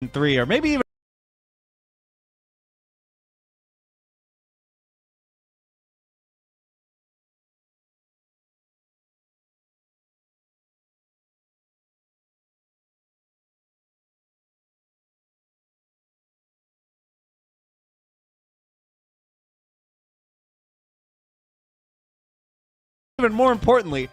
3, or maybe even more importantly,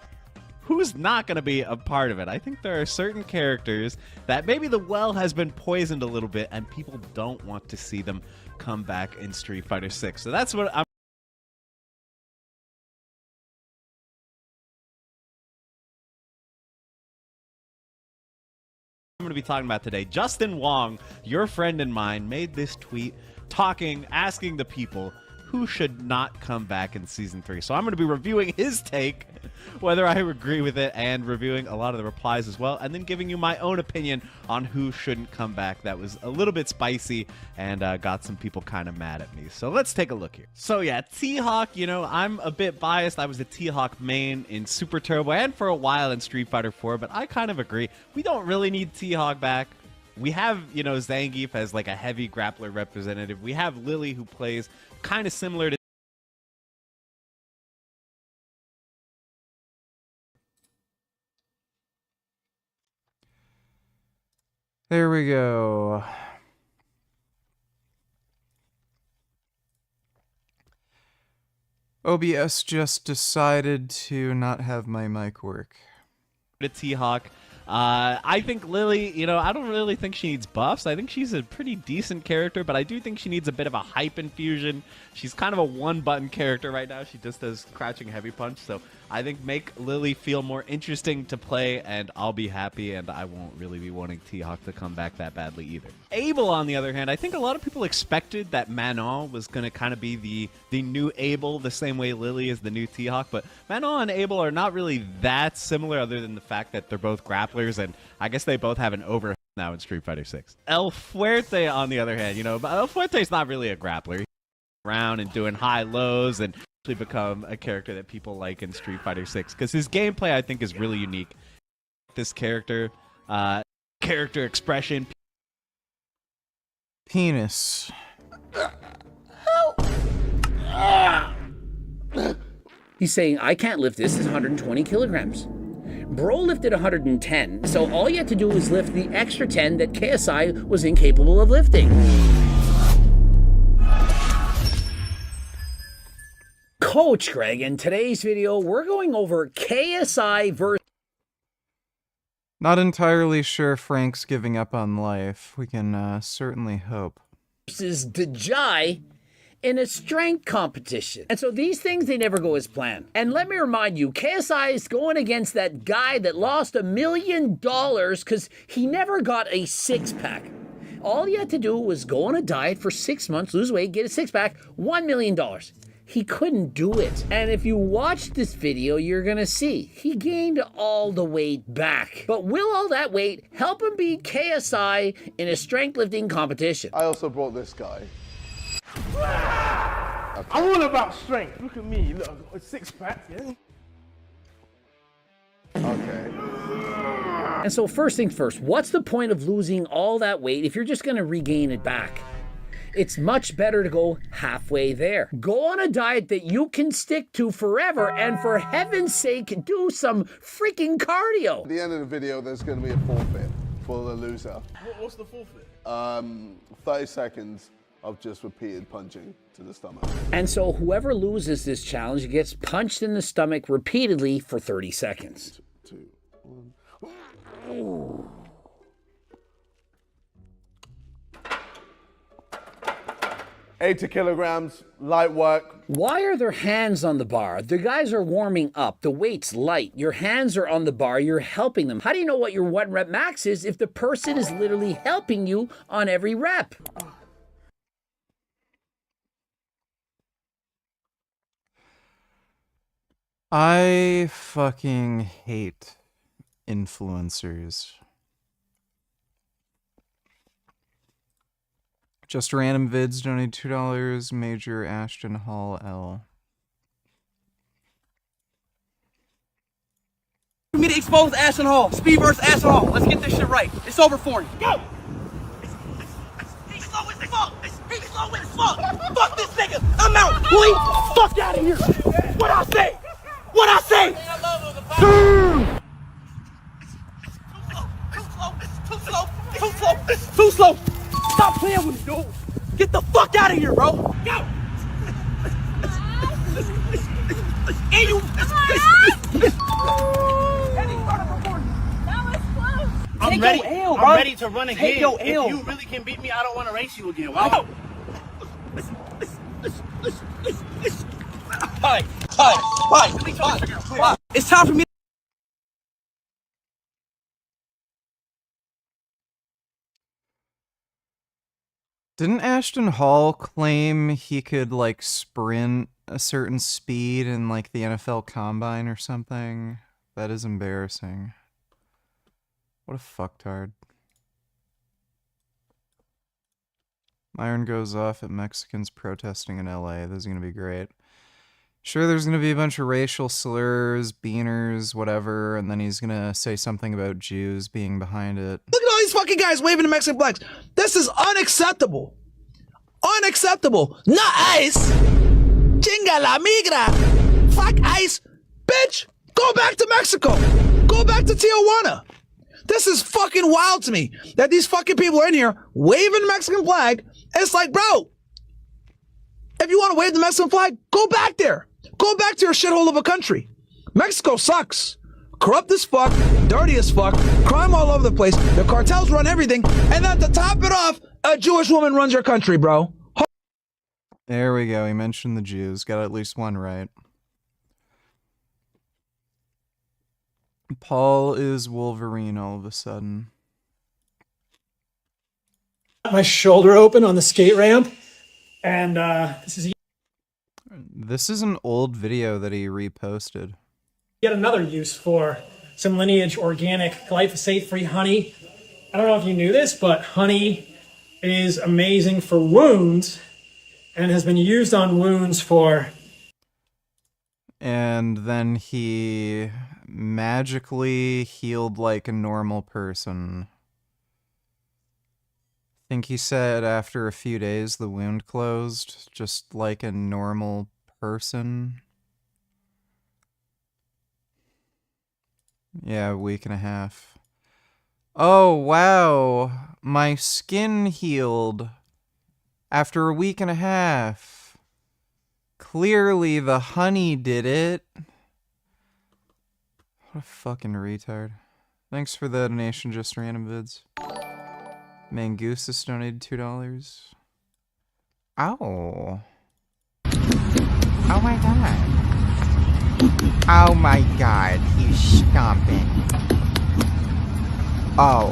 who's not going to be a part of it? I think there are certain characters that maybe the well has been poisoned a little bit and people don't want to see them come back in Street Fighter 6. So that's what I'm going to be talking about today. Justin Wong, your friend and mine, made this tweet asking the people who should not come back in Season 3. So I'm going to be reviewing his take, whether I agree with it, and reviewing a lot of the replies as well, and then giving you my own opinion on who shouldn't come back. That was a little bit spicy and got some people kind of mad at me. So let's take a look here. So yeah, T-Hawk, you know, I'm a bit biased. I was a T-Hawk main in Super Turbo and for a while in Street Fighter 4, but I kind of agree. We don't really need T-Hawk back. We have, you know, Zangief as like a heavy grappler representative. We have Lily, who plays kind of similar to... There we go. OBS just decided to not have my mic work. T-Hawk. I think Lily, you know, I don't really think she needs buffs. I think she's a pretty decent character, but I do think she needs a bit of a hype infusion. She's kind of a one-button character right now. She just does crouching heavy punch, so I think make Lily feel more interesting to play, and I'll be happy, and I won't really be wanting T-Hawk to come back that badly either. Abel, on the other hand, I think a lot of people expected that Manon was going to kind of be the new Abel, the same way Lily is the new T-Hawk, but Manon and Abel are not really that similar, other than the fact that they're both grapplers, and I guess they both have an over now in Street Fighter 6. El Fuerte, on the other hand, you know, El Fuerte's not really a grappler. He's around and doing high lows and actually become a character that people like in Street Fighter 6 because his gameplay, I think, is really unique. This character, character expression. Penis. He's saying, I can't lift this. It's 120 kilograms. Bro lifted 110, so all you had to do was lift the extra 10 that KSI was incapable of lifting. Coach Greg, in today's video, we're going over KSI versus... Not entirely sure Frank's giving up on life. We can certainly hope. ...versus Dejai in a strength competition. And so these things, they never go as planned. And let me remind you, KSI is going against that guy that lost $1 million because he never got a six-pack. All he had to do was go on a diet for 6 months, lose weight, get a six-pack, $1 million. He couldn't do it. And if you watch this video, you're gonna see he gained all the weight back. But will all that weight help him beat KSI in a strength lifting competition? I also brought this guy. I'm all about strength. Look at me. Look, I've got a six-pack. Yeah? Okay. And so first things first, what's the point of losing all that weight if you're just gonna regain it back? It's much better to go halfway there. Go on a diet that you can stick to forever, and for heaven's sake, do some freaking cardio. At the end of the video, there's going to be a forfeit for the loser. What's the forfeit? 30 seconds of just repeated punching to the stomach. And so whoever loses this challenge gets punched in the stomach repeatedly for 30 seconds. 2, 1. 80 kilograms, light work. Why are their hands on the bar? The guys are warming up. The weight's light. Your hands are on the bar. You're helping them. How do you know what your 1 rep max is if the person is literally helping you on every rep? I fucking hate influencers. Just random vids donated $2. Major Ashton Hall L. For me to expose Ashton Hall. Speed versus Ashton Hall. Let's get this shit right. It's over for you. Go! Fuck! He's slow as fuck! Fuck this nigga! I'm out, boy! Fuck out of here! What I say? What I say? Too slow! Stop playing with me, dude! Get the fuck out of here, bro! Go! And you... I'm ready. I'm ready to run again. Take your L. If you really can beat me, I don't want to race you again. Wow. Bye. It's time for me. Didn't Ashton Hall claim he could, like, sprint a certain speed in, like, the NFL Combine or something? That is embarrassing. What a fucktard. Myron goes off at Mexicans protesting in LA. This is gonna be great. Sure, there's gonna be a bunch of racial slurs, beaners, whatever, and then he's gonna say something about Jews being behind it. Look at all these fucking guys waving the Mexican flags. This is unacceptable. Unacceptable. Not ICE. Chinga la migra. Fuck ICE. Bitch, go back to Mexico. Go back to Tijuana. This is fucking wild to me that these fucking people are in here waving the Mexican flag. It's like, bro, if you want to wave the Mexican flag, go back there. Go back to your shithole of a country. Mexico sucks. Corrupt as fuck, dirty as fuck, crime all over the place. The cartels run everything. And then to top it off, a Jewish woman runs your country, bro. There we go. He mentioned the Jews. Got at least one right. Paul is Wolverine all of a sudden. My shoulder open on the skate ramp, and This is an old video that he reposted. yet another use for some lineage organic glyphosate-free honey. I don't know if you knew this, but honey is amazing for wounds and has been used on wounds for... And then he magically healed like a normal person. I think he said after a few days the wound closed, just like a normal person. Yeah, a week and a half. Oh, wow. My skin healed after a week and a half. Clearly the honey did it. What a fucking retard. Thanks for the donation, Just Random Vids. Mangusis donated $2. Ow. Oh my god. Oh my god, he's stomping. Oh.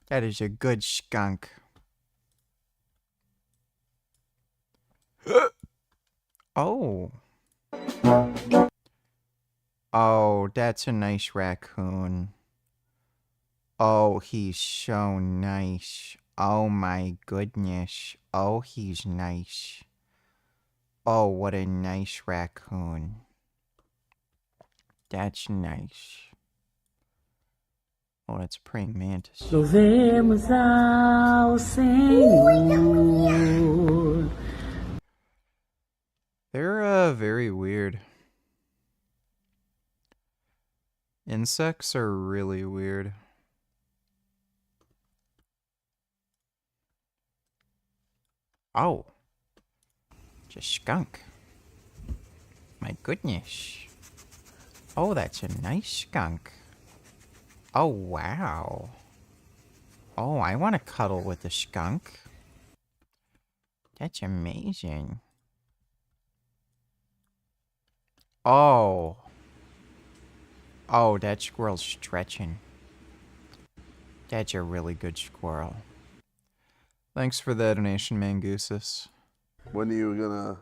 That is a good skunk. Oh. Oh, that's a nice raccoon. Oh, he's so nice. Oh my goodness. Oh, he's nice. Oh, what a nice raccoon. That's nice. Oh, that's a praying mantis. Louvemos ao Senhor. They're very weird. Insects are really weird. Oh. Just skunk. My goodness. Oh, that's a nice skunk. Oh, wow. Oh, I want to cuddle with a skunk. That's amazing. Oh. Oh, that squirrel's stretching. That's a really good squirrel. Thanks for the donation, Mangusis. When are you gonna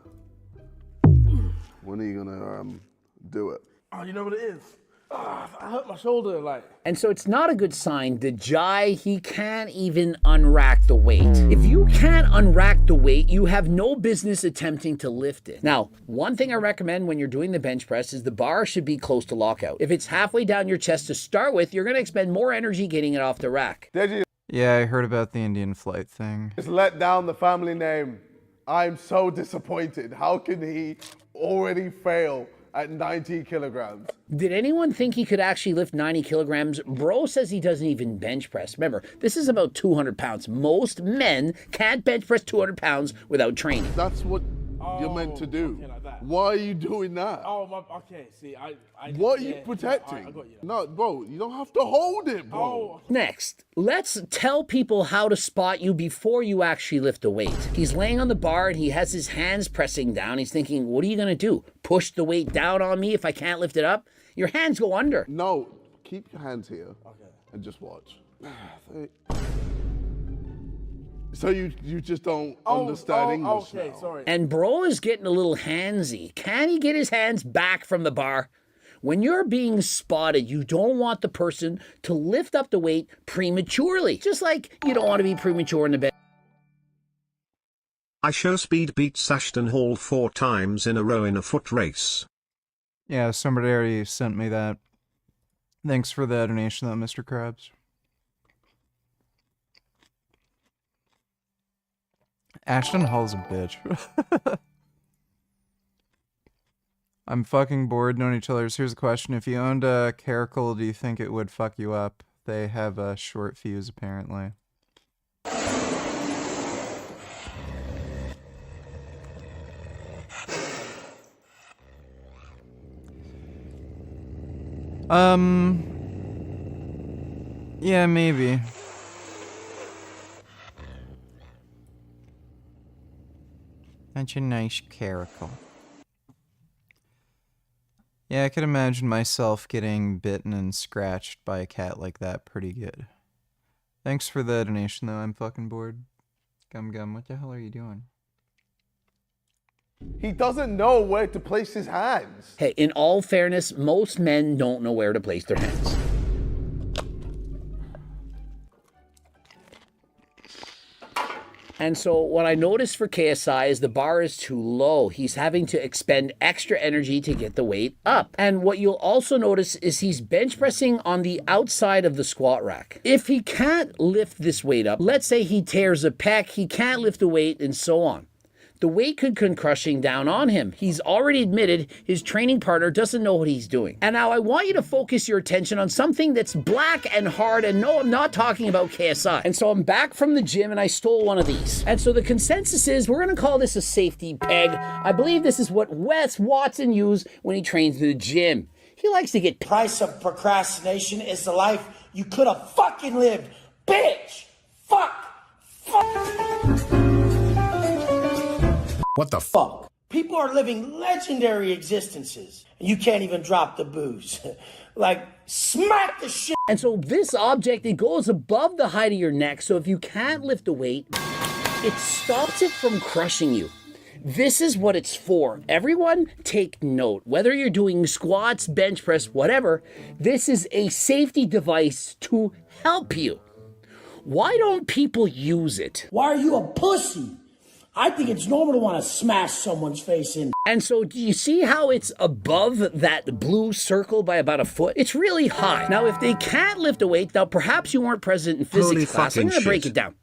do it? Oh, you know what it is? I hurt my shoulder, like. And so it's not a good sign. The Jai, he can't even unrack the weight. If you can't unrack the weight, you have no business attempting to lift it. Now, one thing I recommend when you're doing the bench press is the bar should be close to lockout. If it's halfway down your chest to start with, you're gonna expend more energy getting it off the rack. Yeah, I heard about the Indian flight thing. Just let down the family name. I'm so disappointed. How can he already fail at 90 kilograms? Did anyone think he could actually lift 90 kilograms? Bro says he doesn't even bench press. Remember, this is about 200 pounds. Most men can't bench press 200 pounds without training. That's what you're meant to do. Okay, like that. Why are you doing that? Oh, okay. See, What are yeah, you protecting? I got you. No, bro, you don't have to hold it, bro. Oh, Next, let's tell people how to spot you before you actually lift a weight. He's laying on the bar and he has his hands pressing down. He's thinking, what are you gonna do? Push the weight down on me if I can't lift it up? Your hands go under. No, keep your hands here and just watch. So you just don't understand English okay, now. sorry. And bro is getting a little handsy. Can he get his hands back from the bar? When you're being spotted, you don't want the person to lift up the weight prematurely. Just like you don't want to be premature in the bed. I show speed beats Ashton Hall 4 times in a row in a foot race. Yeah, somebody already sent me that. Thanks for the donation, though, Mr. Krabs. Ashton Hall's a bitch. I'm fucking bored knowing each other. So here's a question. If you owned a Caracal, do you think it would fuck you up? They have a short fuse, apparently. Yeah, maybe. Such a nice caracal. Yeah, I could imagine myself getting bitten and scratched by a cat like that pretty good. Thanks for the donation, though. I'm fucking bored. Gum Gum, what the hell are you doing? He doesn't know where to place his hands. Hey, in all fairness, most men don't know where to place their hands. And so what I noticed for KSI is the bar is too low. He's having to expend extra energy to get the weight up. And what you'll also notice is he's bench pressing on the outside of the squat rack. If he can't lift this weight up, let's say he tears a pec, he can't lift the weight and so on. The weight could come crushing down on him. He's already admitted his training partner doesn't know what he's doing. And now I want you to focus your attention on something that's black and hard, and no, I'm not talking about KSI. And so I'm back from the gym and I stole one of these. And so the consensus is we're gonna call this a safety peg. I believe this is what Wes Watson used when he trains in the gym. He likes to get Price of procrastination is the life you could have fucking lived. Bitch! Fuck! What the Fuck. People are living legendary existences, and you can't even drop the booze. Like, smack the shit. And so this object, it goes above the height of your neck, so if you can't lift the weight, it stops it from crushing you. This is what it's for. Everyone take note. Whether you're doing squats, bench press, whatever, this is a safety device to help you. Why don't people use it? Why are you a pussy? I think it's normal to want to smash someone's face in. And so do you see how it's above that blue circle by about a foot? It's really high. Now, if they can't lift a weight, now perhaps you weren't present in physics Holy class. I'm fucking going to break shit. it down.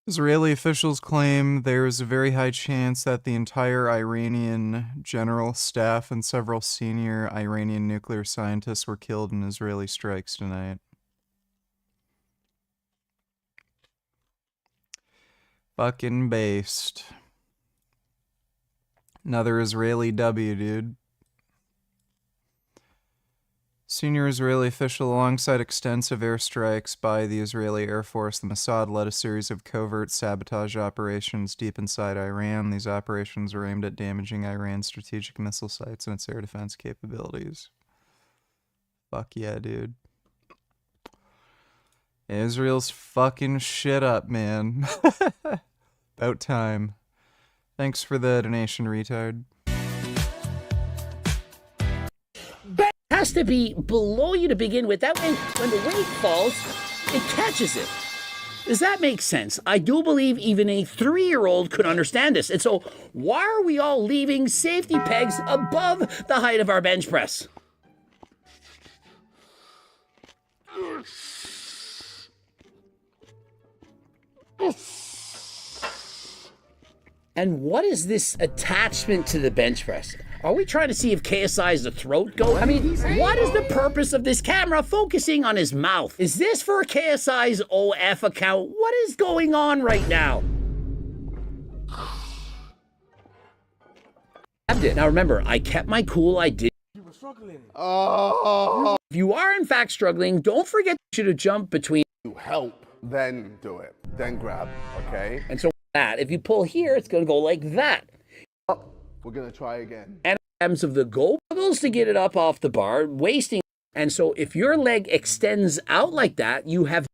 Israeli officials claim there is a very high chance that the entire Iranian general staff and several senior Iranian nuclear scientists were killed in Israeli strikes tonight. Fucking based. Another Israeli W, dude. Senior Israeli official, alongside extensive airstrikes by the Israeli Air Force, the Mossad led a series of covert sabotage operations deep inside Iran. These operations were aimed at damaging Iran's strategic missile sites and its air defense capabilities. Fuck yeah, dude. Israel's fucking shit up, man. About time. Thanks for the donation, retard. Has to be below you to begin with. That way, when the weight falls, it catches it. Does that make sense? I do believe even a 3-year-old could understand this. And so why are we all leaving safety pegs above the height of our bench press? And what is this attachment to the bench press? Are we trying to see if KSI is a throat goat? I mean, what is the purpose of this camera focusing on his mouth? Is this for KSI's OF account? What is going on right now? Now remember, I kept my cool, I did. You were struggling. Oh. If you are in fact struggling, don't forget to jump between. You help, then do it. Then grab, okay? And so that, if you pull here, it's gonna go like that. We're gonna try again. And terms of the goggles to get it up off the bar, wasting. And so if your leg extends out like that, you have.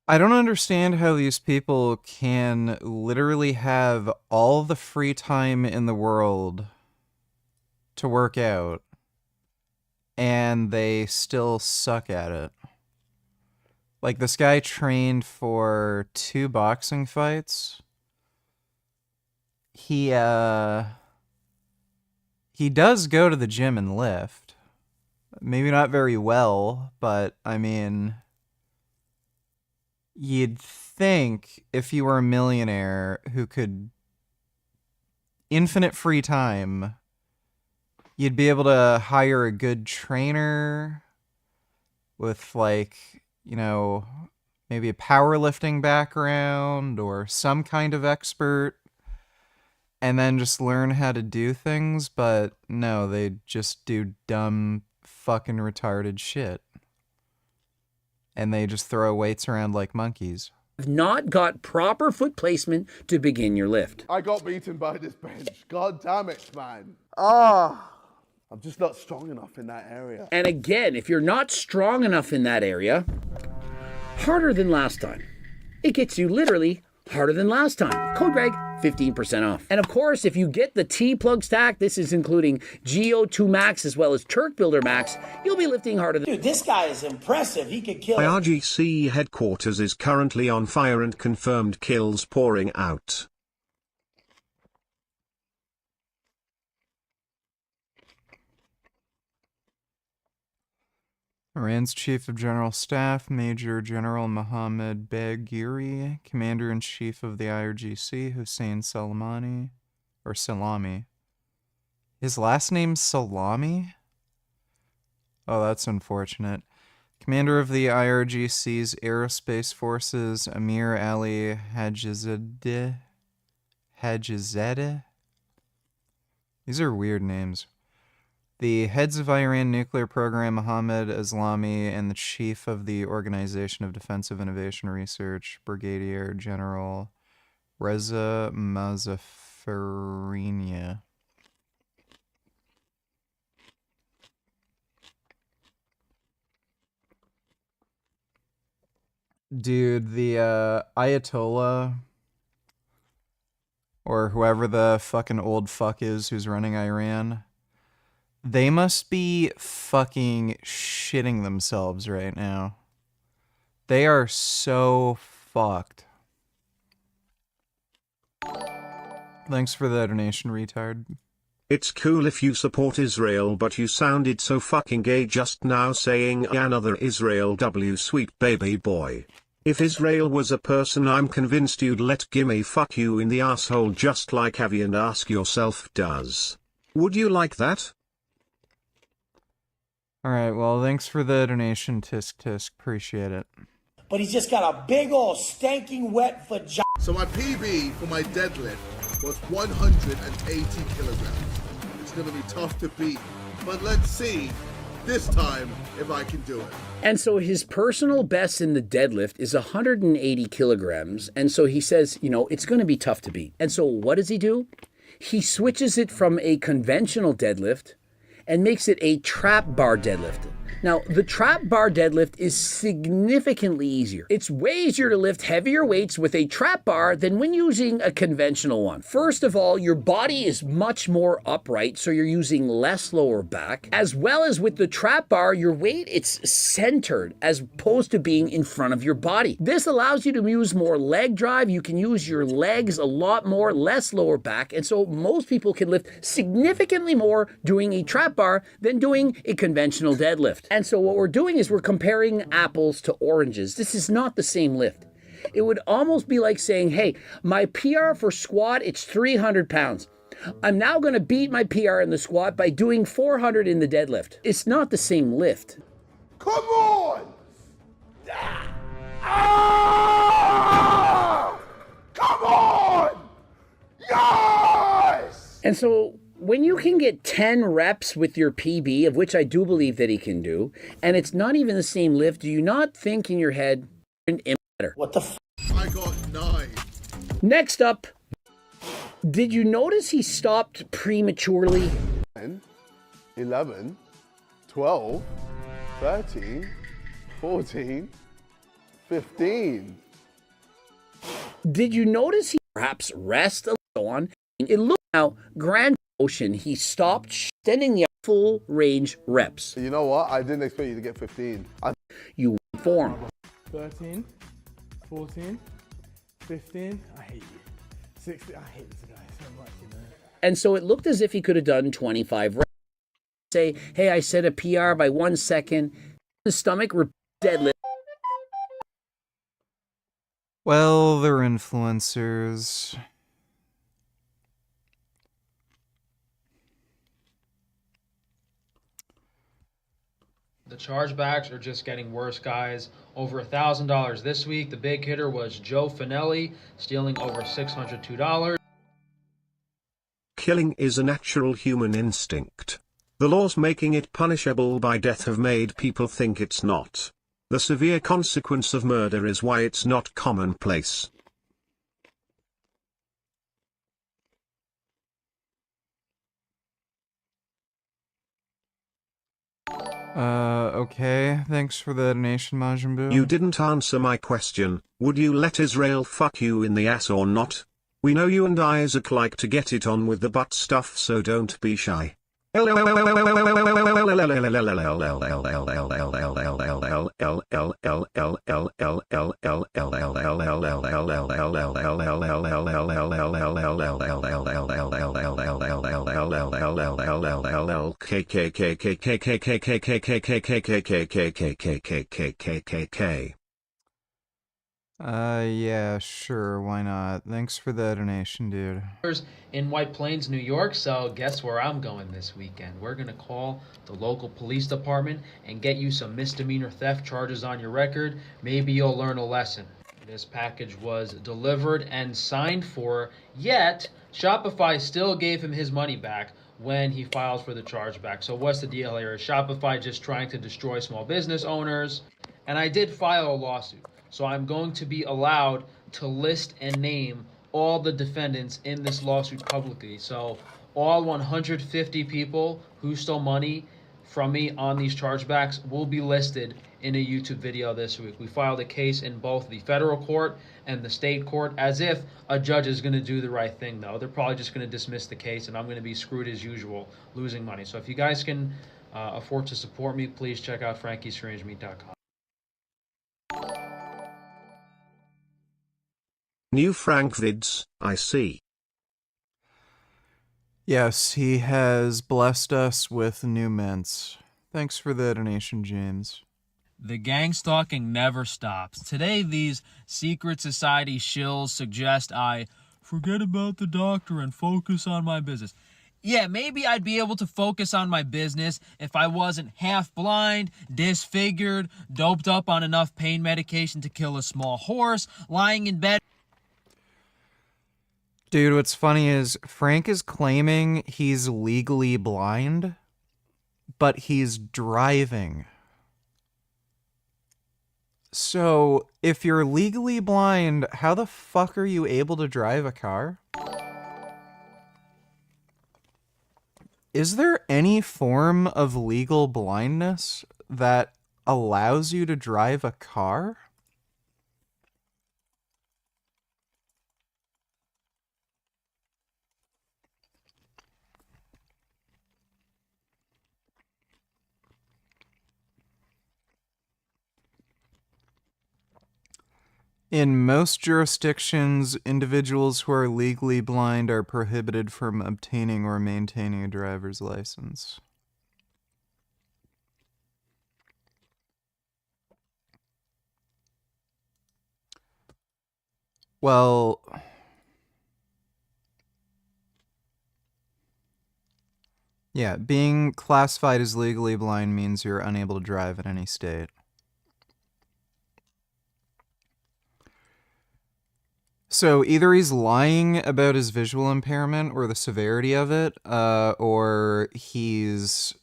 I don't understand how these people can literally have all the free time in the world to work out, and they still suck at it. Like, this guy trained for 2 boxing fights. He does go to the gym and lift. Maybe not very well, but I mean, you'd think if you were a millionaire who could infinite free time, you'd be able to hire a good trainer with, like, you know, maybe a powerlifting background or some kind of expert, and then just learn how to do things. But no, they just do dumb fucking retarded shit. And they just throw weights around like monkeys. Not got proper foot placement to begin your lift. I got beaten by this bench. God damn it, man. I'm just not strong enough in that area. And again, if you're not strong enough in that area, harder than last time. It gets you literally harder than last time. Code Greg, 15% off. And of course, if you get the T-plug stack, this is including GO2 Max as well as Turk Builder Max, you'll be lifting harder than... Dude, this guy is impressive. He could kill... IRGC headquarters is currently on fire and confirmed kills pouring out. Iran's Chief of General Staff, Major General Mohammad Bagheri, Commander-in-Chief of the IRGC, Hussein Salami. His last name's Salami? Oh, that's unfortunate. Commander of the IRGC's Aerospace Forces, Amir Ali Hajizadeh. These are weird names. The heads of Iran nuclear program, Mohammad Islami, and the chief of the Organization of Defensive Innovation Research, Brigadier General Reza Mazafarinia. Dude, the Ayatollah, or whoever the fucking old fuck is who's running Iran, they must be fucking shitting themselves right now. They are so fucked. Thanks for the donation, retard. It's cool if you support Israel, but you sounded so fucking gay just now saying another Israel W sweet baby boy. If Israel was a person, I'm convinced you'd let Gimme fuck you in the asshole just like Avi and Ask Yourself does. Would you like that? Alright, well, thanks for the donation, Tisk Tisk. Appreciate it. But he's just got a big old stanking wet vagina. So my PB for my deadlift was 180 kilograms. It's going to be tough to beat, but let's see this time if I can do it. And so his personal best in the deadlift is 180 kilograms. And so he says, you know, it's going to be tough to beat. And so what does he do? He switches it from a conventional deadlift and makes it a trap bar deadlift. Now, the trap bar deadlift is significantly easier. It's way easier to lift heavier weights with a trap bar than when using a conventional one. First of all, your body is much more upright, so you're using less lower back. As well as with the trap bar, your weight, it's centered as opposed to being in front of your body. This allows you to use more leg drive. You can use your legs a lot more, less lower back, and so most people can lift significantly more doing a trap bar than doing a conventional deadlift. And so what we're doing is we're comparing apples to oranges. This is not the same lift. It would almost be like saying, hey, my PR for squat, it's 300 pounds. I'm now going to beat my PR in the squat by doing 400 in the deadlift. It's not the same lift. Come on! Ah! Come on! Yes! And so when you can get 10 reps with your PB, of which I do believe that he can do, and it's not even the same lift, do you not think in your head, better? What the f? I got 9. Next up, did you notice he stopped prematurely? 10, 11, 12, 13, 14, 15. Did you notice he perhaps rest a little on? It looked now, grand motion, he stopped extending the full range reps. You know what? I didn't expect you to get 15. You form. 13, 14, 15. I hate you. 16. I hate this guy so much, you know. And so it looked as if he could have done 25 reps. Say, hey, I set a PR by 1 second. The stomach deadlift. Well, they're influencers. The chargebacks are just getting worse, guys. Over $1,000 this week. The big hitter was Joe Finelli, stealing over $602. Killing is a natural human instinct. The laws making it punishable by death have made people think it's not. The severe consequence of murder is why it's not commonplace. Okay. Thanks for the donation, Majin Buu. You didn't answer my question. Would you let Israel fuck you in the ass or not? We know you and Isaac like to get it on with the butt stuff, so don't be shy. Yeah, sure, why not? Thanks for the donation, dude. In White Plains, New York, so guess where I'm going this weekend? We're going to call the local police department and get you some misdemeanor theft charges on your record. Maybe you'll learn a lesson. This package was delivered and signed for, yet Shopify still gave him his money back when he files for the chargeback. So what's the deal here? Is Shopify just trying to destroy small business owners? And I did file a lawsuit. So I'm going to be allowed to list and name all the defendants in this lawsuit publicly. So all 150 people who stole money from me on these chargebacks will be listed in a YouTube video this week. We filed a case in both the federal court and the state court, as if a judge is going to do the right thing, though. They're probably just going to dismiss the case, and I'm going to be screwed as usual, losing money. So if you guys can afford to support me, please check out frankiestrangemeat.com. New Frank vids, I see. Yes, he has blessed us with new mints. Thanks for the donation, James. The gang stalking never stops. Today, these secret society shills suggest I forget about the doctor and focus on my business. Yeah, maybe I'd be able to focus on my business if I wasn't half blind, disfigured, doped up on enough pain medication to kill a small horse, lying in bed. Dude, what's funny is Frank is claiming he's legally blind, but he's driving. So, if you're legally blind, how the fuck are you able to drive a car? Is there any form of legal blindness that allows you to drive a car? In most jurisdictions, individuals who are legally blind are prohibited from obtaining or maintaining a driver's license. Well, yeah, being classified as legally blind means you're unable to drive in any state. So either he's lying about his visual impairment or the severity of it, or he's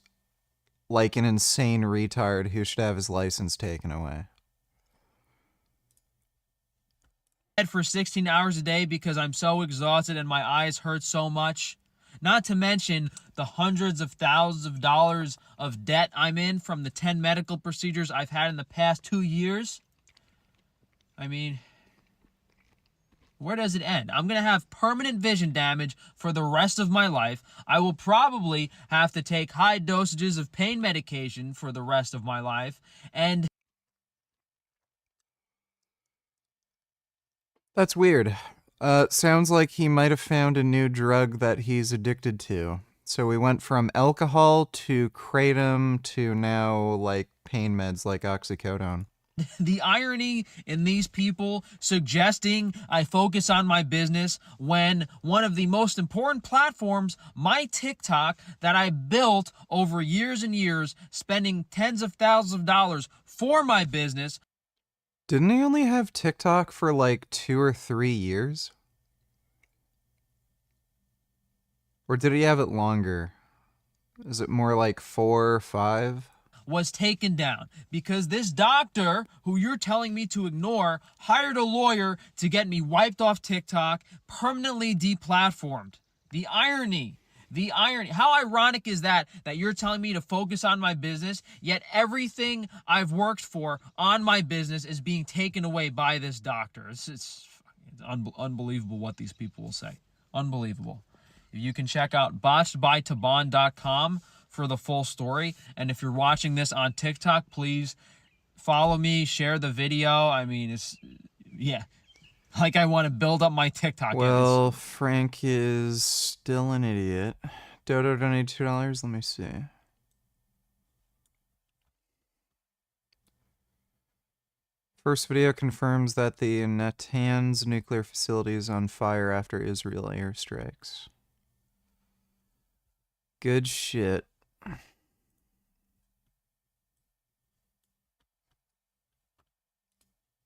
like an insane retard who should have his license taken away. For 16 hours a day because I'm so exhausted and my eyes hurt so much. Not to mention the hundreds of thousands of dollars of debt I'm in from the 10 medical procedures I've had in the past 2 years. I mean, where does it end? I'm going to have permanent vision damage for the rest of my life. I will probably have to take high dosages of pain medication for the rest of my life. And That's weird. Sounds like he might have found a new drug that he's addicted to. So we went from alcohol to kratom to now, like, pain meds like oxycodone. the irony in these people suggesting I focus on my business when one of the most important platforms, my TikTok, that I built over years and years, spending tens of thousands of dollars for my business. Didn't he only have TikTok for like 2 or 3 years? Or did he have it longer? Is it more like 4 or 5? Was taken down because this doctor who you're telling me to ignore hired a lawyer to get me wiped off TikTok, permanently deplatformed. The irony. How ironic is that you're telling me to focus on my business, yet everything I've worked for on my business is being taken away by this doctor. It's unbelievable what these people will say. Unbelievable. You can check out botchedbytaban.com for the full story. And if you're watching this on TikTok, please follow me, share the video. I mean, yeah. Like I want to build up my TikTok. Well, Frank is still an idiot. Dodo donated $2. Let me see. First video confirms that the Natanz nuclear facility is on fire after Israel airstrikes. Good shit.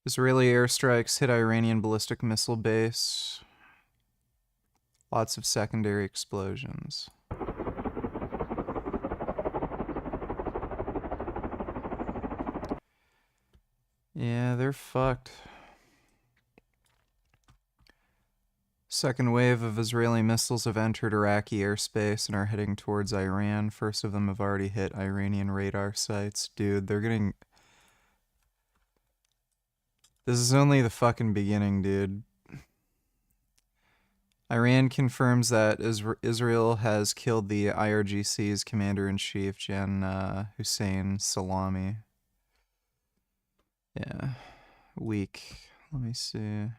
Israeli airstrikes hit Iranian ballistic missile base. Lots of secondary explosions. Yeah, they're fucked. Second wave of Israeli missiles have entered Iraqi airspace and are heading towards Iran. First of them have already hit Iranian radar sites. Dude, they're getting... This is only the fucking beginning, dude. Iran confirms that Israel has killed the IRGC's commander-in-chief, Jan Hussein Salami. Yeah. Weak. Let me see.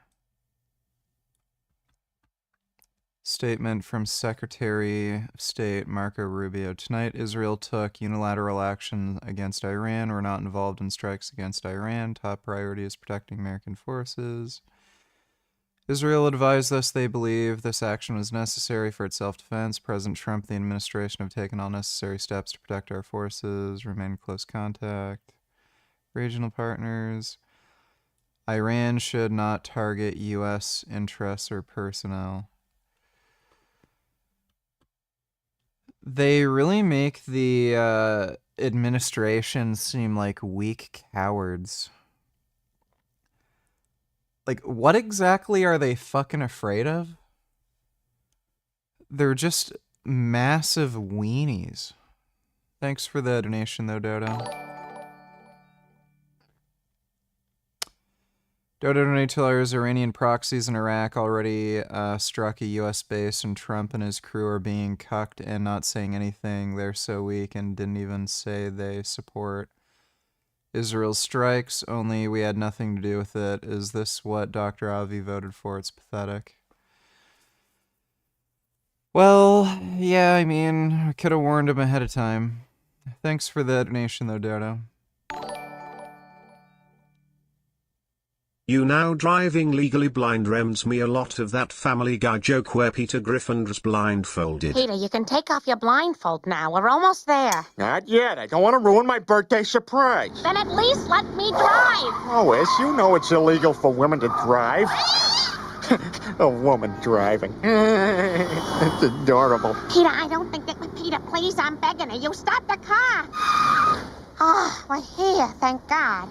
Statement from Secretary of State Marco Rubio. Tonight, Israel took unilateral action against Iran. We're not involved in strikes against Iran. Top priority is protecting American forces. Israel advised us they believe this action was necessary for its self-defense. President Trump and the administration have taken all necessary steps to protect our forces, remain in close contact. Regional partners. Iran should not target U.S. interests or personnel. They really make the administration seem like weak cowards. Like, what exactly are they fucking afraid of? They're just massive weenies. Thanks for the donation, though, Dodo. Dodo Donateller's Iranian proxies in Iraq already struck a U.S. base, and Trump and his crew are being cucked and not saying anything. They're so weak and didn't even say they support Israel's strikes, only we had nothing to do with it. Is this what Dr. Avi voted for? It's pathetic. Well, yeah, I mean, I could have warned him ahead of time. Thanks for the donation, though, Dodo. You now driving legally blind reminds me a lot of that Family Guy joke where Peter Griffin's blindfolded. Peter, you can take off your blindfold now. We're almost there. Not yet. I don't want to ruin my birthday surprise. Then at least let me drive. Lois, you know it's illegal for women to drive. A woman driving. It's adorable. Peter, I don't think that... Peter, please, I'm begging you. Stop the car. Oh, we're here, thank God.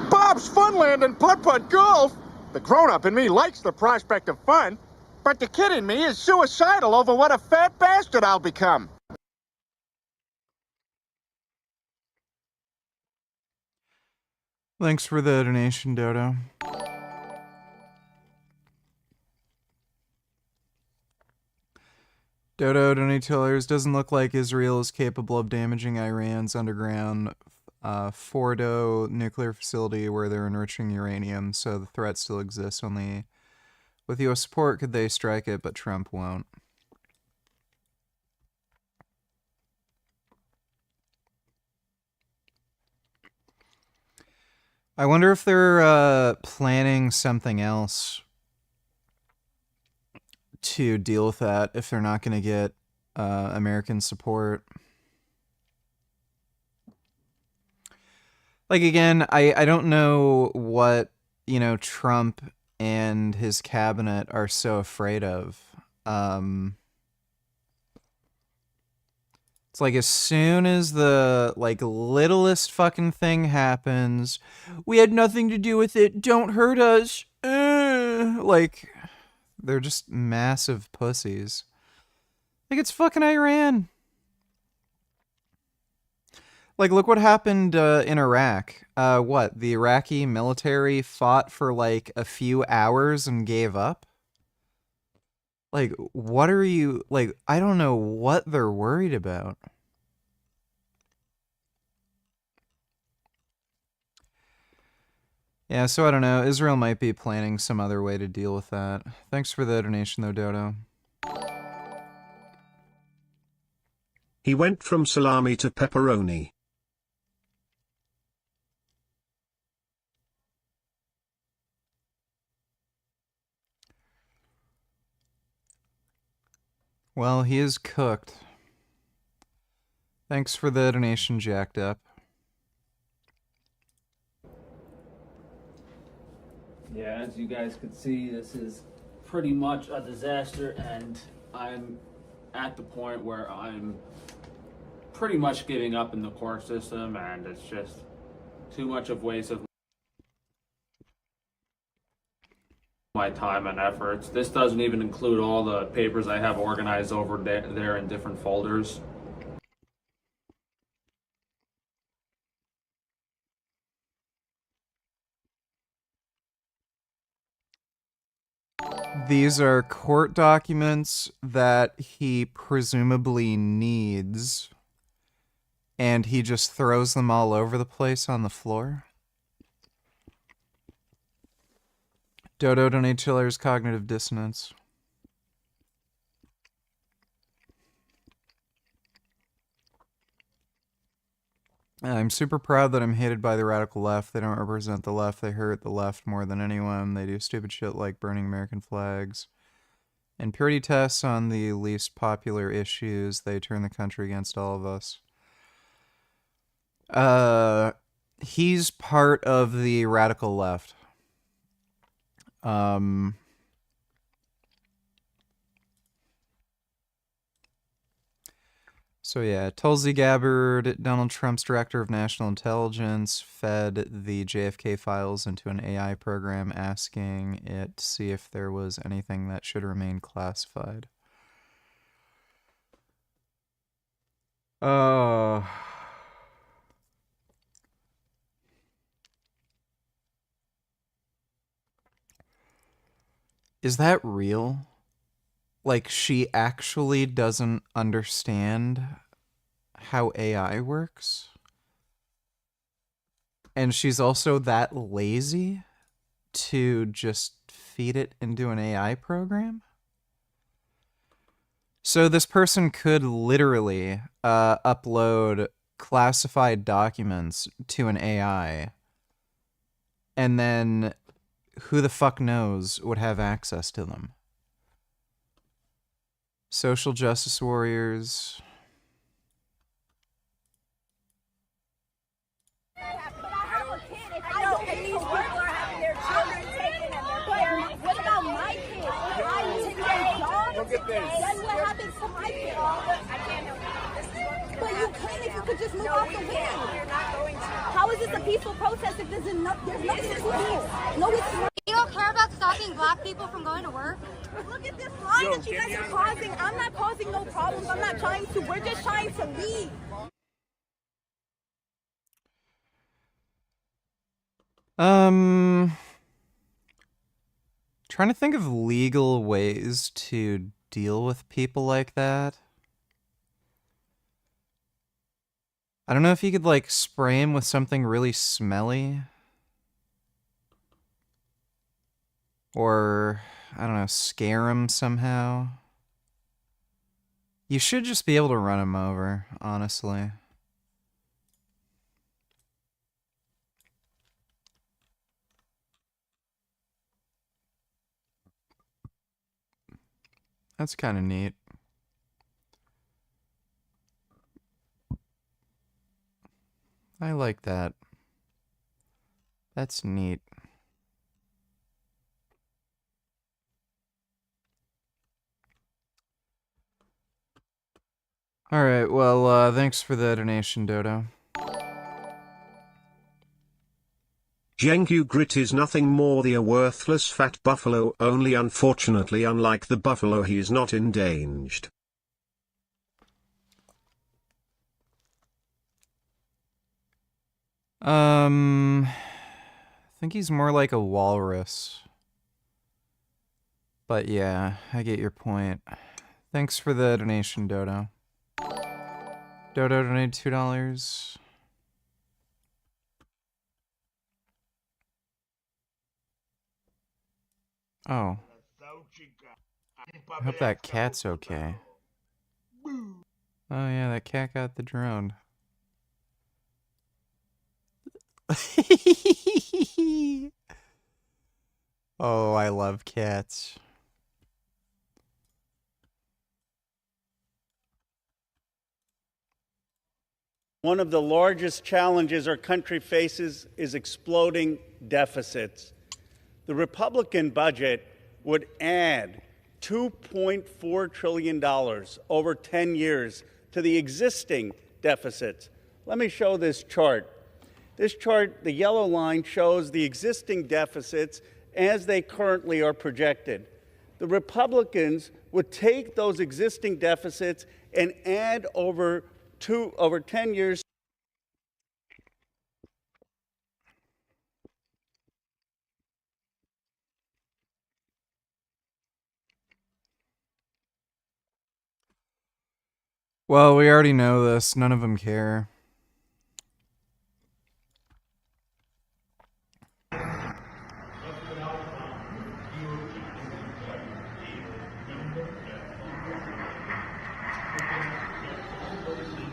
Bob's Funland and Putt-Putt Golf. The grown-up in me likes the prospect of fun, but the kid in me is suicidal over what a fat bastard I'll become. Thanks for the donation, Dodo. Dodo Donatillers, doesn't look like Israel is capable of damaging Iran's underground Fordo nuclear facility where they're enriching uranium, so the threat still exists. Only with U.S. support could they strike it, but Trump won't. I wonder if they're planning something else to deal with that if they're not going to get American support. Like, again, I don't know what, Trump and his cabinet are so afraid of. It's like as soon as the, littlest fucking thing happens, we had nothing to do with it, don't hurt us. They're just massive pussies. It's fucking Iran. Look what happened in Iraq. The Iraqi military fought for, a few hours and gave up? What are you... I don't know what they're worried about. Yeah, so I don't know. Israel might be planning some other way to deal with that. Thanks for the donation, though, Dodo. He went from salami to pepperoni. Well, he is cooked. Thanks for the donation, Jacked Up. Yeah, as you guys can see, this is pretty much a disaster, and I'm at the point where I'm pretty much giving up in the court system, and it's just too much of waste of my time and efforts. This doesn't even include all the papers I have organized over there in different folders. These are court documents that he presumably needs, and he just throws them all over the place on the floor. Dodo Donatiller's cognitive dissonance. I'm super proud that I'm hated by the radical left. They don't represent the left. They hurt the left more than anyone. They do stupid shit like burning American flags. And purity tests on the least popular issues. They turn the country against all of us. He's part of the radical left. So yeah, Tulsi Gabbard, Donald Trump's director of national intelligence, fed the JFK files into an AI program asking it to see if there was anything that should remain classified. Is that real? Like, she actually doesn't understand how AI works? And she's also that lazy to just feed it into an AI program? So this person could literally upload classified documents to an AI, and then who the fuck knows would have access to them. Social justice warriors. What about my kids? I take their dogs. Look at this. Then what happens to my kids? I can't help you. But you can if you could just move off the way. You're not going to. How is this a peaceful protest if there's nothing to do? No, it's not. You don't care about stopping black people from going to work? Look at this line that you guys are causing. I'm not causing no problems. I'm not trying to. We're just trying to leave. Trying to think of legal ways to deal with people like that. I don't know if you could, like, spray him with something really smelly. Or, I don't know, scare him somehow. You should just be able to run him over, honestly. That's kind of neat. I like that. That's neat. Alright, well, thanks for the donation, Dodo. Jengu Grit is nothing more than a worthless fat buffalo, only unfortunately unlike the buffalo he is not endangered. I think he's more like a walrus. But yeah, I get your point. Thanks for the donation, Dodo. Dodo donated $2. Oh. I hope that cat's okay. Oh yeah, that cat got the drone. Oh, I love cats. One of the largest challenges our country faces is exploding deficits. The Republican budget would add $2.4 trillion over 10 years to the existing deficits. Let me show this chart. This chart, the yellow line, shows the existing deficits as they currently are projected. The Republicans would take those existing deficits and add over 10 years. Well, we already know this. None of them care.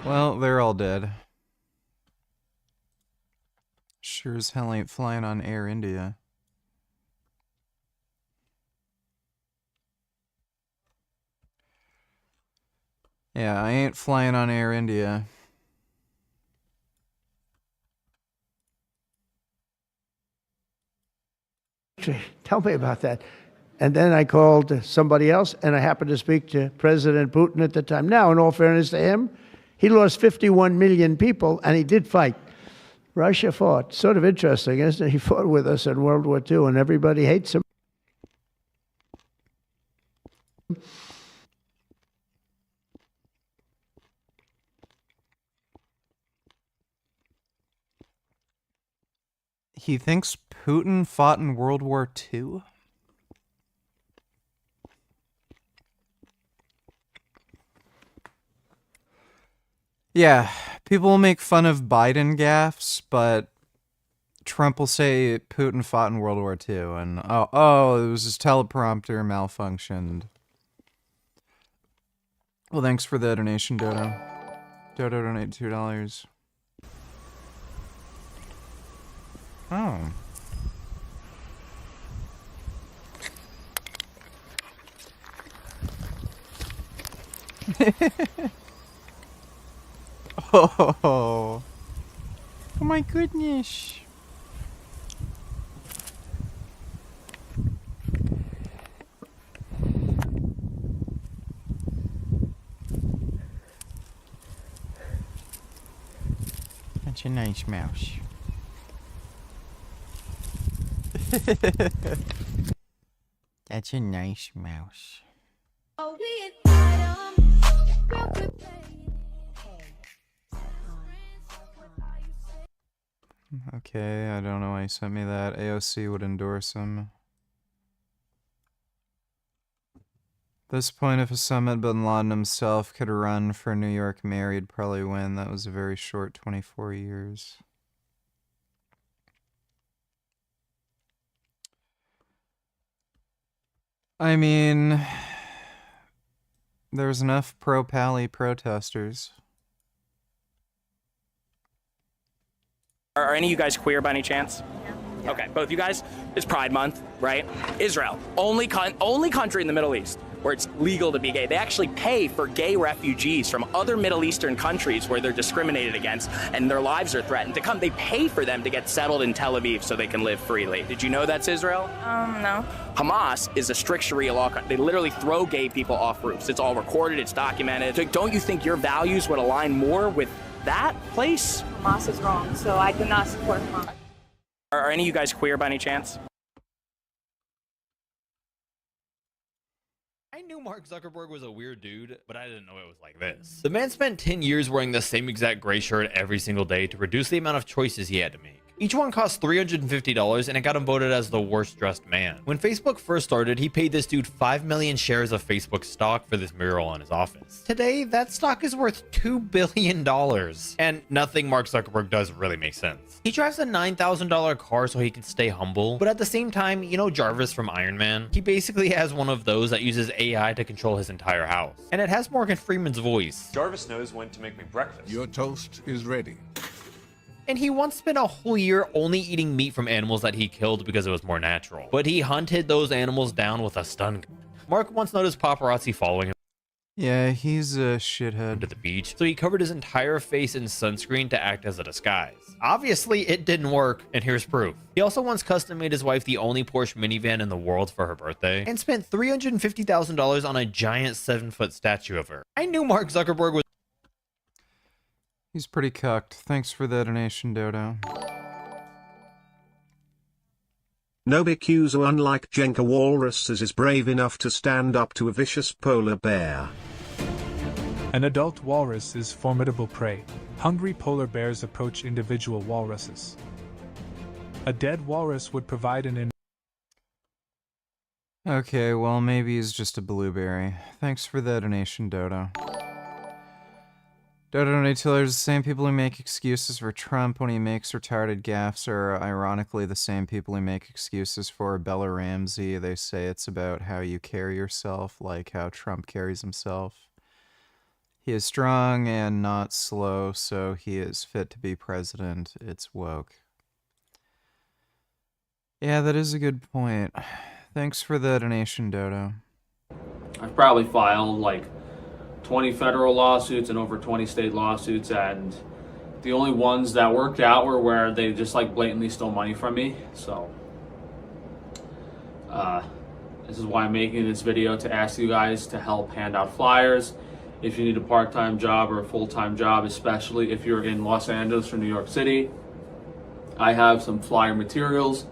Well, they're all dead. Sure as hell ain't flying on Air India. Yeah, I ain't flying on Air India. Tell me about that. And then I called somebody else, and I happened to speak to President Putin at the time. Now, in all fairness to him, he lost 51 million people, and he did fight. Russia fought. Sort of interesting, isn't it? He fought with us in World War II, and everybody hates him. He thinks Putin fought in World War II? Yeah, people will make fun of Biden gaffes, but Trump will say Putin fought in World War II, and oh, it was his teleprompter malfunctioned. Well, thanks for the donation, Dodo. Dodo donated $2. Oh. Oh my goodness. That's a nice mouse. That's a nice mouse. Okay, I don't know why he sent me that. AOC would endorse him. At this point, if Osama bin Laden himself could run for New York mayor, he'd probably win. That was a very short 24 years. I mean, there's enough pro-Pally protesters. Are any of you guys queer by any chance? Yeah. Okay, both you guys. It's Pride Month, right? Israel, only country in the Middle East where it's legal to be gay. They actually pay for gay refugees from other Middle Eastern countries where they're discriminated against and their lives are threatened to come. They pay for them to get settled in Tel Aviv so they can live freely. Did you know that's Israel? No. Hamas is a strict Sharia law. They literally throw gay people off roofs. It's all recorded, it's documented. So don't you think your values would align more with that place? Hamas is wrong, so I do not support Hamas. Are any of you guys queer by any chance? I knew Mark Zuckerberg was a weird dude, but I didn't know it was like this. The man spent 10 years wearing the same exact gray shirt every single day to reduce the amount of choices he had to make. Each one cost $350 and it got him voted as the worst dressed man. When Facebook first started, he paid this dude 5 million shares of Facebook stock for this mural on his office. Today, that stock is worth $2 billion. And nothing Mark Zuckerberg does really makes sense. He drives a $9,000 car so he can stay humble, but at the same time, you know Jarvis from Iron Man? He basically has one of those that uses AI to control his entire house. And it has Morgan Freeman's voice. Jarvis knows when to make me breakfast. Your toast is ready. And he once spent a whole year only eating meat from animals that he killed because it was more natural. But he hunted those animals down with a stun gun. Mark once noticed paparazzi following him. Yeah, he's a shithead. To the beach, so he covered his entire face in sunscreen to act as a disguise. Obviously, it didn't work, and here's proof. He also once custom made his wife the only Porsche minivan in the world for her birthday, and spent $350,000 on a giant 7-foot statue of her. I knew Mark Zuckerberg was... He's pretty cucked. Thanks for the donation, Dodo. Nobikuzu, unlike Jenka Walruses, is brave enough to stand up to a vicious polar bear. An adult walrus is formidable prey. Hungry polar bears approach individual walruses. A dead walrus would provide an Okay, well, maybe he's just a blueberry. Thanks for the donation, Dodo. Dodo donator, the same people who make excuses for Trump when he makes retarded gaffes are ironically the same people who make excuses for Bella Ramsey. They say it's about how you carry yourself, like how Trump carries himself. He is strong and not slow, so he is fit to be president. It's woke. Yeah, that is a good point. Thanks for the donation, Dodo. I've probably filed like 20 federal lawsuits and over 20 state lawsuits, and the only ones that worked out were where they just like blatantly stole money from me. So this is why I'm making this video, to ask you guys to help hand out flyers. If you need a part-time job or a full-time job, especially if you're in Los Angeles or New York City, I have some flyer materials.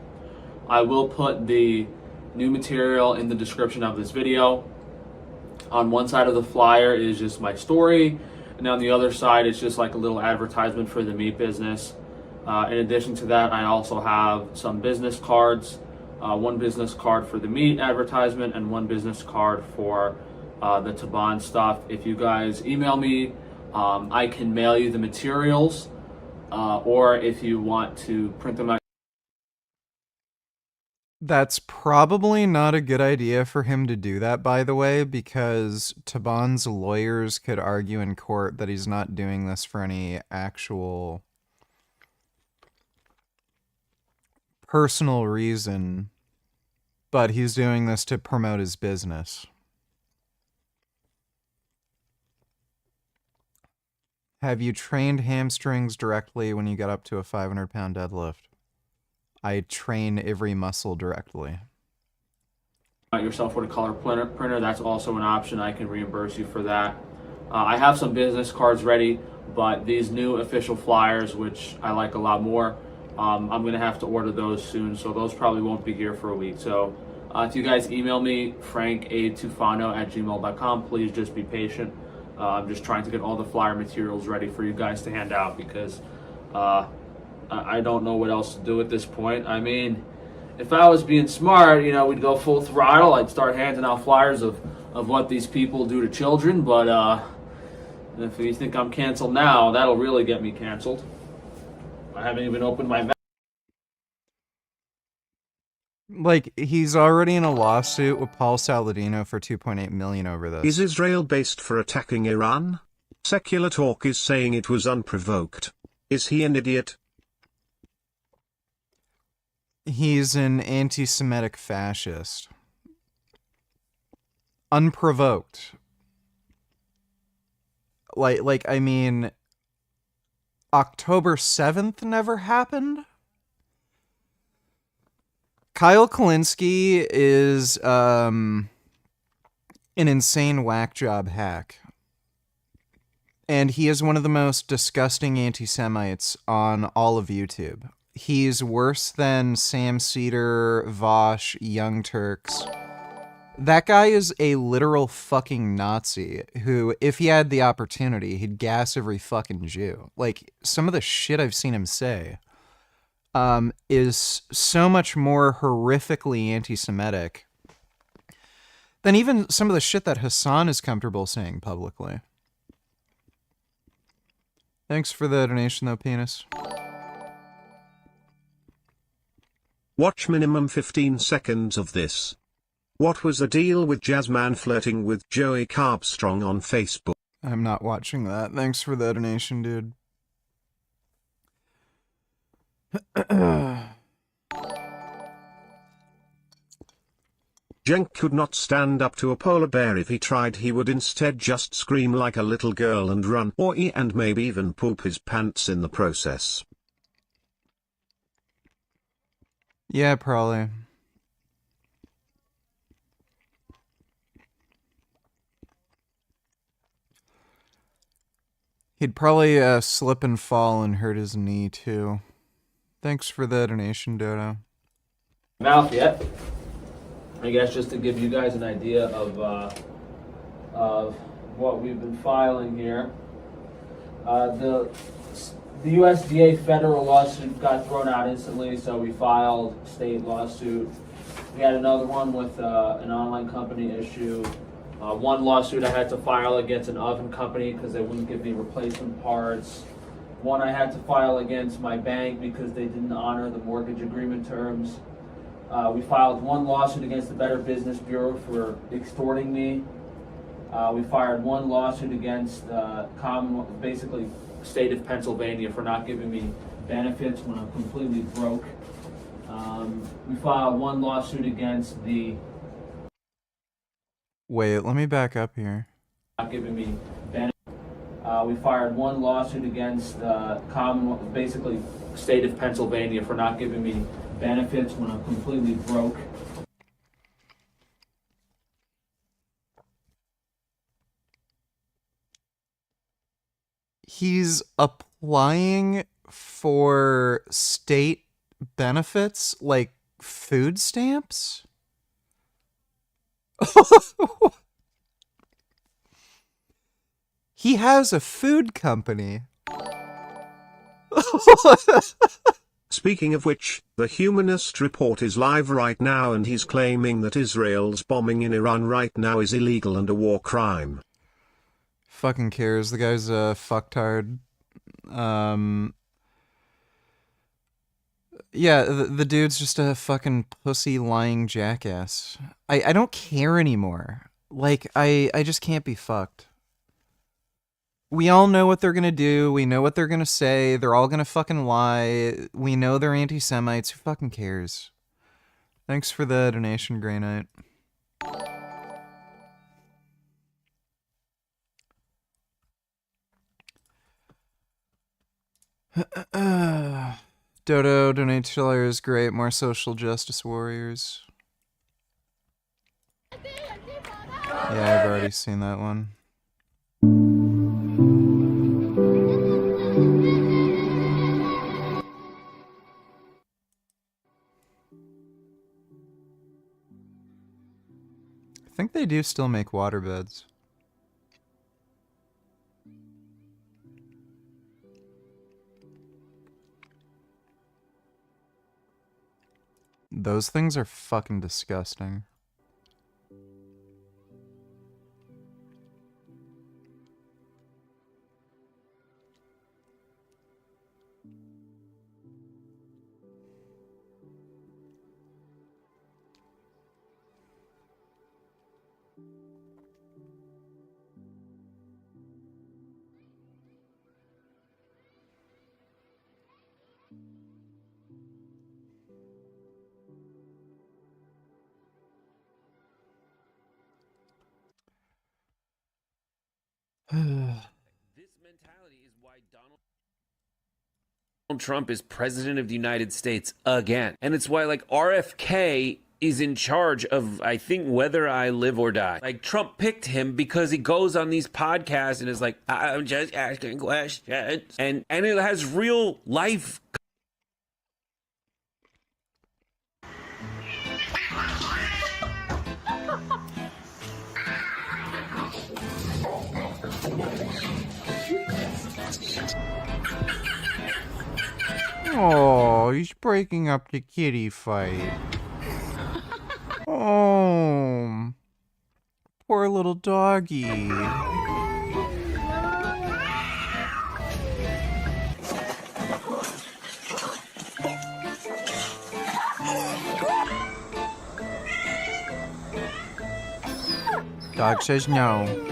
I will put the new material in the description of this video. On one side of the flyer is just my story, and on the other side it's just like a little advertisement for the meat business. In addition to that, I also have some business cards, one business card for the meat advertisement and one business card for the Taban stuff. If you guys email me I can mail you the materials, or if you want to print them out. That's probably not a good idea for him to do that, by the way, because Taban's lawyers could argue in court that he's not doing this for any actual personal reason, but he's doing this to promote his business. Have you trained hamstrings directly when you got up to a 500-pound deadlift? I train every muscle directly. Yourself with a color printer, that's also an option. I can reimburse you for that. I have some business cards ready, but these new official flyers, which I like a lot more, I'm going to have to order those soon, so those probably won't be here for a week. So if you guys email me, frank8tufano@gmail.com, please just be patient. I'm just trying to get all the flyer materials ready for you guys to hand out, because I don't know what else to do at this point. I mean, if I was being smart, you know, we'd go full throttle. I'd start handing out flyers of what these people do to children. But if you think I'm canceled now, that'll really get me canceled. I haven't even opened my mouth. Like, he's already in a lawsuit with Paul Saladino for $2.8 million over this. Is Israel based for attacking Iran? Secular Talk is saying it was unprovoked. Is he an idiot? He's an anti-Semitic fascist. Unprovoked. I mean, October 7th never happened? Kyle Kalinske is an insane whack job hack. And he is one of the most disgusting anti-Semites on all of YouTube. He's worse than Sam Cedar, Vosh, Young Turks. That guy is a literal fucking Nazi who, if he had the opportunity, he'd gas every fucking Jew. Like, some of the shit I've seen him say is so much more horrifically anti-Semitic than even some of the shit that Hassan is comfortable saying publicly. Thanks for the donation, though, Penis. Watch minimum 15 seconds of this. What was the deal with Jazzman flirting with Joey Carbstrong on Facebook? I'm not watching that. Thanks for the donation, dude. Jenk could not stand up to a polar bear. If he tried, he would instead just scream like a little girl and run, or and maybe even poop his pants in the process. Yeah, probably. He'd probably slip and fall and hurt his knee, too. Thanks for the donation, Dodo. Mouth yet? I guess just to give you guys an idea of what we've been filing here. The USDA federal lawsuit got thrown out instantly, so we filed state lawsuit. We had another one with an online company issue. One lawsuit I had to file against an oven company because they wouldn't give me replacement parts. One I had to file against my bank because they didn't honor the mortgage agreement terms. We filed one lawsuit against the Better Business Bureau for extorting me. We filed one lawsuit against basically state of Pennsylvania for not giving me benefits when I'm completely broke. We filed one lawsuit against the... Wait, let me back up here. Not giving me benefits. We fired one lawsuit against basically state of Pennsylvania for not giving me benefits when I'm completely broke. He's applying for state benefits, like food stamps? He has a food company. Speaking of which, the Humanist Report is live right now and he's claiming that Israel's bombing in Iran right now is illegal and a war crime. Fucking cares. The guy's a fucktard. Yeah, the dude's just a fucking pussy lying jackass. I don't care anymore. Like, I just can't be fucked. We all know what they're gonna do. We know what they're gonna say. They're all gonna fucking lie. We know they're anti-Semites. Who fucking cares? Thanks for the donation, Grey Knight. Dodo, donate $2. Great. More social justice warriors. Yeah, I've already seen that one. I think they do still make waterbeds. Those things are fucking disgusting. Donald Trump is president of the United States again. And it's why, like, RFK is in charge of, I think, whether I live or die. Like, Trump picked him because he goes on these podcasts and is like, I'm just asking questions. And it has real life. Oh, he's breaking up the kitty fight. Oh, poor little doggy. Dog says no.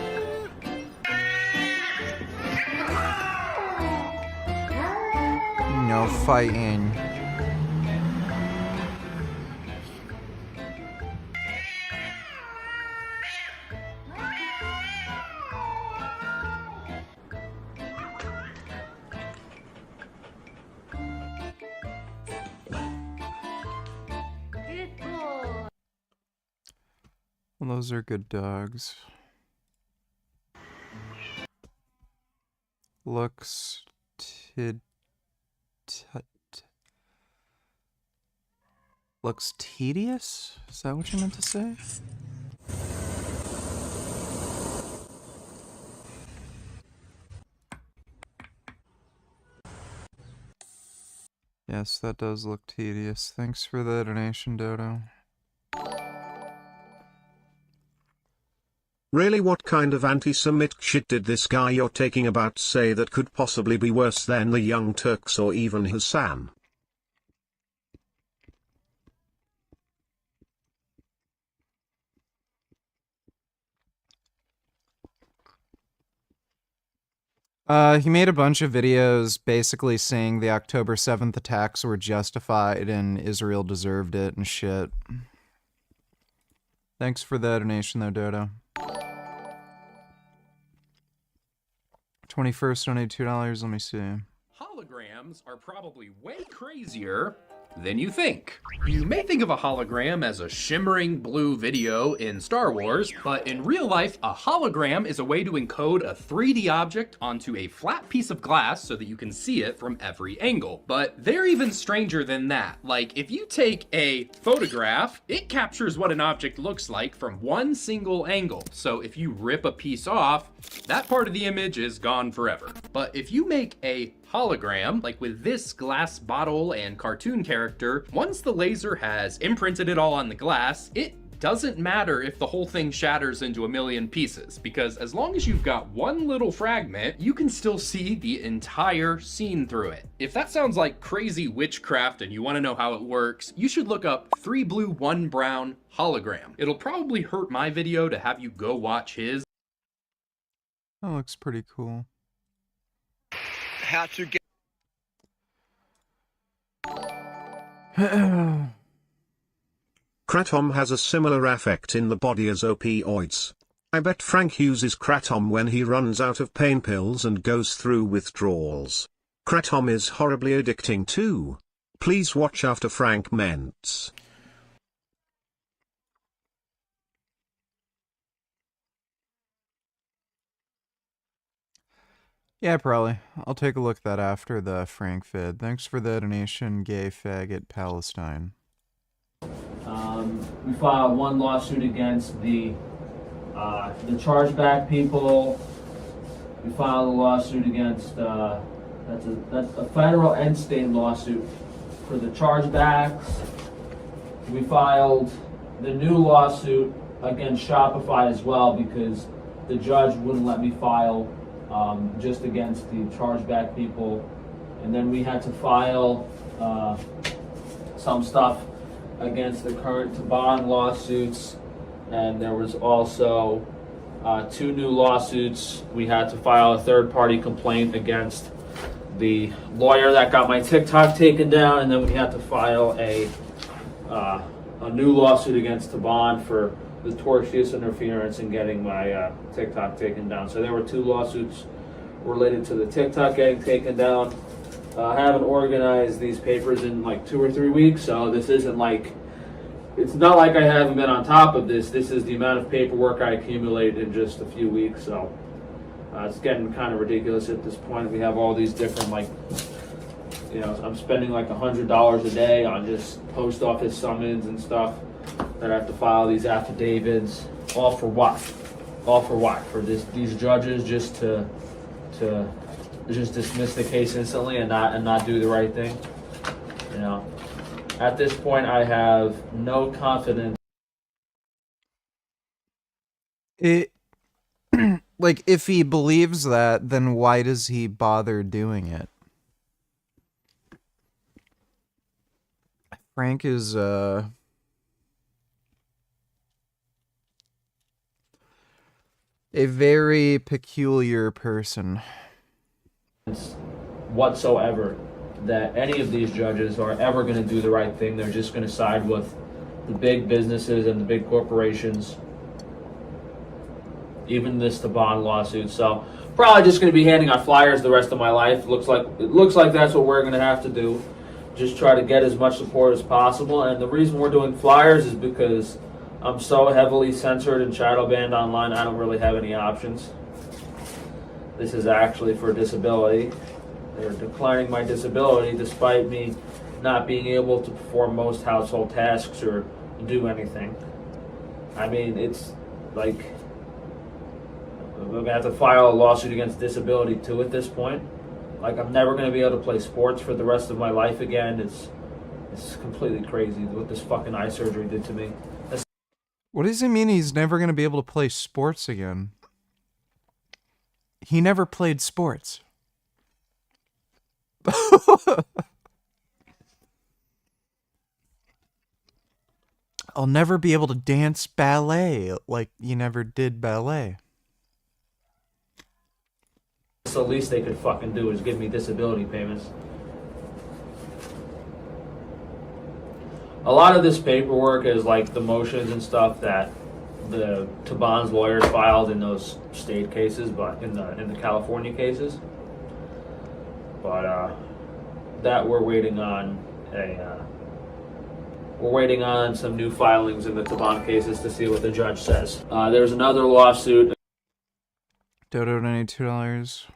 No fighting. Well, those are good dogs. Looks looks tedious? Is that what you meant to say? Yes, that does look tedious. Thanks for the donation, Dodo. Really, what kind of anti-Semitic shit did this guy you're taking about say that could possibly be worse than the Young Turks or even Hassan? He made a bunch of videos basically saying the October 7th attacks were justified and Israel deserved it and shit. Thanks for the donation though, Dodo. 21st donated $2, let me see. Holograms are probably way crazier than you think. You may think of a hologram as a shimmering blue video in Star Wars, but in real life, a hologram is a way to encode a 3D object onto a flat piece of glass so that you can see it from every angle. But they're even stranger than that. Like, if you take a photograph, it captures what an object looks like from one single angle. So if you rip a piece off, that part of the image is gone forever. But if you make a hologram, like with this glass bottle and cartoon character, once the laser has imprinted it all on the glass, it doesn't matter if the whole thing shatters into a million pieces, because as long as you've got one little fragment, you can still see the entire scene through it. If that sounds like crazy witchcraft and you want to know how it works, you should look up 3 blue 1 brown hologram. It'll probably hurt my video to have you go watch his. That looks pretty cool. How to get Kratom has a similar effect in the body as opioids. I bet Frank uses Kratom when he runs out of pain pills and goes through withdrawals. Kratom is horribly addicting too. Please watch after Frank ments. Yeah, probably. I'll take a look at that after the Frank vid. Thanks for the donation, gay faggot Palestine. We filed one lawsuit against the chargeback people. We filed a lawsuit against that's a federal and state lawsuit for the chargebacks. We filed the new lawsuit against Shopify as well because the judge wouldn't let me file just against the chargeback people, and then we had to file some stuff against the current Tufano lawsuits, and there was also 2 new lawsuits. We had to file a third-party complaint against the lawyer that got my TikTok taken down, and then we had to file a new lawsuit against Tufano for the tortious interference in getting my TikTok taken down. So there were 2 lawsuits related to the TikTok getting taken down. I haven't organized these papers in like 2 or 3 weeks, so this isn't like, it's not like I haven't been on top of this. This is the amount of paperwork I accumulated in just a few weeks, so it's getting kind of ridiculous at this point. We have all these different, like, you know, I'm spending like $100 a day on just post office summons and stuff that I have to file these affidavits. All for what? All for what? For these judges just to just dismiss the case instantly and not do the right thing? You know, at this point, I have no confidence. Like, if he believes that, then why does he bother doing it? Frank is, a very peculiar person. Whatsoever that any of these judges are ever going to do the right thing. They're just going to side with the big businesses and the big corporations. Even this Tufano lawsuit. So probably just going to be handing out flyers the rest of my life. It looks like that's what we're going to have to do. Just try to get as much support as possible. And the reason we're doing flyers is because I'm so heavily censored and shadow banned online, I don't really have any options. This is actually for disability. They're declining my disability despite me not being able to perform most household tasks or do anything. I mean, it's like, I'm going to have to file a lawsuit against disability too at this point. Like, I'm never going to be able to play sports for the rest of my life again. It's completely crazy what this fucking eye surgery did to me. What does it mean he's never going to be able to play sports again? He never played sports. I'll never be able to dance ballet like you never did ballet. So the least they could fucking do is give me disability payments. A lot of this paperwork is like the motions and stuff that the Tufano's lawyers filed in those state cases, but in the California cases. But that we're waiting on some new filings in the Tufano cases to see what the judge says. There's another lawsuit. Dodo $92.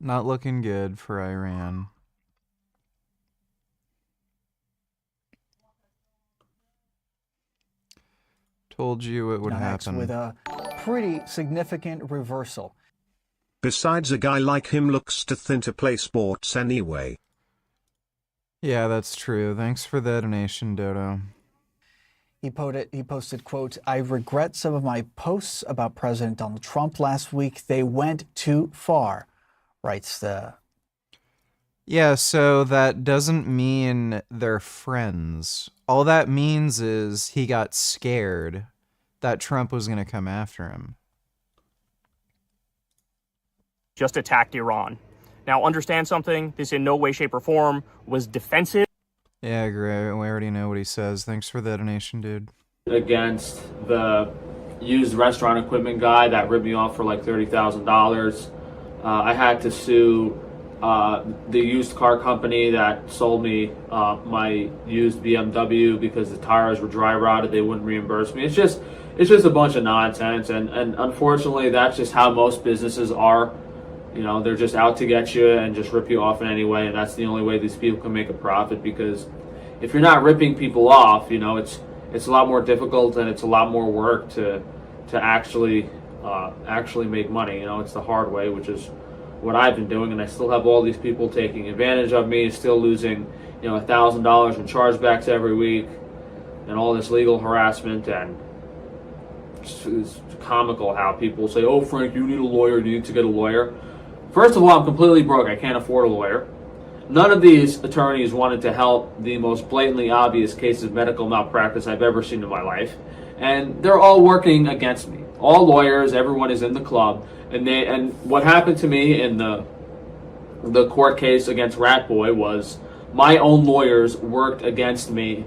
Not looking good for Iran. Told you it would happen. With a pretty significant reversal. Besides, a guy like him looks too thin to play sports anyway. Yeah, that's true. Thanks for the donation, Dodo. He posted, quote, "I regret some of my posts about President Donald Trump last week. They went too far," writes the... Yeah, so that doesn't mean they're friends. All that means is he got scared that Trump was going to come after him. Just attacked Iran. Now, understand something. This in no way, shape, or form was defensive. Yeah, great. We already know what he says. Thanks for the donation, dude. Against the used restaurant equipment guy that ripped me off for like $30,000. I had to sue the used car company that sold me my used BMW because the tires were dry rotted. They wouldn't reimburse me. It's just a bunch of nonsense, and unfortunately, that's just how most businesses are. You know, they're just out to get you and just rip you off in any way, and that's the only way these people can make a profit, because if you're not ripping people off, you know, it's a lot more difficult and it's a lot more work to actually make money. You know, it's the hard way, which is what I've been doing, and I still have all these people taking advantage of me, still losing, you know, $1,000 in chargebacks every week, and all this legal harassment. And it's comical how people say, "Oh, Frank, you need a lawyer, you need to get a lawyer." First of all, I'm completely broke. I can't afford a lawyer. None of these attorneys wanted to help the most blatantly obvious case of medical malpractice I've ever seen in my life. And they're all working against me. All lawyers, everyone is in the club. And what happened to me in the court case against Rat Boy was my own lawyers worked against me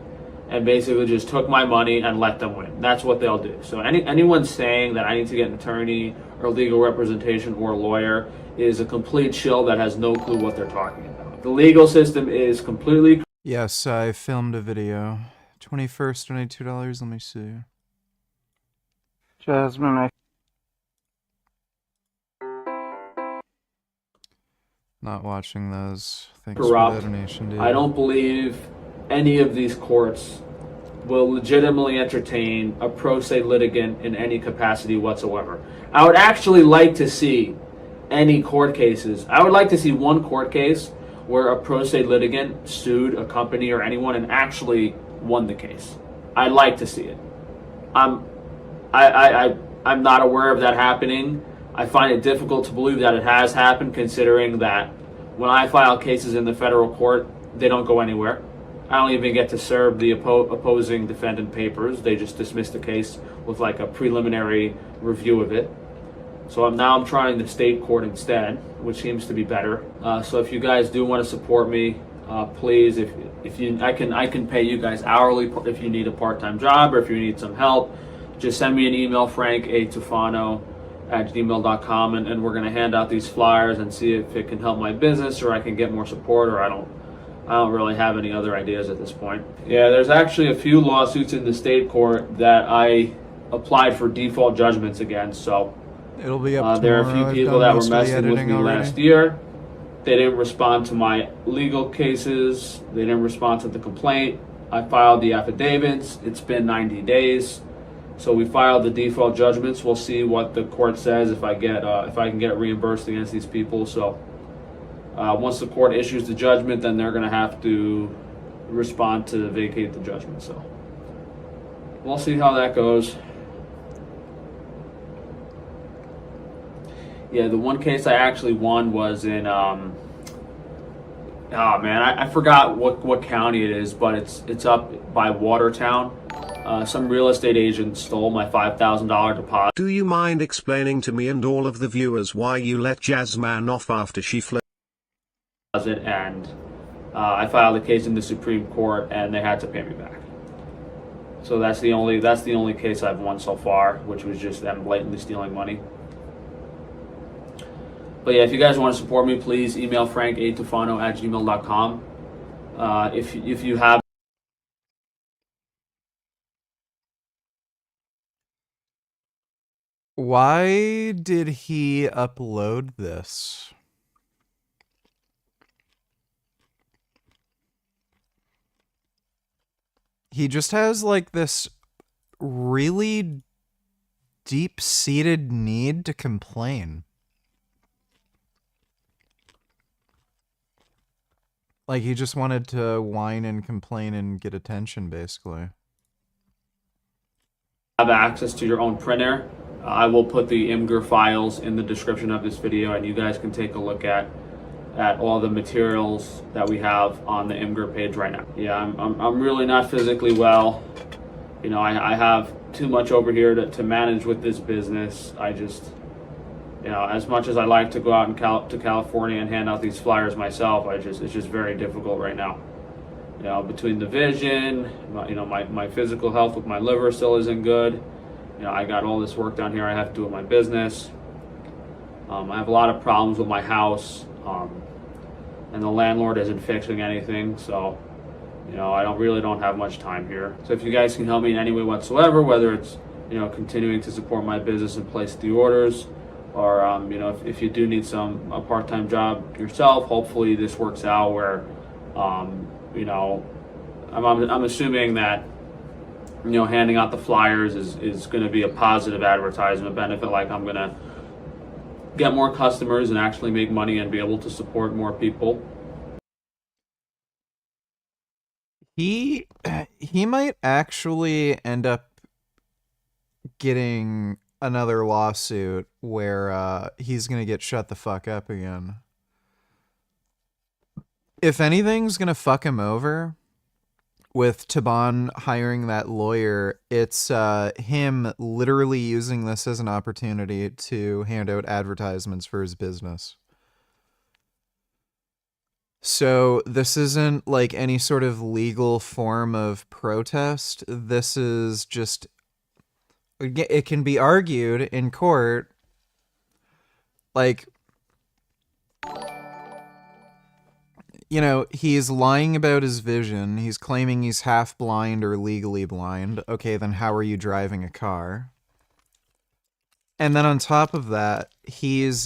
and basically just took my money and let them win. That's what they'll do. So anyone saying that I need to get an attorney or legal representation or a lawyer is a complete shill that has no clue what they're talking about. The legal system is completely... Yes, I filmed a video. 21st, $22. Let me see. Jasmine, Not watching those. Thanks corrupt. for the donation, dude. I don't believe any of these courts will legitimately entertain a pro se litigant in any capacity whatsoever. I would actually like to see any court cases. I would like to see one court case where a pro se litigant sued a company or anyone and actually won the case. I'd like to see it. I'm not aware of that happening. I find it difficult to believe that it has happened, considering that when I file cases in the federal court, they don't go anywhere. I don't even get to serve the opposing defendant papers. They just dismiss the case with like a preliminary review of it. So now I'm trying the state court instead, which seems to be better. So if you guys do want to support me, please, I can pay you guys hourly if you need a part-time job or if you need some help. Just send me an email, frank@tufano@gmail.com, and we're going to hand out these flyers and see if it can help my business, or I can get more support, or I don't really have any other ideas at this point. Yeah, there's actually a few lawsuits in the state court that I applied for default judgments against, so it'll be up there are a few people that were messing with me already. last year. They didn't respond to my legal cases. They didn't respond to the complaint. I filed the affidavits. It's been 90 days. So we filed the default judgments. We'll see what the court says if I can get reimbursed against these people. So once the court issues the judgment, then they're going to have to respond to vacate the judgment. So we'll see how that goes. Yeah, the one case I actually won was in I forgot what county it is, but it's up by Watertown. Some real estate agent stole my $5,000 deposit. Do you mind explaining to me and all of the viewers why you let Jasmine off after she fled? And I filed a case in the Supreme Court, and they had to pay me back. So that's the only case I've won so far, which was just them blatantly stealing money. But yeah, if you guys want to support me, please email frank@tufano@gmail.com. If you have. Why did he upload this? He just has like this really deep-seated need to complain. Like, he just wanted to whine and complain and get attention, basically. Have access to your own printer. I will put the Imgur files in the description of this video, and you guys can take a look at all the materials that we have on the Imgur page right now. Yeah, I'm really not physically well. You know, I have too much over here to manage with this business. I just, you know, as much as I like to go out to California and hand out these flyers myself, it's just very difficult right now. You know, between the vision, my physical health with my liver still isn't good. You know, I got all this work down here I have to do with my business. I have a lot of problems with my house, and the landlord isn't fixing anything, so, you know, I really don't have much time here. So if you guys can help me in any way whatsoever, whether it's, you know, continuing to support my business and place the orders, or, you know, if you do need a part-time job yourself, hopefully this works out where, you know, I'm assuming that, you know, handing out the flyers is going to be a positive advertisement benefit. Like, I'm going to get more customers and actually make money and be able to support more people. He might actually end up getting another lawsuit where he's going to get shut the fuck up again. If anything's going to fuck him over with Taban hiring that lawyer, it's him literally using this as an opportunity to hand out advertisements for his business. So this isn't like any sort of legal form of protest. This is just, it can be argued in court, like, you know, he's lying about his vision. He's claiming he's half blind or legally blind. Okay, then how are you driving a car? And then on top of that, he's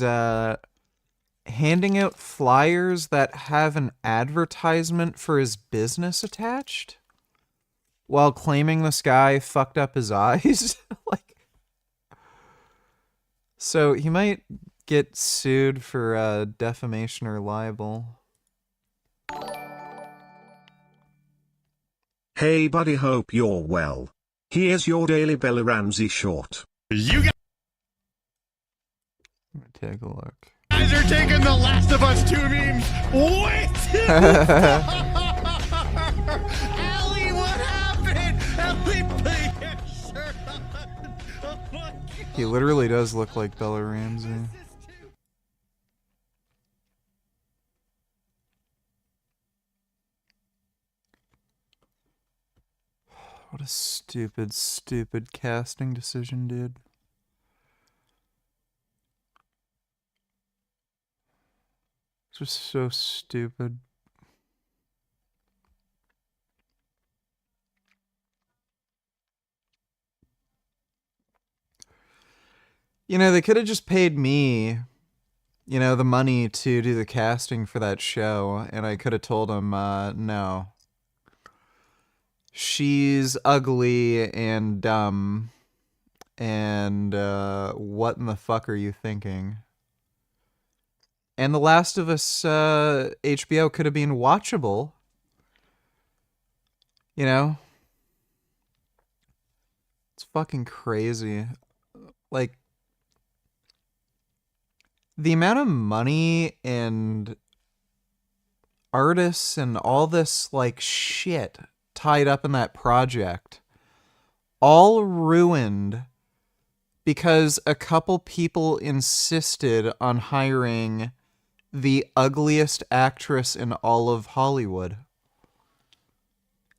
handing out flyers that have an advertisement for his business attached while claiming this guy fucked up his eyes. Like, so he might get sued for defamation or libel. Hey buddy, hope you're well. Here's your daily Bella Ramsey short. You take a look. Guys are taking the Last of Us 2 memes way too far. Ellie, what happened? Ellie, put your shirt on. Oh my God. He literally does look like Bella Ramsey. What a stupid, stupid casting decision, dude. It's just so stupid. You know, they could have just paid me, you know, the money to do the casting for that show, and I could have told them, no. She's ugly and dumb, and what in the fuck are you thinking? And The Last of Us HBO could have been watchable. You know? It's fucking crazy. Like, the amount of money and artists and all this, like, shit tied up in that project, all ruined because a couple people insisted on hiring the ugliest actress in all of Hollywood.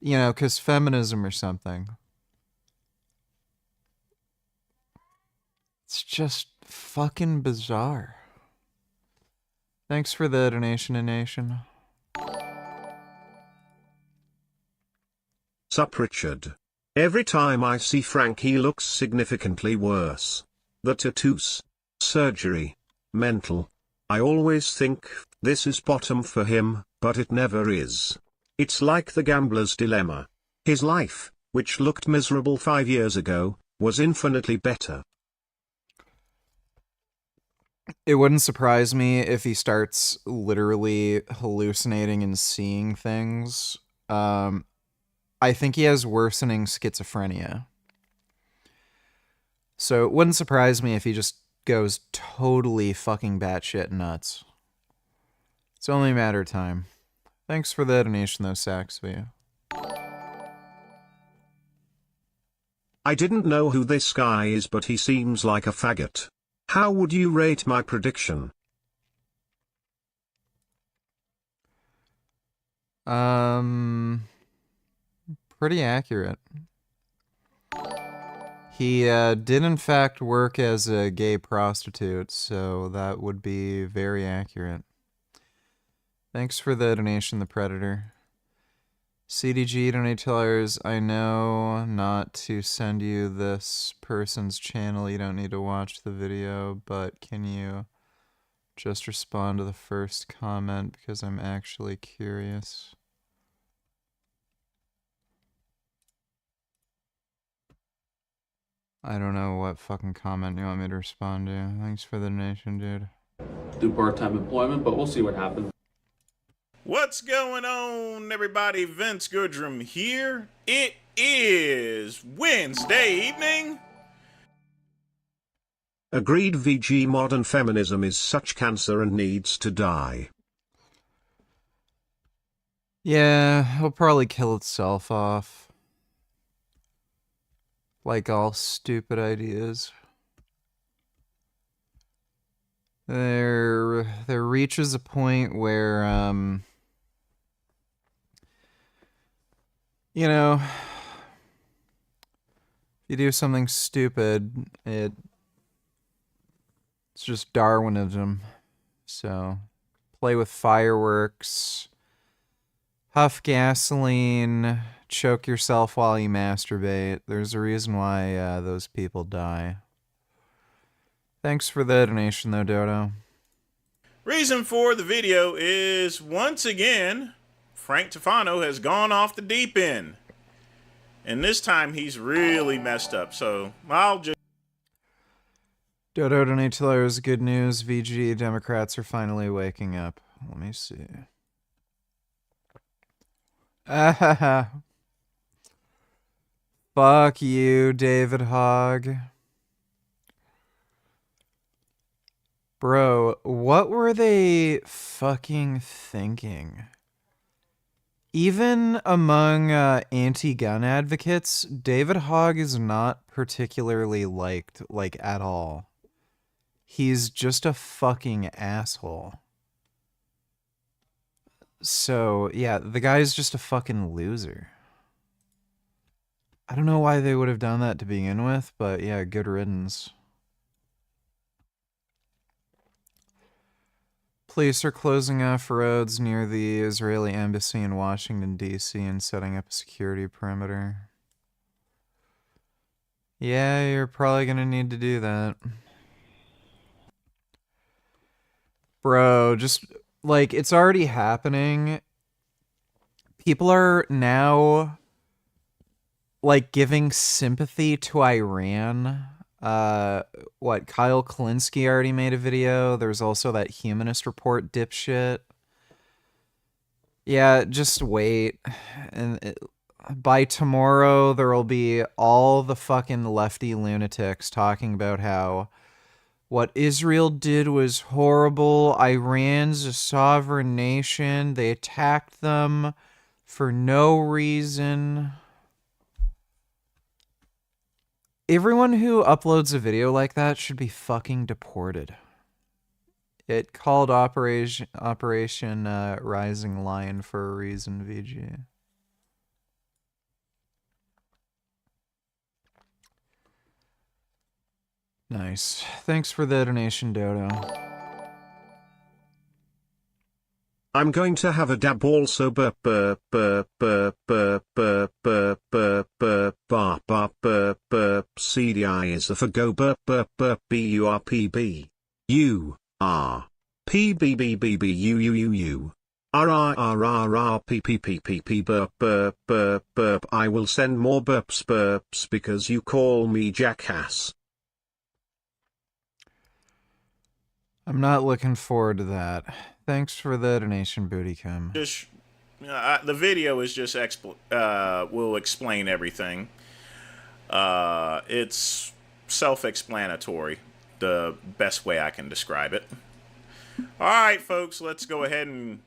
You know, because feminism or something. It's just fucking bizarre. Thanks for the donation, Nation. Sup Richard. Every time I see Frank he looks significantly worse. The tattoos, surgery, mental. I always think, this is bottom for him, but it never is. It's like the gambler's dilemma. His life, which looked miserable 5 years ago, was infinitely better. It wouldn't surprise me if he starts literally hallucinating and seeing things. I think he has worsening schizophrenia. So it wouldn't surprise me if he just goes totally fucking batshit nuts. It's only a matter of time. Thanks for the donation though, Saxby. I didn't know who this guy is, but he seems like a faggot. How would you rate my prediction? Pretty accurate. He did in fact work as a gay prostitute, so that would be very accurate. Thanks for the donation, The Predator. CDG donators, I know not to send you this person's channel. You don't need to watch the video, but can you just respond to the first comment because I'm actually curious? I don't know what fucking comment you want me to respond to. Thanks for the donation, dude. Do part-time employment, but we'll see what happens. What's going on, everybody? Vince Goodrum here. It is Wednesday evening. Agreed. VG. Modern feminism is such cancer and needs to die. Yeah, it'll probably kill itself off. Like all stupid ideas. There reaches a point where, you know, if you do something stupid, it's just Darwinism. So, play with fireworks, huff gasoline, choke yourself while you masturbate. There's a reason why those people die. Thanks for the donation though, Dodo. Reason for the video is, once again, Frank Tufano has gone off the deep end. And this time he's really messed up, so I'll just... Dodo donators, good news. VG Democrats are finally waking up. Let me see. Fuck you, David Hogg. Bro, what were they fucking thinking? Even among anti-gun advocates, David Hogg is not particularly liked, like, at all. He's just a fucking asshole. So, yeah, the guy's just a fucking loser. I don't know why they would have done that to begin with, but yeah, good riddance. Police are closing off roads near the Israeli embassy in Washington, D.C. and setting up a security perimeter. Yeah, you're probably gonna need to do that. Bro, just, like, it's already happening. People are now, like, giving sympathy to Iran. What, Kyle Kalinske already made a video. There's also that Humanist Report dipshit. Yeah, just wait. And by tomorrow, there'll be all the fucking lefty lunatics talking about how what Israel did was horrible. Iran's a sovereign nation. They attacked them for no reason. Everyone who uploads a video like that should be fucking deported. It called Operation Rising Lion for a reason, VG. Nice. Thanks for the donation, Dodo. I'm going to have a dab also. CDI is a for go BURPB. You are PBBBBUUUU. P burp burp burp burp. I will send more burps because you call me jackass. I'm not looking forward to that. Thanks for the donation, Bootycum. Just the video is just will explain everything. It's self-explanatory, the best way I can describe it. All right, folks, let's go ahead and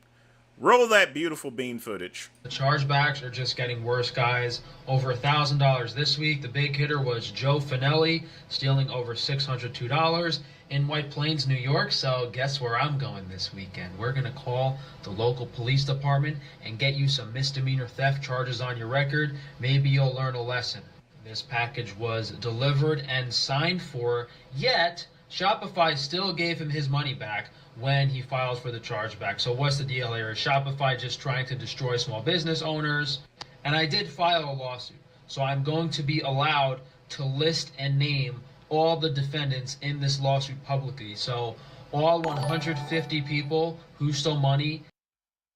roll that beautiful bean footage. The chargebacks are just getting worse, guys. Over $1,000 this week. The big hitter was Joe Finelli, stealing over $602 in White Plains, New York. So guess where I'm going this weekend? We're going to call the local police department and get you some misdemeanor theft charges on your record. Maybe you'll learn a lesson. This package was delivered and signed for, yet Shopify still gave him his money back when he filed for the chargeback. So what's the deal here? Is Shopify just trying to destroy small business owners? And I did file a lawsuit, so I'm going to be allowed to list and name all the defendants in this lawsuit publicly. So all 150 people who stole money.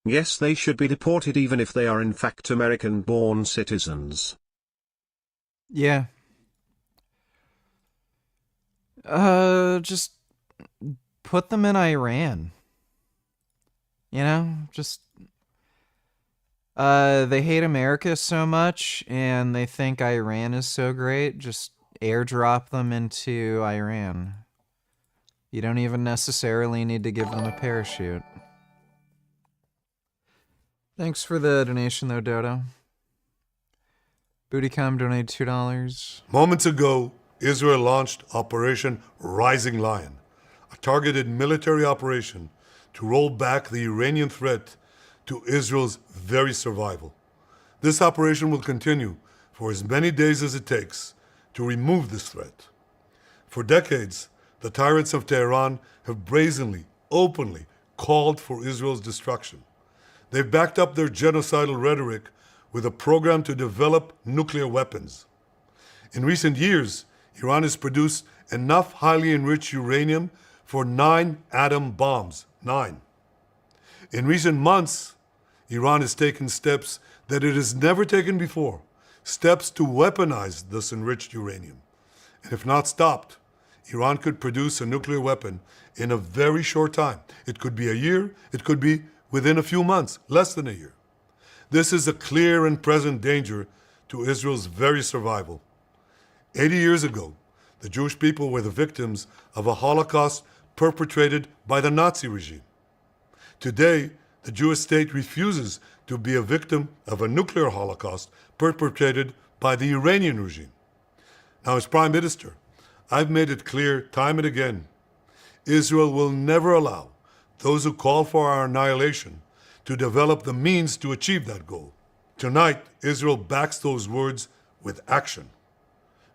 Yes, they should be deported even if they are in fact American-born citizens. Yeah. Just put them in Iran. You know, just they hate America so much and they think Iran is so great. Just airdrop them into Iran. You don't even necessarily need to give them a parachute. Thanks for the donation though, Dodo. Bootycom donated $2. Moments ago, Israel launched Operation Rising Lion, a targeted military operation to roll back the Iranian threat to Israel's very survival. This operation will continue for as many days as it takes to remove this threat. For decades, the tyrants of Tehran have brazenly, openly called for Israel's destruction. They've backed up their genocidal rhetoric with a program to develop nuclear weapons. In recent years, Iran has produced enough highly enriched uranium for 9 atom bombs. 9. In recent months, Iran has taken steps that it has never taken before, steps to weaponize this enriched uranium. And if not stopped, Iran could produce a nuclear weapon in a very short time. It could be a year, it could be within a few months, less than a year. This is a clear and present danger to Israel's very survival. 80 years ago, the Jewish people were the victims of a Holocaust perpetrated by the Nazi regime. Today, the Jewish state refuses to be a victim of a nuclear Holocaust perpetrated by the Iranian regime. Now, as Prime Minister, I've made it clear time and again, Israel will never allow those who call for our annihilation to develop the means to achieve that goal. Tonight, Israel backs those words with action.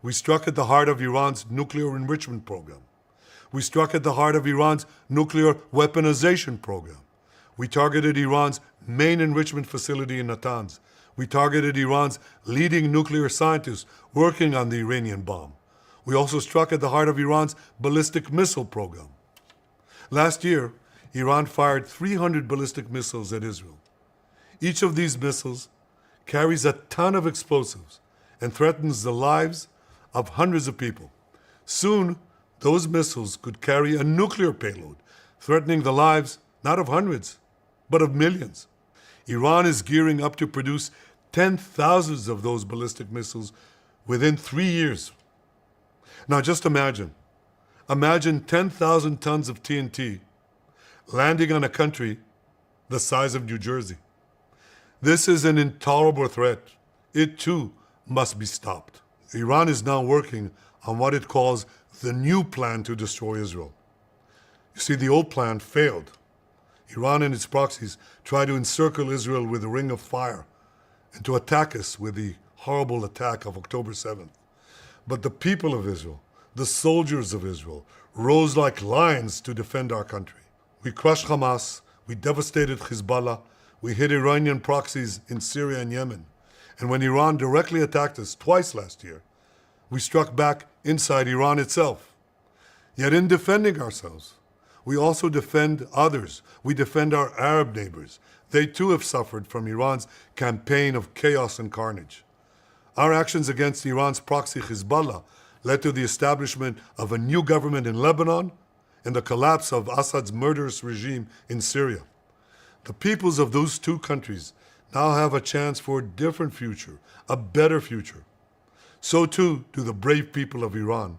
We struck at the heart of Iran's nuclear enrichment program. We struck at the heart of Iran's nuclear weaponization program. We targeted Iran's main enrichment facility in Natanz. We targeted Iran's leading nuclear scientists working on the Iranian bomb. We also struck at the heart of Iran's ballistic missile program. Last year, Iran fired 300 ballistic missiles at Israel. Each of these missiles carries a ton of explosives and threatens the lives of hundreds of people. Soon, those missiles could carry a nuclear payload, threatening the lives not of hundreds, but of millions. Iran is gearing up to produce 10,000 of those ballistic missiles within 3 years. Now just imagine 10,000 tons of TNT landing on a country the size of New Jersey. This is an intolerable threat. It too must be stopped. Iran is now working on what it calls the new plan to destroy Israel. You see, the old plan failed. Iran and its proxies tried to encircle Israel with a ring of fire and to attack us with the horrible attack of October 7th. But the people of Israel, the soldiers of Israel, rose like lions to defend our country. We crushed Hamas, we devastated Hezbollah, we hit Iranian proxies in Syria and Yemen. And when Iran directly attacked us twice last year, we struck back inside Iran itself. Yet in defending ourselves, we also defend others. We defend our Arab neighbors. They too have suffered from Iran's campaign of chaos and carnage. Our actions against Iran's proxy Hezbollah led to the establishment of a new government in Lebanon and the collapse of Assad's murderous regime in Syria. The peoples of those two countries now have a chance for a different future, a better future. So too do the brave people of Iran,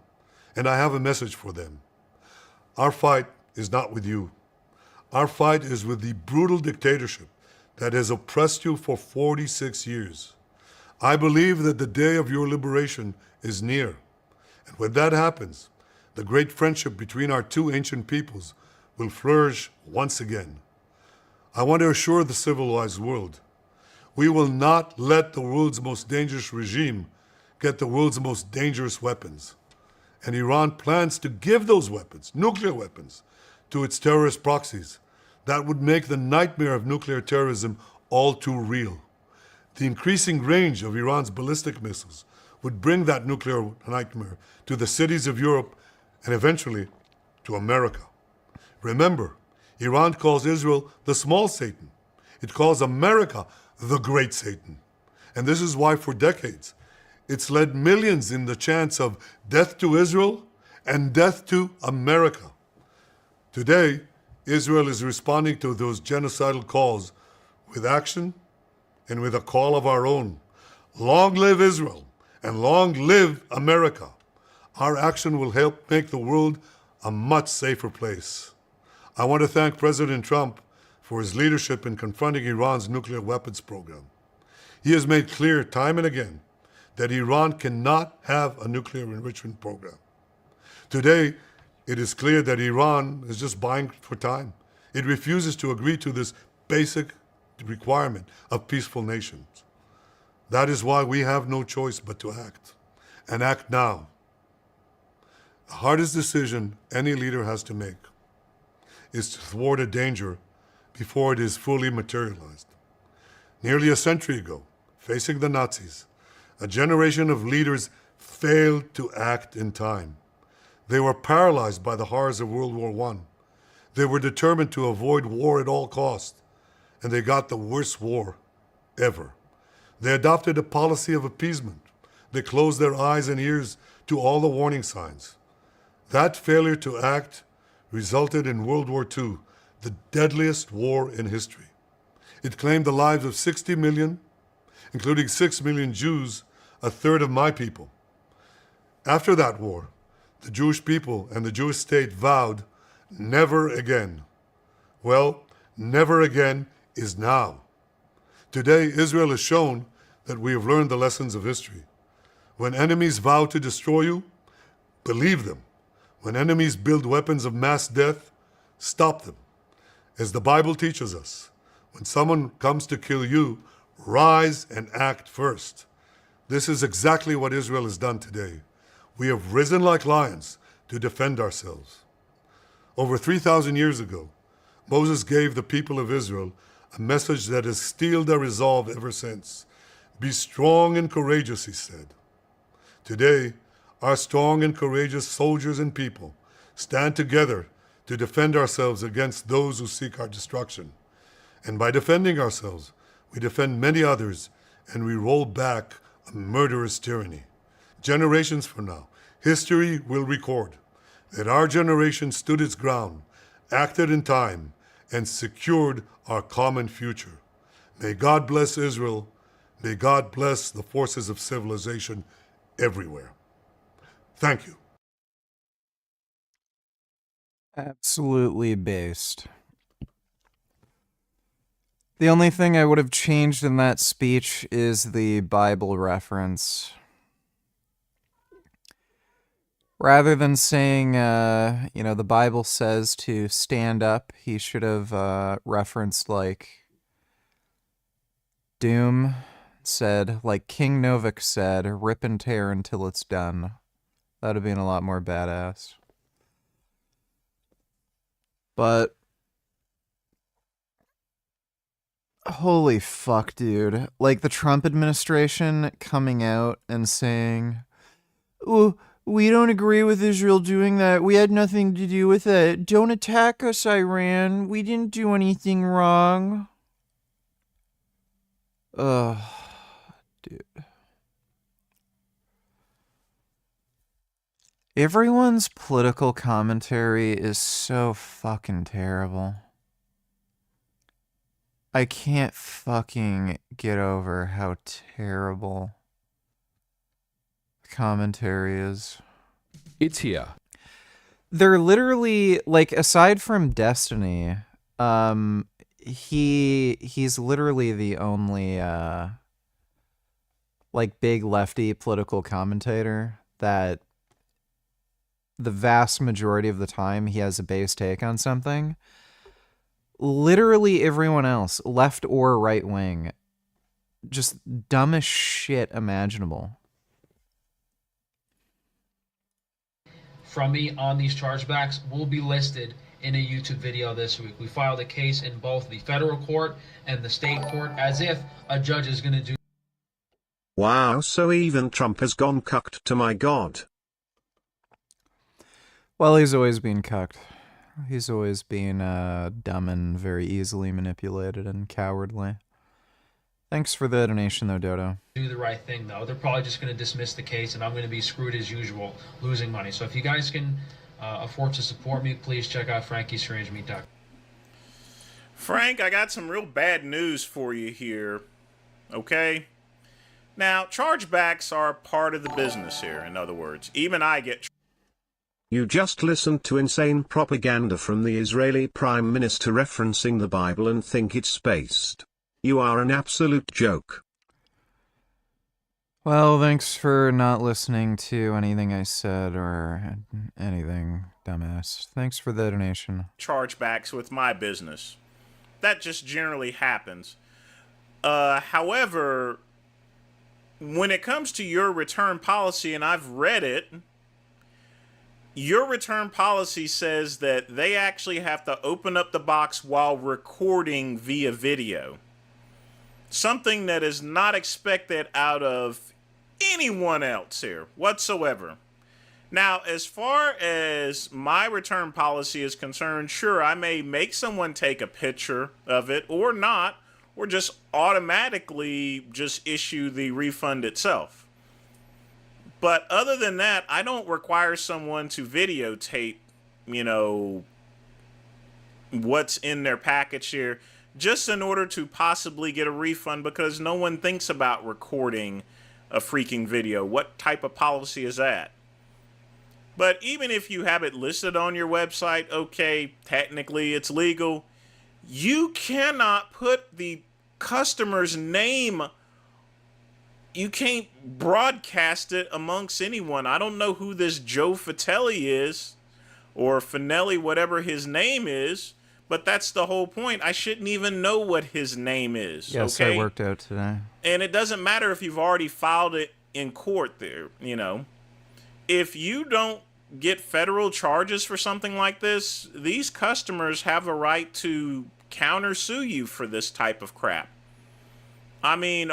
and I have a message for them. Our fight is not with you. Our fight is with the brutal dictatorship that has oppressed you for 46 years. I believe that the day of your liberation is near. And when that happens, the great friendship between our two ancient peoples will flourish once again. I want to assure the civilized world, we will not let the world's most dangerous regime get the world's most dangerous weapons. And Iran plans to give those weapons, nuclear weapons, to its terrorist proxies. That would make the nightmare of nuclear terrorism all too real. The increasing range of Iran's ballistic missiles would bring that nuclear nightmare to the cities of Europe and eventually to America. Remember, Iran calls Israel the small Satan. It calls America the great Satan. And this is why for decades, it's led millions in the chants of death to Israel and death to America. Today, Israel is responding to those genocidal calls with action and with a call of our own. Long live Israel and long live America. Our action will help make the world a much safer place. I want to thank President Trump for his leadership in confronting Iran's nuclear weapons program. He has made clear time and again that Iran cannot have a nuclear enrichment program. Today, it is clear that Iran is just buying for time. It refuses to agree to this basic requirement of peaceful nations. That is why we have no choice but to act, and act now. The hardest decision any leader has to make is to thwart a danger before it is fully materialized. Nearly a century ago, facing the Nazis, a generation of leaders failed to act in time. They were paralyzed by the horrors of World War I. They were determined to avoid war at all costs, and they got the worst war ever. They adopted a policy of appeasement. They closed their eyes and ears to all the warning signs. That failure to act resulted in World War II, the deadliest war in history. It claimed the lives of 60 million, including 6 million Jews, a third of my people. After that war, the Jewish people and the Jewish state vowed, never again. Well, never again is now. Today, Israel has shown that we have learned the lessons of history. When enemies vow to destroy you, believe them. When enemies build weapons of mass death, stop them. As the Bible teaches us, when someone comes to kill you, rise and act first. This is exactly what Israel has done today. We have risen like lions to defend ourselves. Over 3,000 years ago, Moses gave the people of Israel a message that has steeled their resolve ever since. Be strong and courageous, he said. Today, our strong and courageous soldiers and people stand together to defend ourselves against those who seek our destruction. And by defending ourselves, we defend many others and we roll back a murderous tyranny. Generations from now, history will record that our generation stood its ground, acted in time, and secured our common future. May God bless Israel. May God bless the forces of civilization everywhere. Thank you. Absolutely based. The only thing I would have changed in that speech is the Bible reference. Rather than saying, the Bible says to stand up, he should have referenced, Doom said, like King Novik said, rip and tear until it's done. That would have been a lot more badass. But holy fuck, dude. Like, the Trump administration coming out and saying, oh, we don't agree with Israel doing that. We had nothing to do with it. Don't attack us, Iran. We didn't do anything wrong. Dude. Everyone's political commentary is so fucking terrible. I can't fucking get over how terrible the commentary is. It's here. They're literally, like, aside from Destiny, he's literally the only like big lefty political commentator that the vast majority of the time he has a base take on something. Literally everyone else, left or right wing, just dumbest shit imaginable. From me on these chargebacks will be listed in a YouTube video this week. We filed a case in both the federal court and the state court as if a judge is going to do. Wow, so even Trump has gone cucked, to my god. Well, he's always been cucked. He's always been dumb and very easily manipulated and cowardly. Thanks for the donation, though, Dodo. Do the right thing, though. They're probably just going to dismiss the case, and I'm going to be screwed as usual, losing money. So if you guys can afford to support me, please check out FrankieStrangeMeat.com. Frank, I got some real bad news for you here, okay? Now, chargebacks are part of the business here, in other words. Even I get... You just listened to insane propaganda from the Israeli Prime Minister referencing the Bible and think it's spaced. You are an absolute joke. Well, thanks for not listening to anything I said or anything, dumbass. Thanks for the donation. Chargebacks with my business. That just generally happens. However, when it comes to your return policy, and I've read it, your return policy says that they actually have to open up the box while recording via video. Something that is not expected out of anyone else here whatsoever. Now, as far as my return policy is concerned, sure, I may make someone take a picture of it or not, or just automatically just issue the refund itself. But other than that, I don't require someone to videotape, what's in their package here, just in order to possibly get a refund, because no one thinks about recording a freaking video. What type of policy is that? But even if you have it listed on your website, okay, technically it's legal. You cannot put the customer's name. You can't broadcast it amongst anyone. I don't know who this Joe Fatelli is, or Finelli, whatever his name is, but that's the whole point. I shouldn't even know what his name is. Yes, okay? I worked out today. And it doesn't matter if you've already filed it in court there, If you don't get federal charges for something like this, these customers have a right to countersue you for this type of crap. I mean,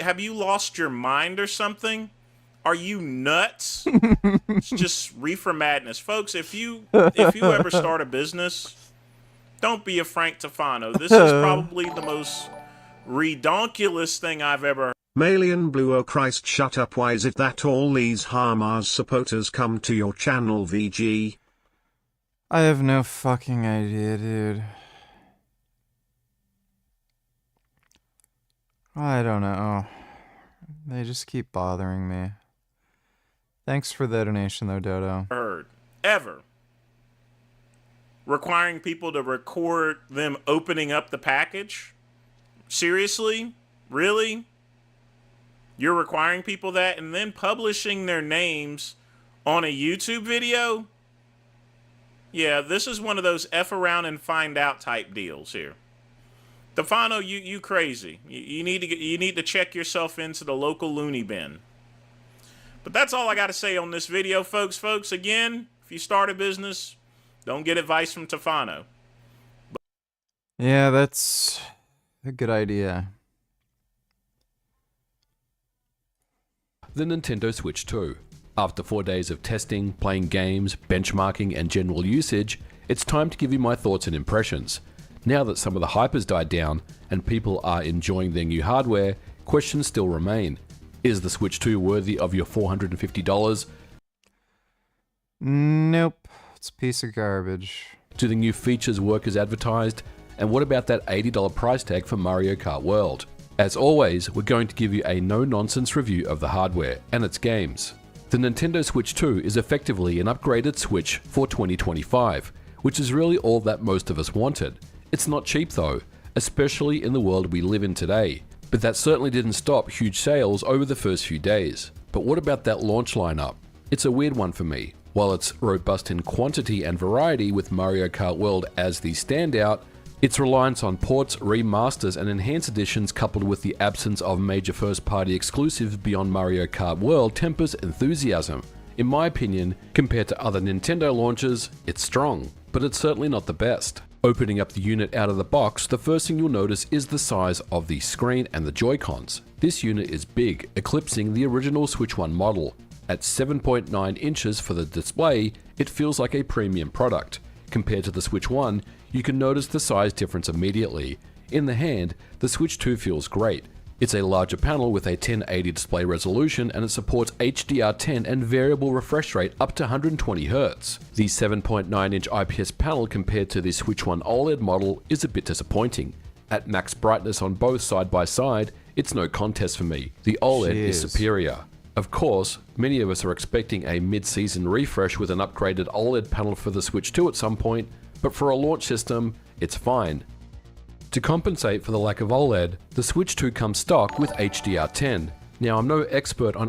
have you lost your mind or something? Are you nuts? It's just reefer madness. Folks, if you ever start a business, don't be a Frank Tufano. This is probably the most redonkulous thing I've ever heard. Malian Blue, oh Christ, shut up. Why is it that all these Hamas supporters come to your channel, VG? I have no fucking idea, dude. I don't know. They just keep bothering me. Thanks for the donation, though, Dodo. Heard ever requiring people to record them opening up the package? Seriously? Really? You're requiring people that and then publishing their names on a YouTube video? Yeah, this is one of those F around and find out type deals here. Tufano, you crazy. You need to check yourself into the local loony bin. But that's all I got to say on this video, folks. Folks, again, if you start a business, don't get advice from Tufano. Yeah, that's a good idea. The Nintendo Switch 2. After 4 days of testing, playing games, benchmarking, and general usage, it's time to give you my thoughts and impressions. Now that some of the hype has died down and people are enjoying their new hardware, questions still remain. Is the Switch 2 worthy of your $450? Nope. It's a piece of garbage. Do the new features work as advertised? And what about that $80 price tag for Mario Kart World? As always, we're going to give you a no-nonsense review of the hardware and its games. The Nintendo Switch 2 is effectively an upgraded Switch for 2025, which is really all that most of us wanted. It's not cheap though, especially in the world we live in today. But that certainly didn't stop huge sales over the first few days. But what about that launch lineup? It's a weird one for me. While it's robust in quantity and variety with Mario Kart World as the standout, its reliance on ports, remasters and enhanced editions coupled with the absence of major first-party exclusives beyond Mario Kart World tempers enthusiasm. In my opinion, compared to other Nintendo launches, it's strong, but it's certainly not the best. Opening up the unit out of the box, the first thing you'll notice is the size of the screen and the Joy-Cons. This unit is big, eclipsing the original Switch 1 model. At 7.9 inches for the display, it feels like a premium product. Compared to the Switch 1, you can notice the size difference immediately. In the hand, the Switch 2 feels great. It's a larger panel with a 1080 display resolution and it supports HDR10 and variable refresh rate up to 120Hz. The 7.9-inch IPS panel compared to the Switch 1 OLED model is a bit disappointing. At max brightness on both side by side, it's no contest for me. The OLED is superior. Of course, many of us are expecting a mid-season refresh with an upgraded OLED panel for the Switch 2 at some point, but for a launch system, it's fine. To compensate for the lack of OLED, the Switch 2 comes stock with HDR10. Now, I'm no expert on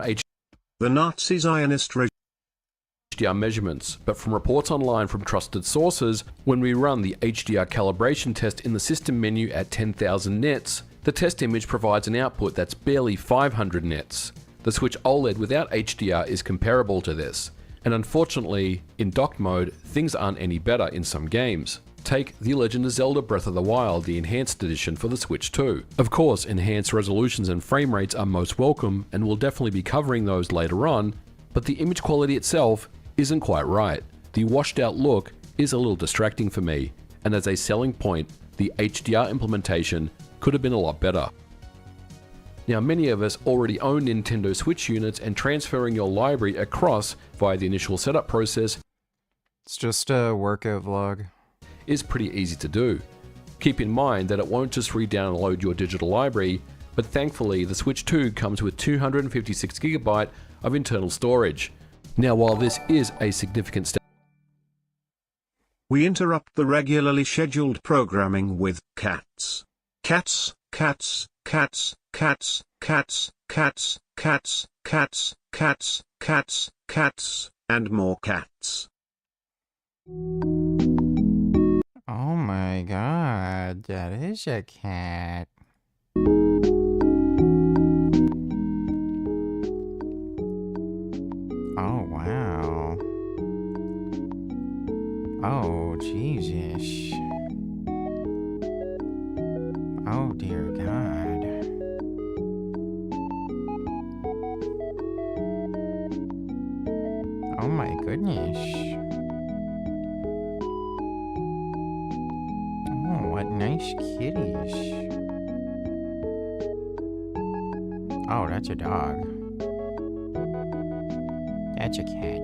The Nazi Zionist HDR measurements, but from reports online from trusted sources, when we run the HDR calibration test in the system menu at 10,000 nits, the test image provides an output that's barely 500 nits. The Switch OLED without HDR is comparable to this, and unfortunately, in docked mode, things aren't any better in some games. Take The Legend of Zelda Breath of the Wild, the Enhanced Edition for the Switch 2. Of course, enhanced resolutions and frame rates are most welcome, and we'll definitely be covering those later on, but the image quality itself isn't quite right. The washed out look is a little distracting for me, and as a selling point, the HDR implementation could have been a lot better. Now, many of us already own Nintendo Switch units, and transferring your library across via the initial setup process It's just a workout vlog. Is pretty easy to do. Keep in mind that it won't just re-download your digital library, but thankfully the Switch 2 comes with 256GB of internal storage. Now, while this is a significant step, we interrupt the regularly scheduled programming with cats. Cats, cats, cats, cats, cats, cats, cats, cats, cats, cats, cats, and more cats. Oh my god, that is a cat. Oh wow. Oh Jesus. Oh dear God. Oh my goodness. Oh, what nice kitties. Oh, that's a dog. That's a cat.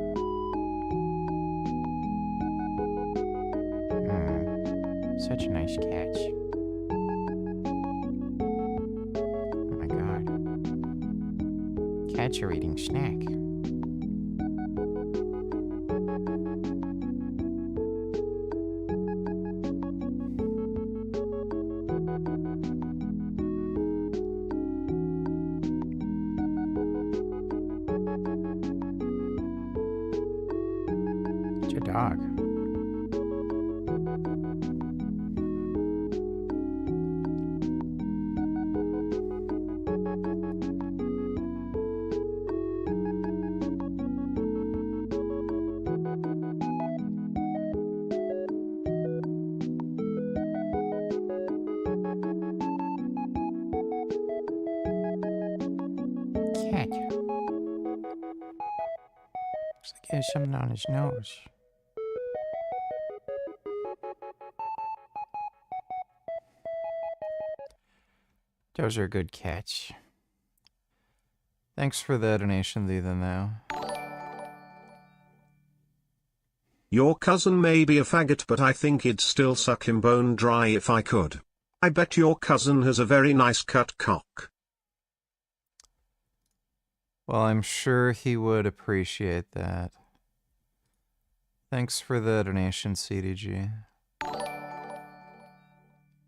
Such nice cats. Oh my god. Cats are eating snack. It's a dog. Cat. Looks like he has something on his nose. Those are a good catch. Thanks for the donation, Ethan, though. Your cousin may be a faggot, but I think it'd still suck him bone dry if I could. I bet your cousin has a very nice cut cock. Well, I'm sure he would appreciate that. Thanks for the donation, CDG.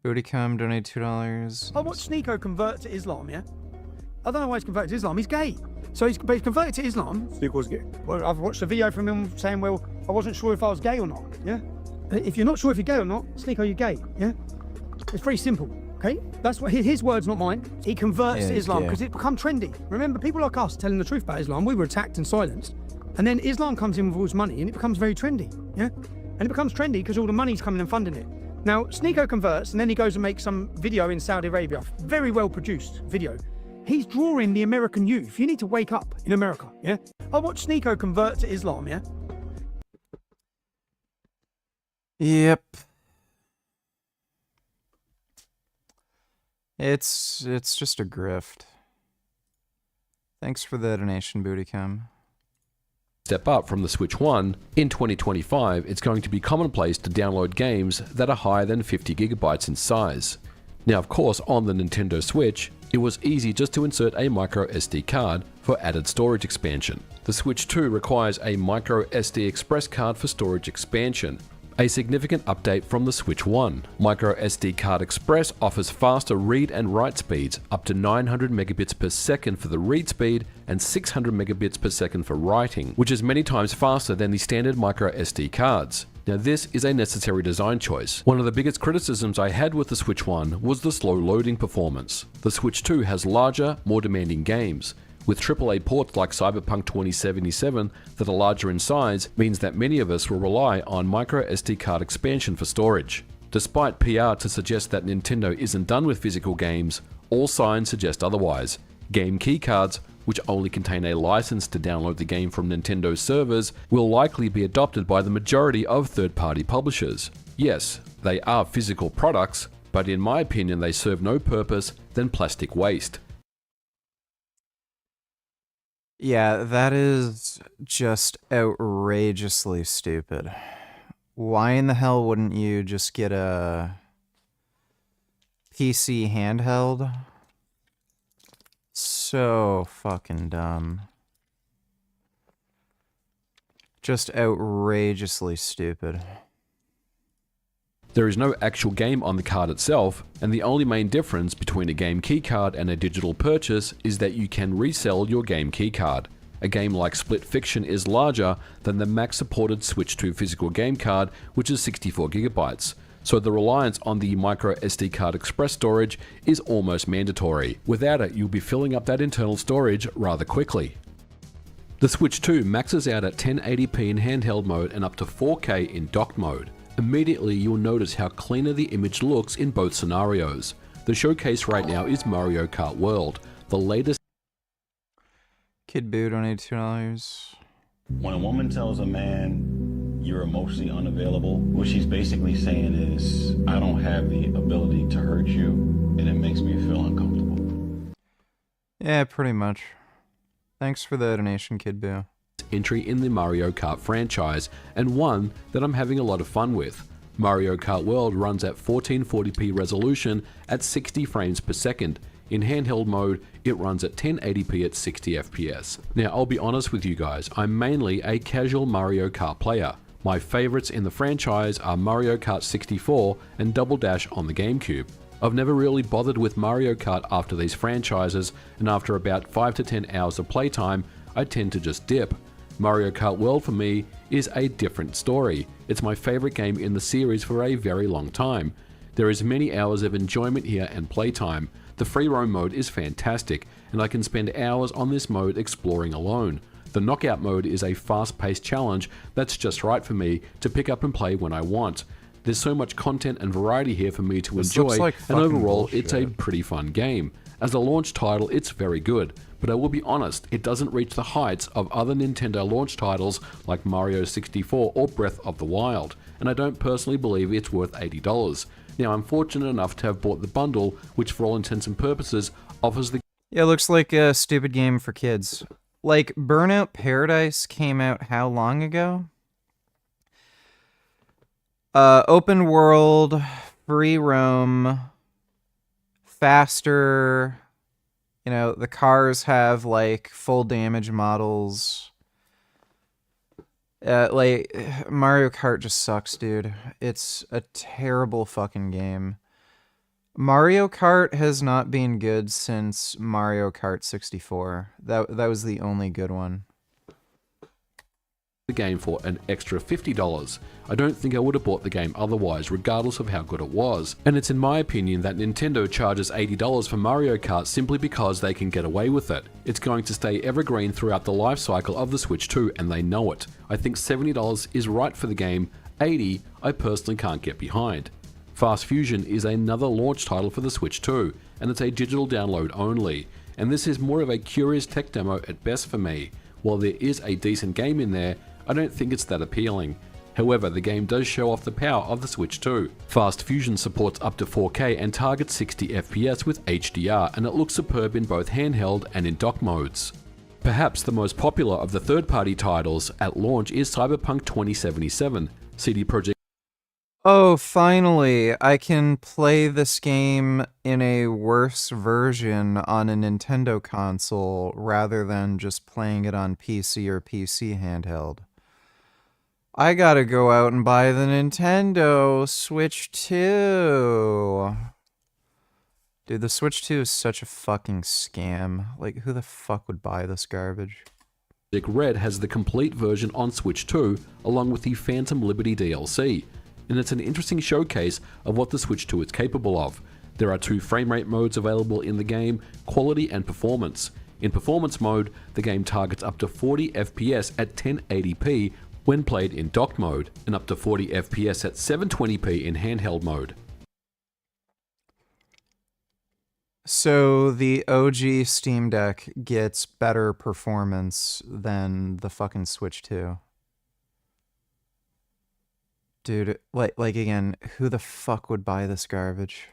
Bootycum, donate $2. I watched Sneeko convert to Islam, yeah? I don't know why he's converted to Islam. He's gay. So he's converted to Islam. Sneeko's gay. Well, I've watched a video from him saying, well, I wasn't sure if I was gay or not, yeah? If you're not sure if you're gay or not, Sneeko, you're gay, yeah? It's very simple, okay? That's what his words, not mine. He converts to Islam because it's become trendy. Remember, people like us telling the truth about Islam, we were attacked and silenced. And then Islam comes in with all its money and it becomes very trendy, yeah? And it becomes trendy because all the money's coming and funding it. Now, Sneeko converts and then he goes and makes some video in Saudi Arabia, very well produced video. He's drawing the American youth. You need to wake up in America, yeah? I watched Sneeko convert to Islam, yeah? Yep. It's just a grift. Thanks for the donation, Bootycum. Step up from the Switch 1, in 2025 it's going to be commonplace to download games that are higher than 50 gigabytes in size. Now of course on the Nintendo Switch, it was easy just to insert a micro SD card for added storage expansion. The Switch 2 requires a micro SD express card for storage expansion, a significant update from the Switch 1. Micro SD card express offers faster read and write speeds, up to 900 megabits per second for the read speed and 600 megabits per second for writing, which is many times faster than the standard micro SD cards. Now this is a necessary design choice. One of the biggest criticisms I had with the Switch 1 was the slow loading performance. The Switch 2 has larger, more demanding games. With AAA ports like Cyberpunk 2077 that are larger in size means that many of us will rely on micro SD card expansion for storage. Despite PR to suggest that Nintendo isn't done with physical games, all signs suggest otherwise. Game keycards, which only contain a license to download the game from Nintendo's servers, will likely be adopted by the majority of third-party publishers. Yes, they are physical products, but in my opinion they serve no purpose than plastic waste. Yeah, that is just outrageously stupid. Why in the hell wouldn't you just get a PC handheld? So fucking dumb. Just outrageously stupid. There is no actual game on the card itself, and the only main difference between a game keycard and a digital purchase is that you can resell your game keycard. A game like Split Fiction is larger than the max supported Switch 2 physical game card, which is 64 gigabytes. So the reliance on the micro SD card express storage is almost mandatory. Without it, you'll be filling up that internal storage rather quickly. The Switch 2 maxes out at 1080p in handheld mode and up to 4K in docked mode. Immediately you'll notice how cleaner the image looks in both scenarios. The showcase right now is Mario Kart World, the latest. Kid Boo donated $2. When a woman tells a man you're emotionally unavailable, what she's basically saying is, I don't have the ability to hurt you, and it makes me feel uncomfortable. Yeah, pretty much. Thanks for the donation, Kid Boo. Entry in the Mario Kart franchise, and one that I'm having a lot of fun with. Mario Kart World runs at 1440p resolution at 60 frames per second. In handheld mode, it runs at 1080p at 60 FPS. Now, I'll be honest with you guys, I'm mainly a casual Mario Kart player. My favorites in the franchise are Mario Kart 64 and Double Dash on the GameCube. I've never really bothered with Mario Kart after these franchises, and after about 5 to 10 hours of playtime, I tend to just dip. Mario Kart World for me is a different story. It's my favorite game in the series for a very long time. There is many hours of enjoyment here and playtime. The free roam mode is fantastic, and I can spend hours on this mode exploring alone. The knockout mode is a fast-paced challenge that's just right for me to pick up and play when I want. There's so much content and variety here for me to enjoy, and overall it's a pretty fun game. As a launch title, it's very good, but I will be honest, it doesn't reach the heights of other Nintendo launch titles like Mario 64 or Breath of the Wild, and I don't personally believe it's worth $80. Now, I'm fortunate enough to have bought the bundle, which for all intents and purposes offers the... Yeah, it looks like a stupid game for kids. Like, Burnout Paradise came out how long ago? Open world, free roam, faster. You know, the cars have, like, full damage models. Like, Mario Kart just sucks, dude. It's a terrible fucking game. Mario Kart has not been good since Mario Kart 64. That was the only good one. The game for an extra $50. I don't think I would have bought the game otherwise, regardless of how good it was. And it's in my opinion that Nintendo charges $80 for Mario Kart simply because they can get away with it. It's going to stay evergreen throughout the life cycle of the Switch 2, and they know it. I think $70 is right for the game. $80 I personally can't get behind. Fast Fusion is another launch title for the Switch 2, and it's a digital download only. And this is more of a curious tech demo at best for me. While there is a decent game in there, I don't think it's that appealing. However, the game does show off the power of the Switch 2. Fast Fusion supports up to 4K and targets 60 FPS with HDR, and it looks superb in both handheld and in dock modes. Perhaps the most popular of the third-party titles at launch is Cyberpunk 2077. CD Projekt. Oh, finally, I can play this game in a worse version on a Nintendo console rather than just playing it on PC or PC handheld. I gotta go out and buy the Nintendo Switch 2. Dude, the Switch 2 is such a fucking scam. Like, who the fuck would buy this garbage? Red has the complete version on Switch 2, along with the Phantom Liberty DLC, and it's an interesting showcase of what the Switch 2 is capable of. There are 2 frame rate modes available in the game, quality and performance. In performance mode, the game targets up to 40 FPS at 1080p when played in docked mode, and up to 40 FPS at 720p in handheld mode. So the OG Steam Deck gets better performance than the fucking Switch 2. Dude, like again, who the fuck would buy this garbage?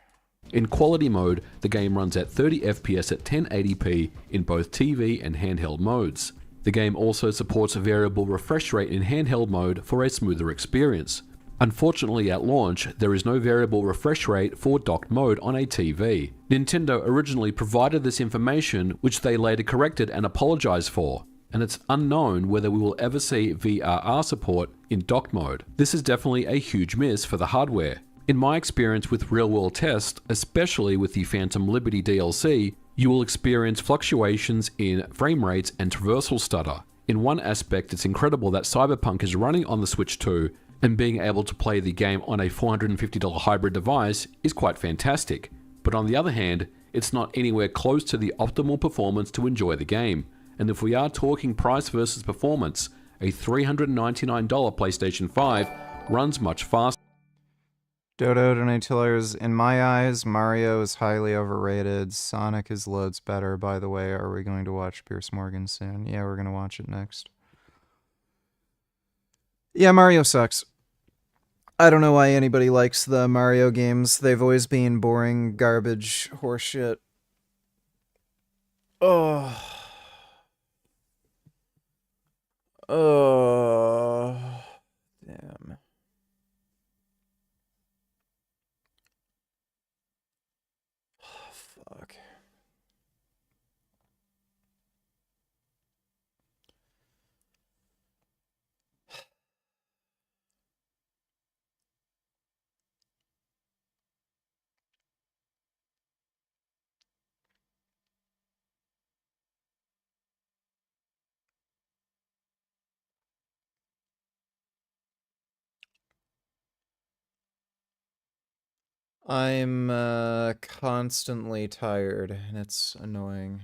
In quality mode, the game runs at 30 FPS at 1080p in both TV and handheld modes. The game also supports a variable refresh rate in handheld mode for a smoother experience. Unfortunately, at launch, there is no variable refresh rate for docked mode on a TV. Nintendo originally provided this information, which they later corrected and apologized for, and it's unknown whether we will ever see VRR support in docked mode. This is definitely a huge miss for the hardware. In my experience with real-world tests, especially with the Phantom Liberty DLC, you will experience fluctuations in frame rates and traversal stutter. In one aspect, it's incredible that Cyberpunk is running on the Switch 2, and being able to play the game on a $450 hybrid device is quite fantastic. But on the other hand, it's not anywhere close to the optimal performance to enjoy the game. And if we are talking price versus performance, a $399 PlayStation 5 runs much faster. Dodo Donatillers, in my eyes, Mario is highly overrated. Sonic is loads better. By the way, are we going to watch Piers Morgan soon? Yeah, we're going to watch it next. Yeah, Mario sucks. I don't know why anybody likes the Mario games. They've always been boring, garbage, horseshit. Oh. Oh. Damn. Fuck. I'm constantly tired, and it's annoying.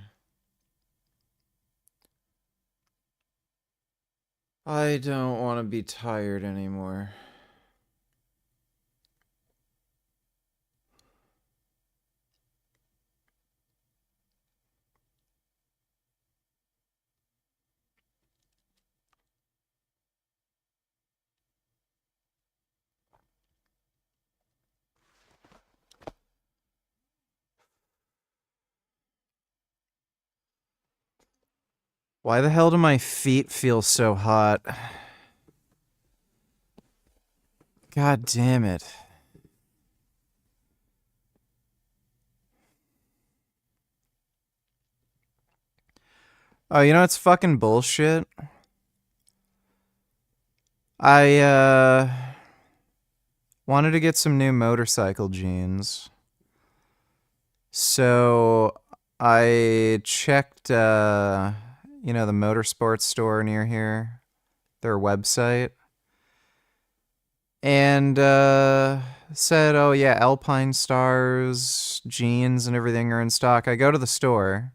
I don't want to be tired anymore. Why the hell do my feet feel so hot? God damn it. Oh, you know it's fucking bullshit? I wanted to get some new motorcycle jeans. So I checked you know, the motorsports store near here, their website. And said, "Oh yeah, Alpine Stars jeans and everything are in stock." I go to the store.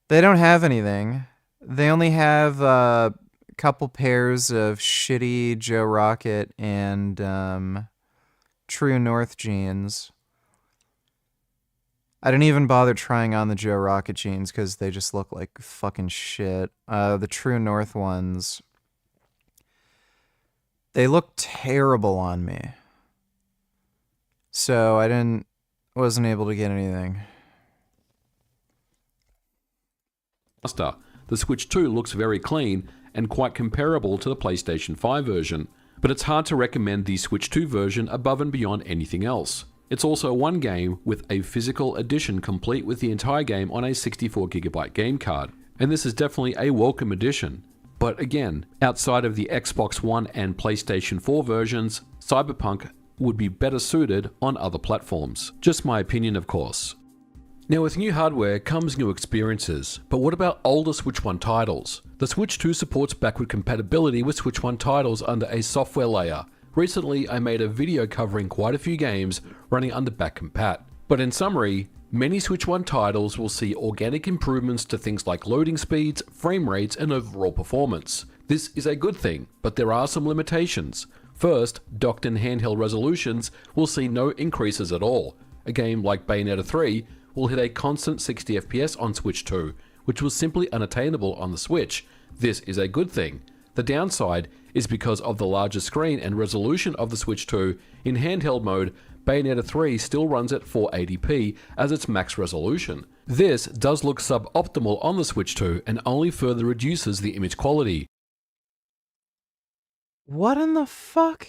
They don't have anything. They only have a couple pairs of shitty Joe Rocket and True North jeans. I didn't even bother trying on the Joe Rocket jeans because they just look like fucking shit. The True North ones, they look terrible on me. So I wasn't able to get anything. The Switch 2 looks very clean and quite comparable to the PlayStation 5 version, but it's hard to recommend the Switch 2 version above and beyond anything else. It's also one game with a physical edition complete with the entire game on a 64GB game card, and this is definitely a welcome addition. But again, outside of the Xbox One and PlayStation 4 versions, Cyberpunk would be better suited on other platforms. Just my opinion, of course. Now with new hardware comes new experiences, but what about older Switch 1 titles? The Switch 2 supports backward compatibility with Switch 1 titles under a software layer. Recently I made a video covering quite a few games running under back compat. But in summary, many Switch 1 titles will see organic improvements to things like loading speeds, frame rates, and overall performance. This is a good thing, but there are some limitations. First, docked and handheld resolutions will see no increases at all. A game like Bayonetta 3 will hit a constant 60 FPS on Switch 2, which was simply unattainable on the Switch. This is a good thing. The downside is because of the larger screen and resolution of the Switch 2, in handheld mode, Bayonetta 3 still runs at 480p as its max resolution. This does look suboptimal on the Switch 2 and only further reduces the image quality. What in the fuck?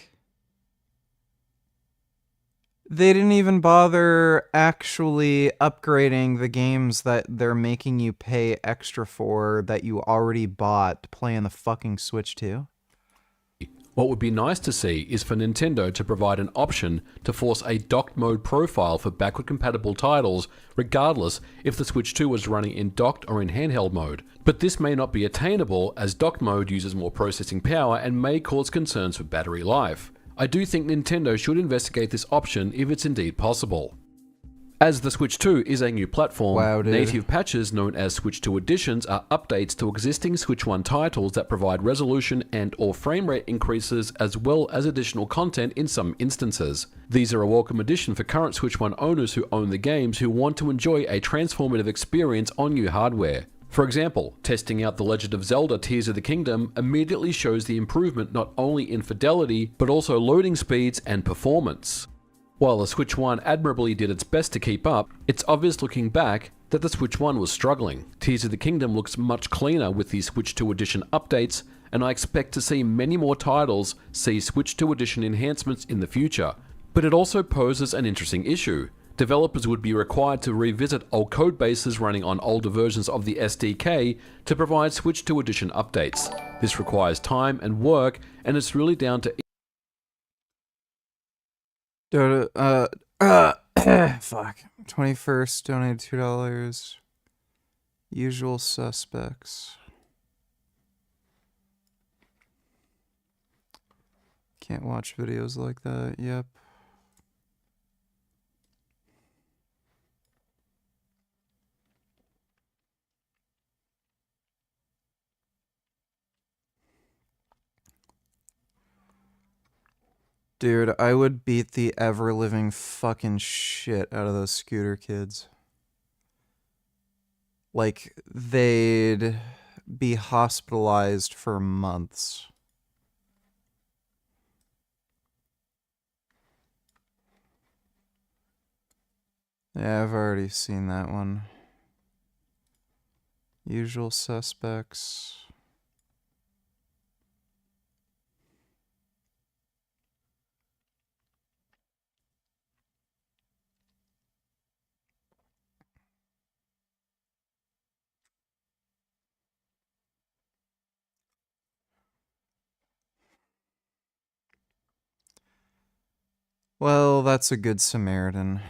They didn't even bother actually upgrading the games that they're making you pay extra for that you already bought to play on the fucking Switch 2. What would be nice to see is for Nintendo to provide an option to force a docked mode profile for backward compatible titles, regardless if the Switch 2 was running in docked or in handheld mode. But this may not be attainable as docked mode uses more processing power and may cause concerns for battery life. I do think Nintendo should investigate this option if it's indeed possible. As the Switch 2 is a new platform, native patches known as Switch 2 Editions are updates to existing Switch 1 titles that provide resolution and/or frame rate increases as well as additional content in some instances. These are a welcome addition for current Switch 1 owners who own the games who want to enjoy a transformative experience on new hardware. For example, testing out The Legend of Zelda Tears of the Kingdom immediately shows the improvement not only in fidelity, but also loading speeds and performance. While the Switch 1 admirably did its best to keep up, it's obvious looking back that the Switch 1 was struggling. Tears of the Kingdom looks much cleaner with the Switch 2 Edition updates, and I expect to see many more titles see Switch 2 Edition enhancements in the future. But it also poses an interesting issue. Developers would be required to revisit old codebases running on older versions of the SDK to provide Switch 2 Edition updates. This requires time and work, and it's really down to fuck. 21st, donated $2. Usual suspects. Can't watch videos like that, yep. Dude, I would beat the ever-living fucking shit out of those scooter kids. Like, they'd be hospitalized for months. Yeah, I've already seen that one. Usual suspects. Well, that's a good Samaritan.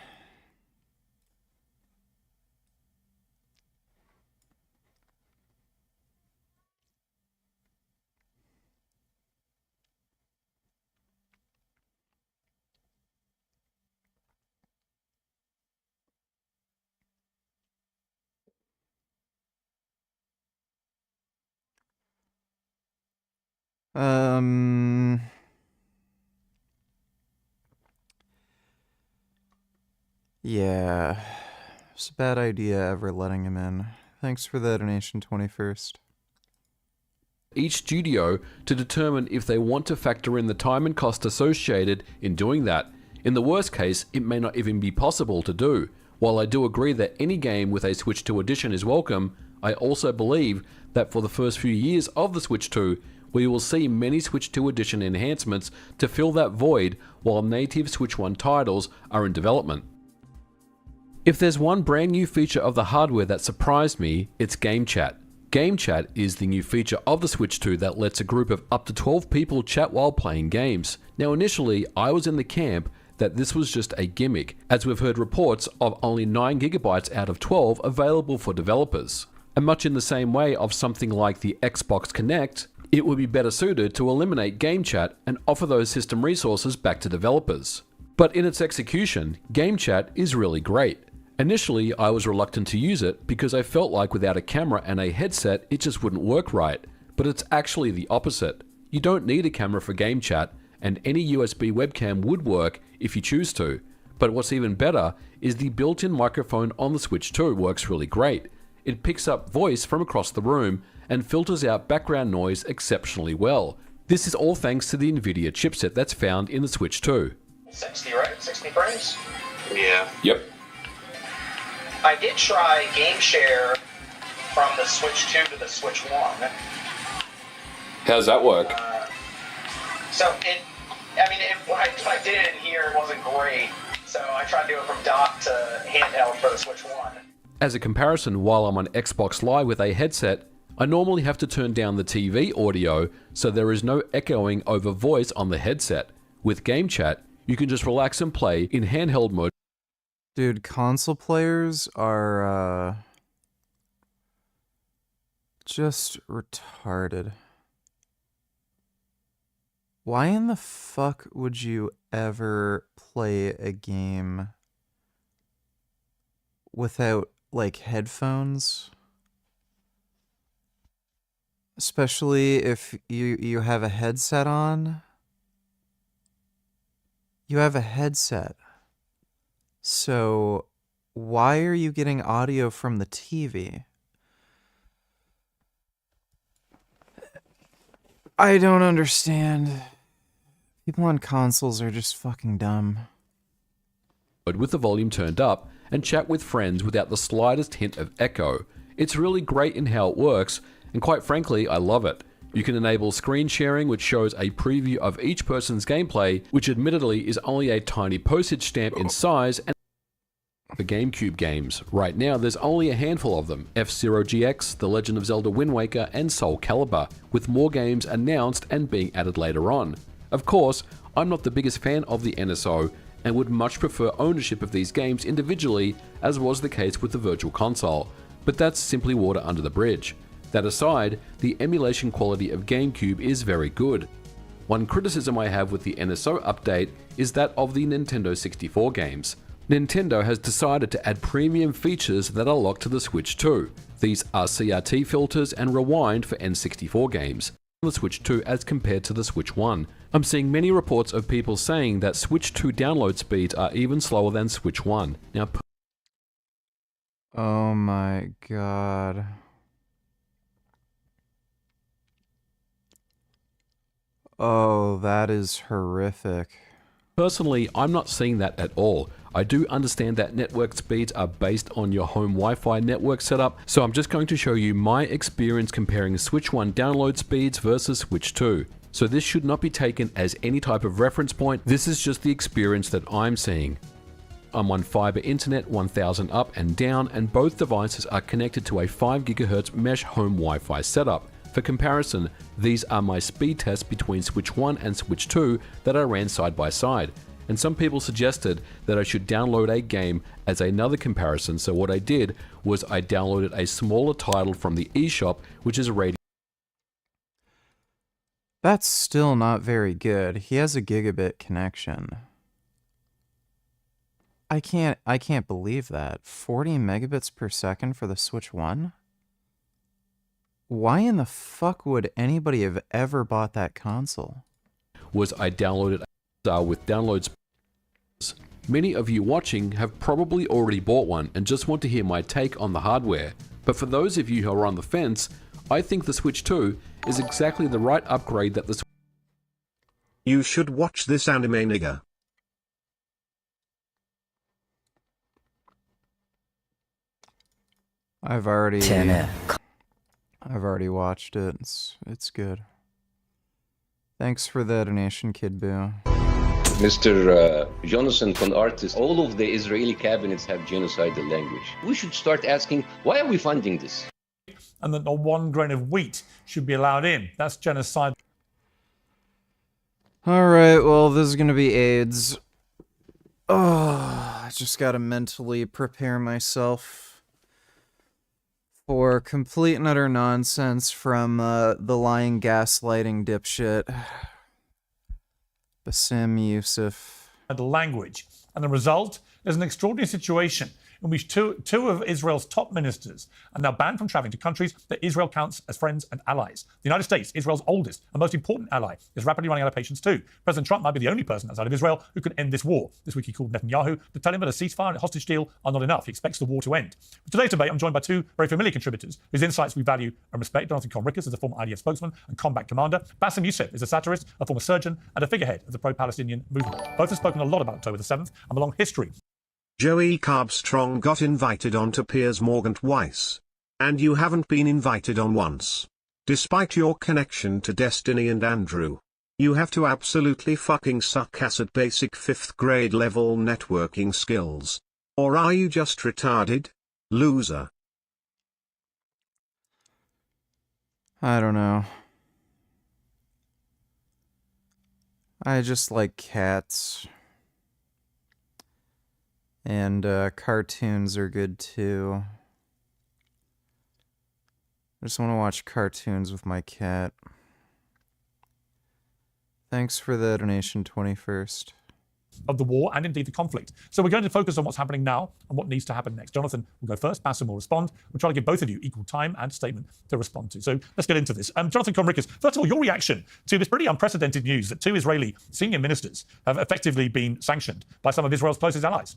Yeah. It's a bad idea ever letting him in. Thanks for the donation, 21st. Each studio to determine if they want to factor in the time and cost associated in doing that. In the worst case, it may not even be possible to do. While I do agree that any game with a Switch 2 edition is welcome, I also believe that for the first few years of the Switch 2, we will see many Switch 2 edition enhancements to fill that void while native Switch 1 titles are in development. If there's one brand new feature of the hardware that surprised me, it's Game Chat. Game Chat is the new feature of the Switch 2 that lets a group of up to 12 people chat while playing games. Now initially, I was in the camp that this was just a gimmick, as we've heard reports of only 9GB out of 12 available for developers. And much in the same way of something like the Xbox Kinect, it would be better suited to eliminate Game Chat and offer those system resources back to developers. But in its execution, Game Chat is really great. Initially, I was reluctant to use it because I felt like without a camera and a headset, it just wouldn't work right. But it's actually the opposite. You don't need a camera for Game Chat, and any USB webcam would work if you choose to. But what's even better is the built-in microphone on the Switch 2 works really great. It picks up voice from across the room and filters out background noise exceptionally well. This is all thanks to the NVIDIA chipset that's found in the Switch 2. 60, right? 60 frames? Yeah. Yep. I did try Game Share from the Switch 2 to the Switch 1. How's that work? When I did it in here, it wasn't great. So I tried to do it from dock to handheld for the Switch 1. As a comparison, while I'm on Xbox Live with a headset, I normally have to turn down the TV audio so there is no echoing over voice on the headset. With Game Chat, you can just relax and play in handheld mode. Dude, console players are, just retarded. Why in the fuck would you ever play a game without, like, headphones? Especially if you have a headset on. You have a headset. So, why are you getting audio from the TV? I don't understand. People on consoles are just fucking dumb. With the volume turned up and chat with friends without the slightest hint of echo. It's really great in how it works, and quite frankly, I love it. You can enable screen sharing, which shows a preview of each person's gameplay, which admittedly is only a tiny postage stamp in size, and for GameCube games. Right now, there's only a handful of them: F-Zero GX, The Legend of Zelda Wind Waker, and Soul Calibur, with more games announced and being added later on. Of course, I'm not the biggest fan of the NSO, and would much prefer ownership of these games individually, as was the case with the Virtual Console, but that's simply water under the bridge. That aside, the emulation quality of GameCube is very good. One criticism I have with the NSO update is that of the Nintendo 64 games. Nintendo has decided to add premium features that are locked to the Switch 2. These are CRT filters and rewind for N64 games on the Switch 2 as compared to the Switch 1. I'm seeing many reports of people saying that Switch 2 download speeds are even slower than Switch 1. Now, oh my god. Oh, that is horrific. Personally, I'm not seeing that at all. I do understand that network speeds are based on your home Wi-Fi network setup, so I'm just going to show you my experience comparing Switch 1 download speeds versus Switch 2. So this should not be taken as any type of reference point, this is just the experience that I'm seeing. I'm on fiber internet 1000 up and down, and both devices are connected to a 5 GHz mesh home Wi-Fi setup. For comparison, these are my speed tests between Switch 1 and Switch 2 that I ran side by side. And some people suggested that I should download a game as another comparison, so what I did was I downloaded a smaller title from the eShop, which is rated. That's still not very good. He has a gigabit connection. I can't believe that. 40 megabits per second for the Switch 1? Why in the fuck would anybody have ever bought that console? Was I downloaded with downloads. Many of you watching have probably already bought one and just want to hear my take on the hardware. But for those of you who are on the fence, I think the Switch 2 is exactly the right upgrade that the You should watch this anime, nigga. I've already watched it. It's good. Thanks for the donation, Kid Boo. Mr. Jonathan von Artist, all of the Israeli cabinets have genocidal language. We should start asking, why are we funding this? And that not one grain of wheat should be allowed in. That's genocide. Alright, well, this is gonna be AIDS. Oh, I just gotta mentally prepare myself for complete and utter nonsense from the lying gaslighting dipshit. Bassem Youssef. The language. And the result is an extraordinary situation in which two of Israel's top ministers are now banned from traveling to countries that Israel counts as friends and allies. The United States, Israel's oldest and most important ally, is rapidly running out of patience too. President Trump might be the only person outside of Israel who can end this war. This week he called Netanyahu to tell him that a ceasefire and a hostage deal are not enough. He expects the war to end. For today's debate, I'm joined by two very familiar contributors whose insights we value and respect. Jonathan Conricus is a former IDF spokesman and combat commander. Bassem Youssef is a satirist, a former surgeon, and a figurehead of the pro-Palestinian movement. Both have spoken a lot about October the 7th and a long history. Joey Carbstrong got invited onto Piers Morgan twice. And you haven't been invited on once. Despite your connection to Destiny and Andrew. You have to absolutely fucking suck ass at basic 5th grade level networking skills. Or are you just retarded? Loser. I don't know. I just like cats. And cartoons are good too. I just want to watch cartoons with my cat. Thanks for the donation, 21st. Of the war and indeed the conflict. So we're going to focus on what's happening now and what needs to happen next. Jonathan will go first, Bassem will respond. We'll try to give both of you equal time and statement to respond to. So let's get into this. Jonathan Conricus, first of all, your reaction to this pretty unprecedented news that two Israeli senior ministers have effectively been sanctioned by some of Israel's closest allies.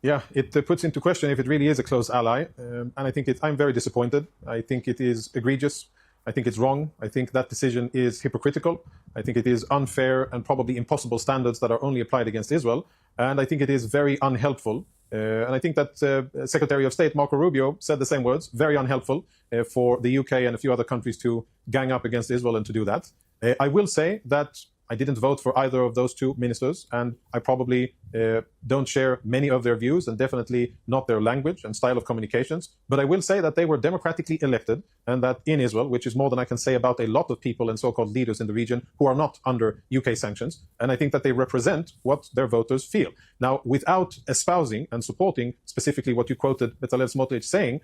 Yeah, it puts into question if it really is a close ally. And I think I'm very disappointed. I think it is egregious. I think it's wrong. I think that decision is hypocritical. I think it is unfair and probably impossible standards that are only applied against Israel. And I think it is very unhelpful. And I think that Secretary of State Marco Rubio said the same words, very unhelpful for the UK and a few other countries to gang up against Israel and to do that. I will say that I didn't vote for either of those two ministers, and I probably don't share many of their views and definitely not their language and style of communications. But I will say that they were democratically elected, and that in Israel, which is more than I can say about a lot of people and so-called leaders in the region who are not under UK sanctions, and I think that they represent what their voters feel. Now, without espousing and supporting specifically what you quoted Bezalel Smotrich saying,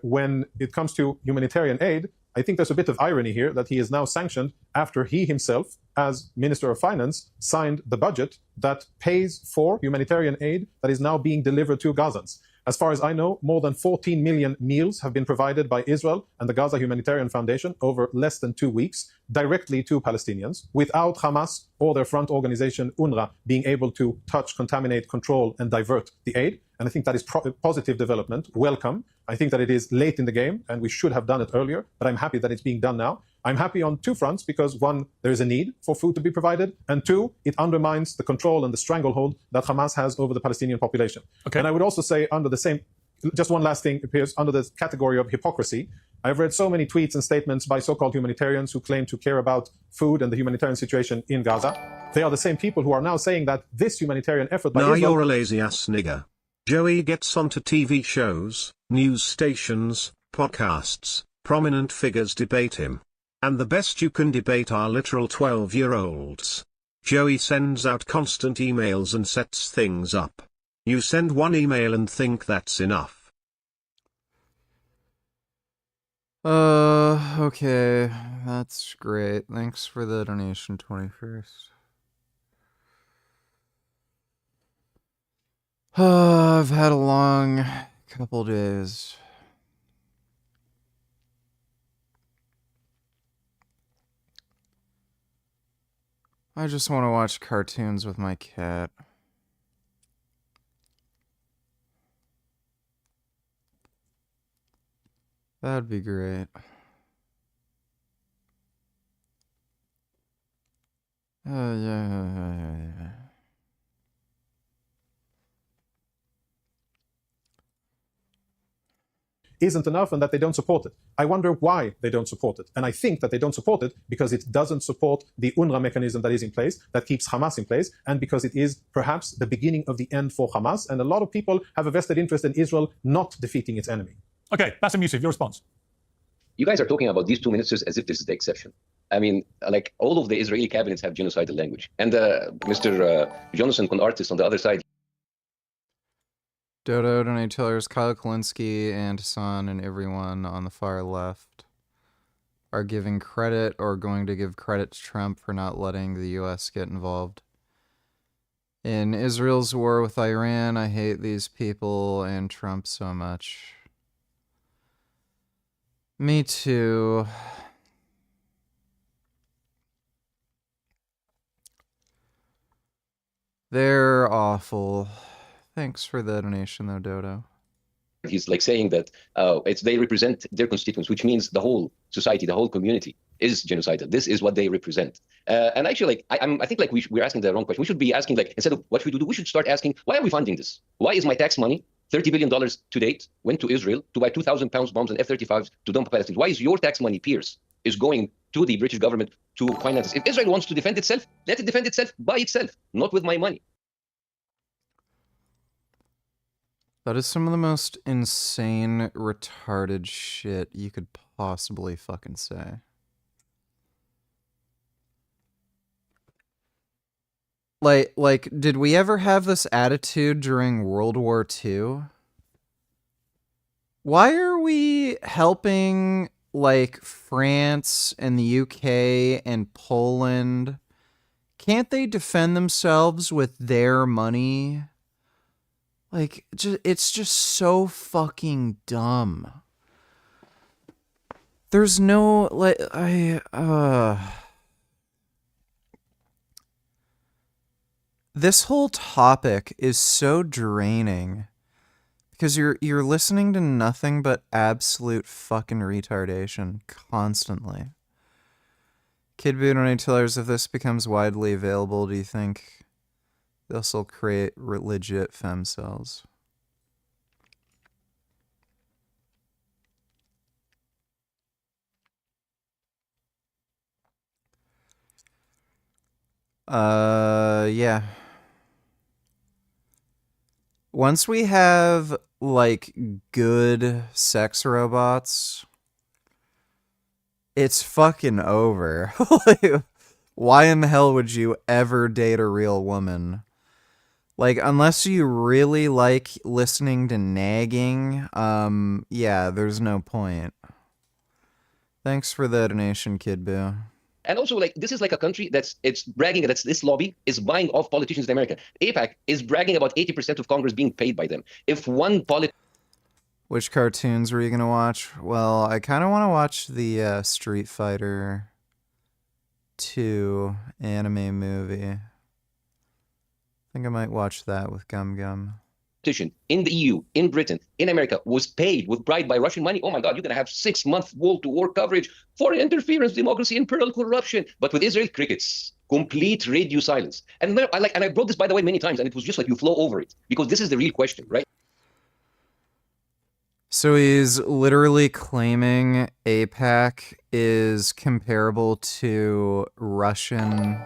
when it comes to humanitarian aid, I think there's a bit of irony here that he is now sanctioned after he himself, as Minister of Finance, signed the budget that pays for humanitarian aid that is now being delivered to Gazans. As far as I know, more than 14 million meals have been provided by Israel and the Gaza Humanitarian Foundation over less than 2 weeks directly to Palestinians, without Hamas or their front organization UNRWA being able to touch, contaminate, control, and divert the aid. And I think that is positive development, welcome. I think that it is late in the game and we should have done it earlier, but I'm happy that it's being done now. I'm happy on two fronts because one, there is a need for food to be provided, and two, it undermines the control and the stranglehold that Hamas has over the Palestinian population. Okay. And I would also say under the same, just one last thing appears under the category of hypocrisy. I've read so many tweets and statements by so-called humanitarians who claim to care about food and the humanitarian situation in Gaza. They are the same people who are now saying that this humanitarian effort by Now Israel... you're a lazy ass nigger. Joey gets onto TV shows, news stations, podcasts, prominent figures debate him. And the best you can debate are literal 12-year-olds. Joey sends out constant emails and sets things up. You send one email and think that's enough. Okay, that's great. Thanks for the donation, 21st. I've had a long couple days. I just want to watch cartoons with my cat. That'd be great. Yeah. isn't enough and that they don't support it. I wonder why they don't support it. And I think that they don't support it because it doesn't support the UNRWA mechanism that is in place, that keeps Hamas in place, and because it is perhaps the beginning of the end for Hamas. And a lot of people have a vested interest in Israel not defeating its enemy. Okay, Bassem Youssef, your response. You guys are talking about these 2 ministers as if this is the exception. I mean, like, all of the Israeli cabinets have genocidal language. And Mr. Jonathan Conartis on the other side. Dodo, Donate Tellers, Kyle Kalinske, and Hassan, and everyone on the far left are giving credit or going to give credit to Trump for not letting the U.S. get involved in Israel's war with Iran. I hate these people and Trump so much. Me too. They're awful. Thanks for the donation, though, Dodo. He's like saying that they represent their constituents, which means the whole society, the whole community is genocidal. This is what they represent. And actually, like, I think like we're asking the wrong question. We should be asking, like, instead of what should we do, we should start asking, why are we funding this? Why is my tax money, $30 billion to date, went to Israel to buy 2,000 pounds bombs and F-35s to dump Palestinians? Why is your tax money, Piers, is going to the British government to finance this? If Israel wants to defend itself, let it defend itself by itself, not with my money. That is some of the most insane, retarded shit you could possibly fucking say. Like, did we ever have this attitude during World War II? Why are we helping, like, France and the UK and Poland? Can't they defend themselves with their money? Like, it's just so fucking dumb. There's no, like, this whole topic is so draining because you're listening to nothing but absolute fucking retardation constantly. Kid Boo Donate Tellers, if this becomes widely available, do you think this will create legit fem cells? Yeah. Once we have, like, good sex robots, it's fucking over. Why in the hell would you ever date a real woman? Like, unless you really like listening to nagging, yeah, there's no point. Thanks for the donation, Kid Boo. And also, like, this is like a country it's bragging that this lobby is buying off politicians in America. AIPAC is bragging about 80% of Congress being paid by them. If one Which cartoons were you gonna watch? Well, I kind of want to watch the Street Fighter 2 anime movie. I think I might watch that with Gum Gum. politician in the EU, in Britain, in America was paid with bribed by Russian money, oh my God, you're going to have 6-month wall-to-war coverage, foreign interference, democracy, imperial corruption. But with Israel, crickets, complete radio silence. And I brought this, by the way, many times, and it was just like you flow over it because this is the real question, right? So he's literally claiming AIPAC is comparable to Russian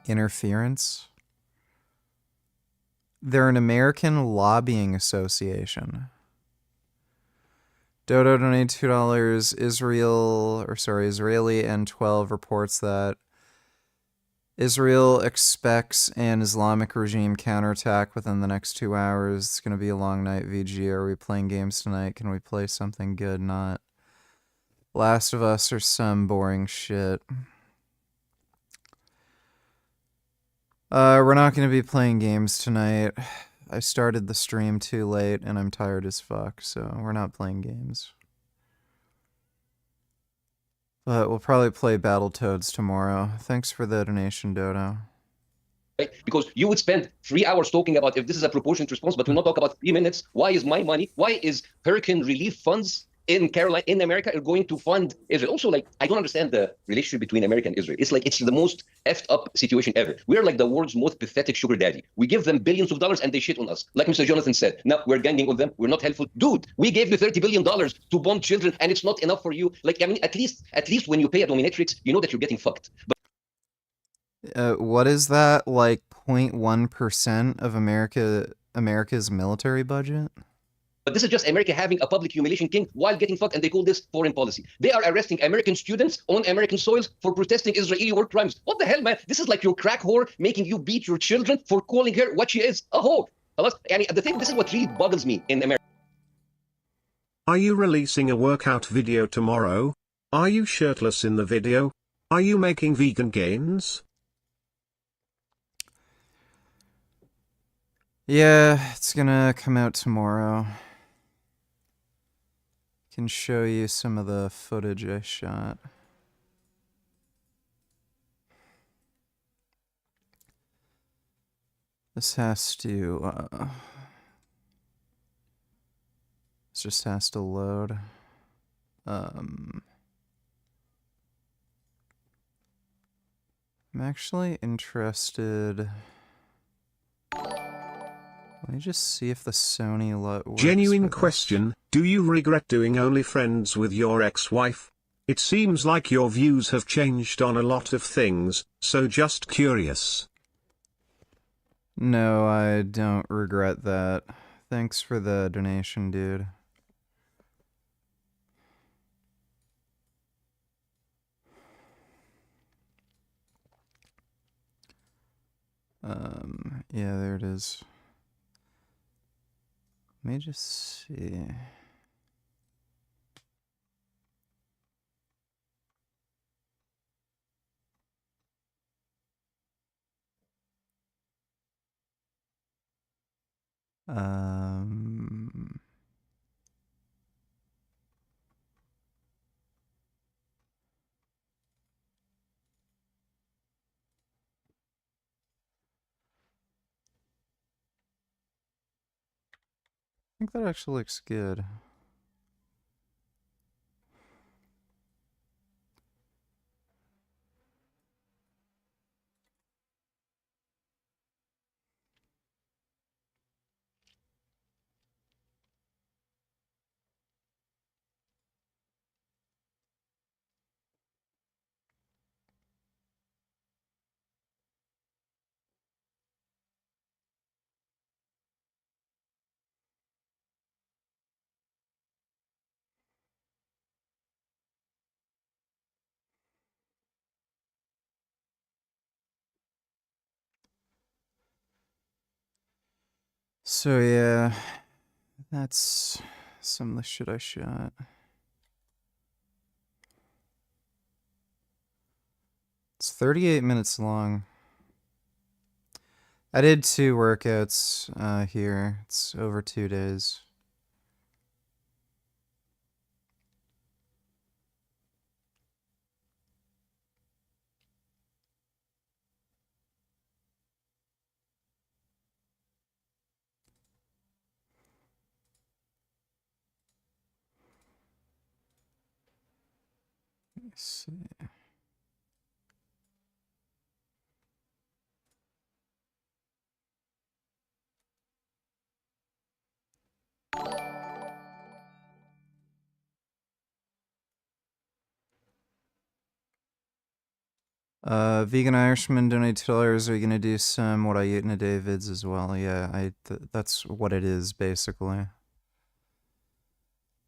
interference. They're an American lobbying association. Dodo donated $2. Israeli N12 reports that Israel expects an Islamic regime counterattack within the next 2 hours. It's going to be a long night, VG. Are we playing games tonight? Can we play something good? Not Last of Us or some boring shit. We're not going to be playing games tonight. I started the stream too late and I'm tired as fuck, so we're not playing games. But we'll probably play Battletoads tomorrow. Thanks for the donation, Dodo. Right? Because you would spend 3 hours talking about if this is a proportionate response, but we'll not talk about 3 minutes. Why is my money, why is hurricane relief funds in Carolina, in America, are going to fund Israel? Also, like, I don't understand the relationship between America and Israel. It's like, it's the most effed up situation ever. We're like the world's most pathetic sugar daddy. We give them billions of dollars and they shit on us. Like Mr. Jonathan said, now we're ganging on them. We're not helpful. Dude, we gave you $30 billion to bomb children and it's not enough for you. Like, I mean, at least when you pay a dominatrix, you know that you're getting fucked. But What is that? Like 0.1% of America's military budget? But this is just America having a public humiliation king while getting fucked, and they call this foreign policy. They are arresting American students on American soils for protesting Israeli war crimes. What the hell, man? This is like your crack whore making you beat your children for calling her what she is, a whore. This is what really boggles me in America. Are you releasing a workout video tomorrow? Are you shirtless in the video? Are you making vegan gains? Yeah, it's gonna come out tomorrow. Can show you some of the footage I shot. This has to, this just has to load. I'm actually interested. Let me just see if the Sony LUT works. Genuine question, do you regret doing OnlyFriends with your ex-wife? It seems like your views have changed on a lot of things, so just curious. No, I don't regret that. Thanks for the donation, dude. Yeah, there it is. Let me just see. I think that actually looks good. So yeah, that's some of the shit I shot. It's 38 minutes long. I did 2 workouts here. It's over 2 days. Let's see. Vegan Irishman donated $2. Are you gonna do some what I eat in a day vids as well? Yeah, that's what it is basically.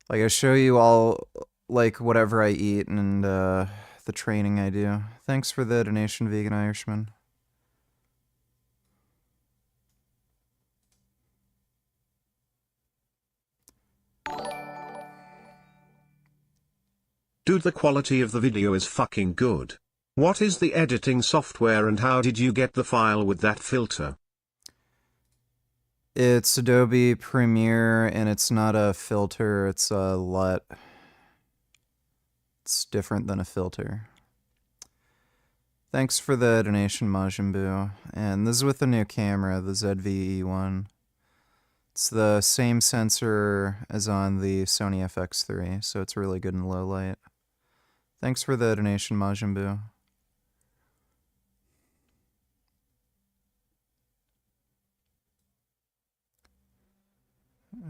Like I show you all like whatever I eat and the training I do. Thanks for the donation, Vegan Irishman. Dude, the quality of the video is fucking good. What is the editing software and how did you get the file with that filter? It's Adobe Premiere and it's not a filter, it's a LUT. It's different than a filter. Thanks for the donation, Majin Buu. And this is with the new camera, the ZV-E1. It's the same sensor as on the Sony FX3, so it's really good in low light. Thanks for the donation, Majin Buu.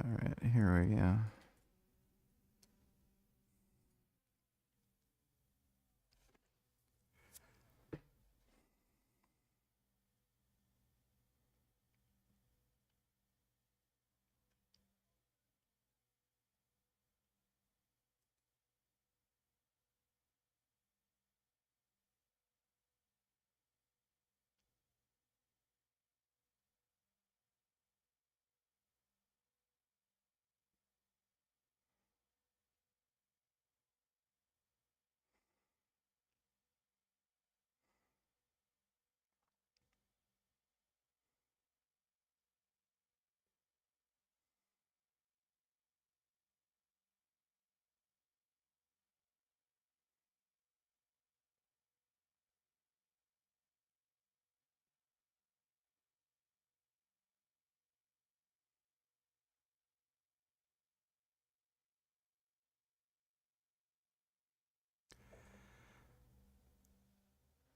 Alright, here we go.